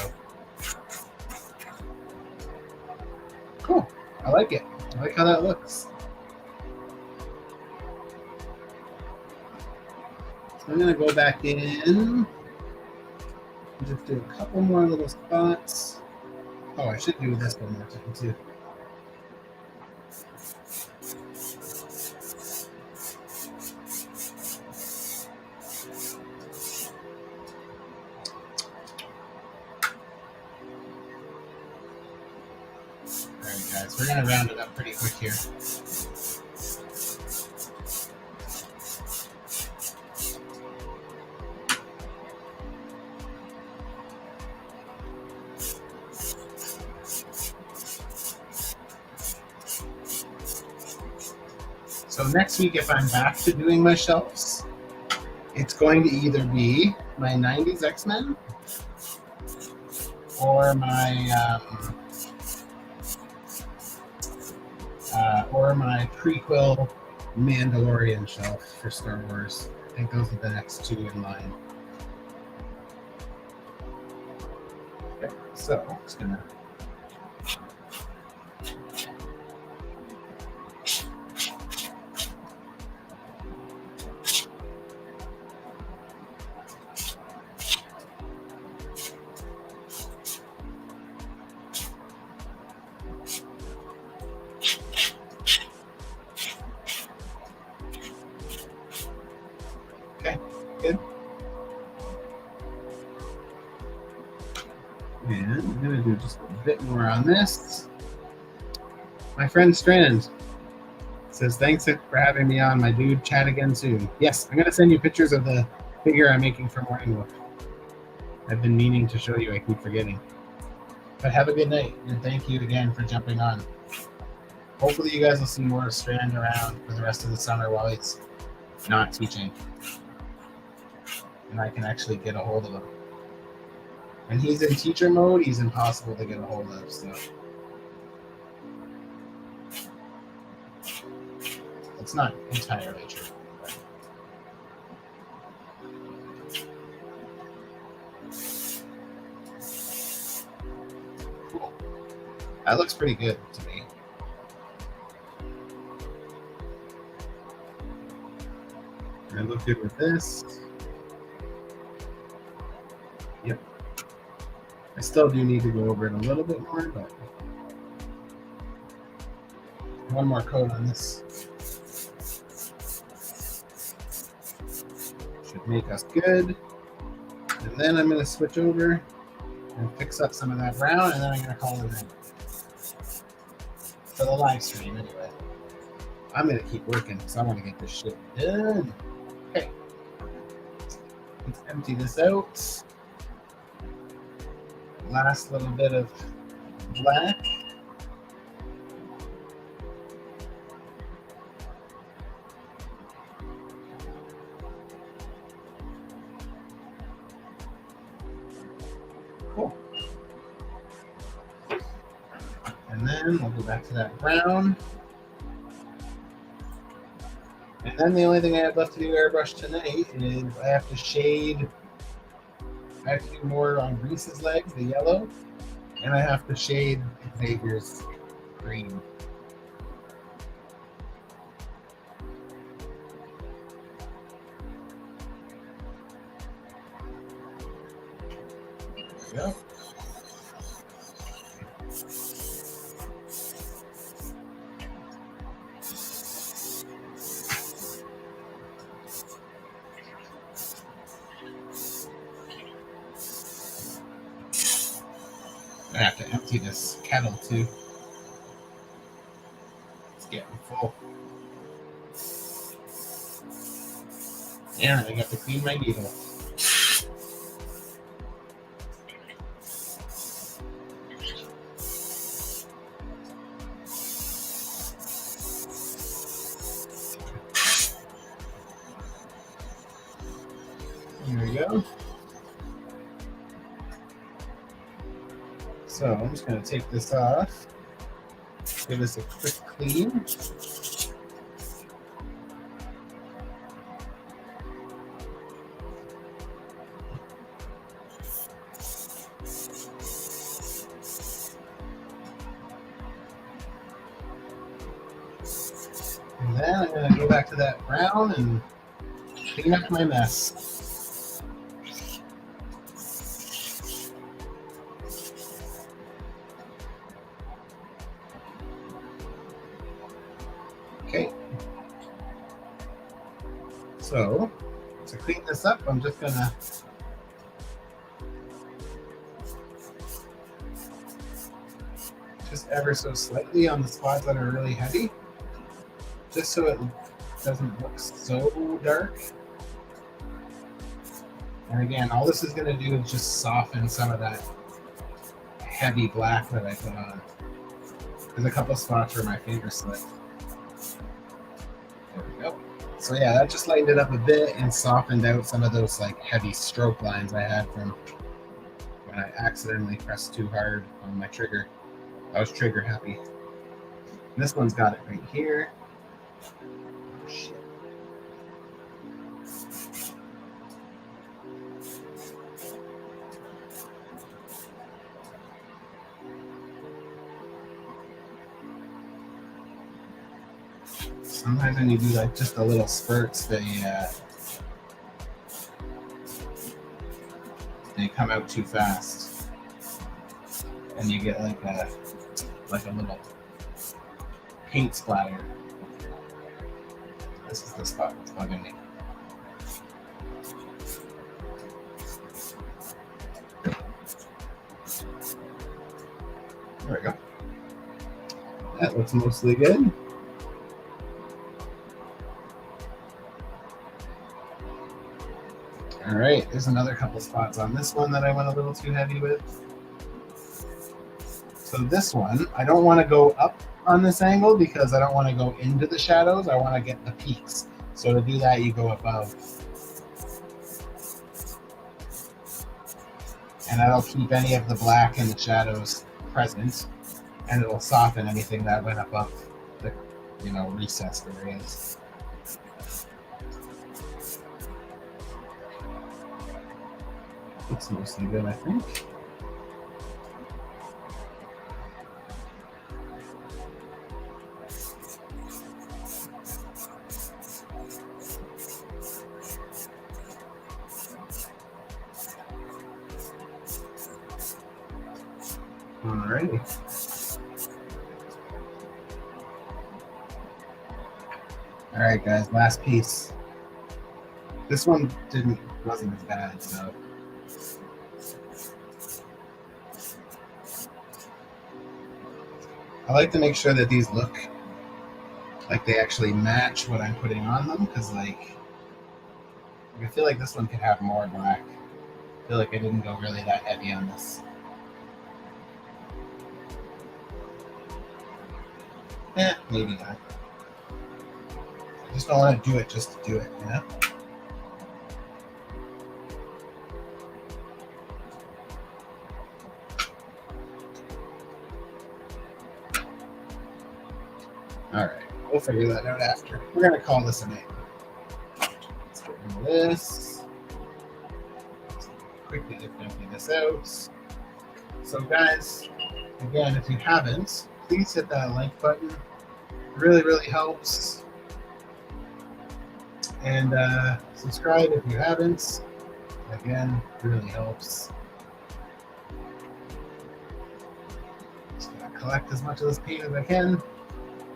Cool, I like it. I like how that looks. So I'm going to go back in. Just do a couple more little spots. Oh, I should do this one more time too. Alright guys, we're gonna round it up pretty quick here. So next week, if I'm back to doing my shelves, it's going to either be my 90s X-Men or my prequel Mandalorian shelf for Star Wars. I think those are the next two in line. Okay, so I'm just gonna. bit more on this. My friend Strand says, thanks for having me on, my dude. Chat again soon. Yes, I'm going to send you pictures of the figure I'm making for Morning Wolf. I've been meaning to show you. I keep forgetting. But have a good night, and thank you again for jumping on. Hopefully you guys will see more of Strand around for the rest of the summer while he's not teaching. And I can actually get a hold of him. When he's in teacher mode, he's impossible to get a hold of, so. It's not entirely true. Cool. That looks pretty good to me. And I look good with this. Yep. I still do need to go over it a little bit more, but one more coat on this should make us good. And then I'm going to switch over and fix up some of that brown, and then I'm going to call it in. For the live stream, anyway. I'm going to keep working because I want to get this shit done. Okay. Let's empty this out. Last little bit of black. Cool. And then we'll go back to that brown. And then the only thing I have left to do airbrush tonight is I have to shade. I have to do more on Reese's legs, the yellow, and I have to shade Xavier's green. There we go. I have to empty this kettle too. It's getting full. And I got to clean my needle. Here we go. So I'm just going to take this off, give this a quick clean. And then I'm going to go back to that brown and clean up my mess. Okay. So, to clean this up, I'm just gonna just ever so slightly on the spots that are really heavy, just so it doesn't look so dark. And again, all this is gonna do is just soften some of that heavy black that I put on. There's a couple spots where my finger slipped. There we go. So yeah, that just lightened it up a bit and softened out some of those like heavy stroke lines I had from when I accidentally pressed too hard on my trigger. I was trigger happy. And this one's got it right here. Oh, shit. Sometimes when you do like just the little spurts, they come out too fast, and you get like a little paint splatter. This is the spot that's bugging me. There we go. That looks mostly good. All right, there's another couple spots on this one that I went a little too heavy with. So this one, I don't want to go up on this angle because I don't want to go into the shadows. I want to get the peaks. So to do that, you go above. And that'll keep any of the black and the shadows present, and it'll soften anything that went above the, recessed areas. Looks mostly good, I think. Alrighty. All right, guys, last piece. This one wasn't as bad, so. I like to make sure that these look like they actually match what I'm putting on them, because I feel like this one could have more black. I feel like I didn't go really that heavy on this. Maybe not. I just don't want to do it just to do it, All right, we'll figure that out after. We're going to call this a night. Let's get rid of this. Let's quickly empty this out. So guys, again, if you haven't, please hit that like button. It really, really helps. And subscribe if you haven't. Again, really helps. Just gonna collect as much of this paint as I can.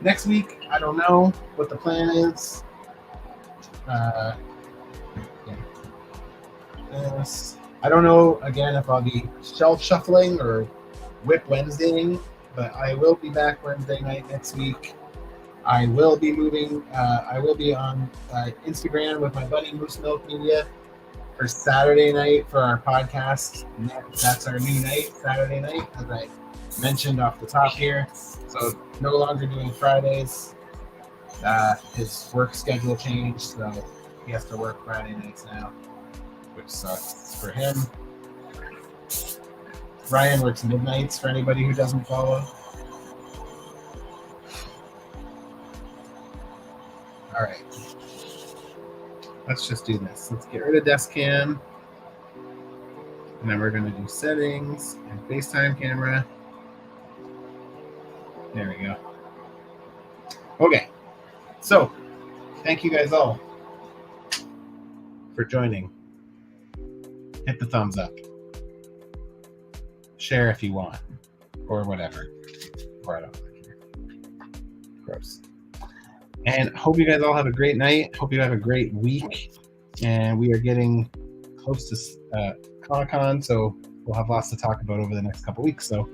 Next week, I don't know what the plan is. Yes. I don't know, again, if I'll be shelf shuffling or WIP Wednesday, but I will be back Wednesday night next week. I will be moving. I will be on Instagram with my buddy Moose Milk Media for Saturday night for our podcast. That's our new night, Saturday night, as I mentioned off the top here. So no longer doing Fridays. His work schedule changed, so he has to work Friday nights now, which sucks for him. Ryan works midnights for anybody who doesn't follow. All right, let's just do this. Let's get rid of desk cam, and then we're gonna do settings and FaceTime camera. There we go. Okay, so thank you guys all for joining. Hit the thumbs up. Share if you want, or whatever. Or I don't care. Gross. And hope you guys all have a great night. Hope you have a great week. And we are getting close to Comic-Con, so we'll have lots to talk about over the next couple weeks. So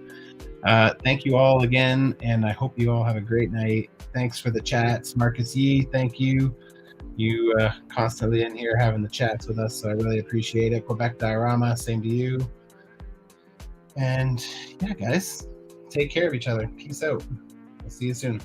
thank you all again, and I hope you all have a great night. Thanks for the chats. Marcus Yee, thank you. You constantly in here having the chats with us, so I really appreciate it. Quebec Diorama, same to you. And yeah, guys, take care of each other. Peace out. I'll see you soon.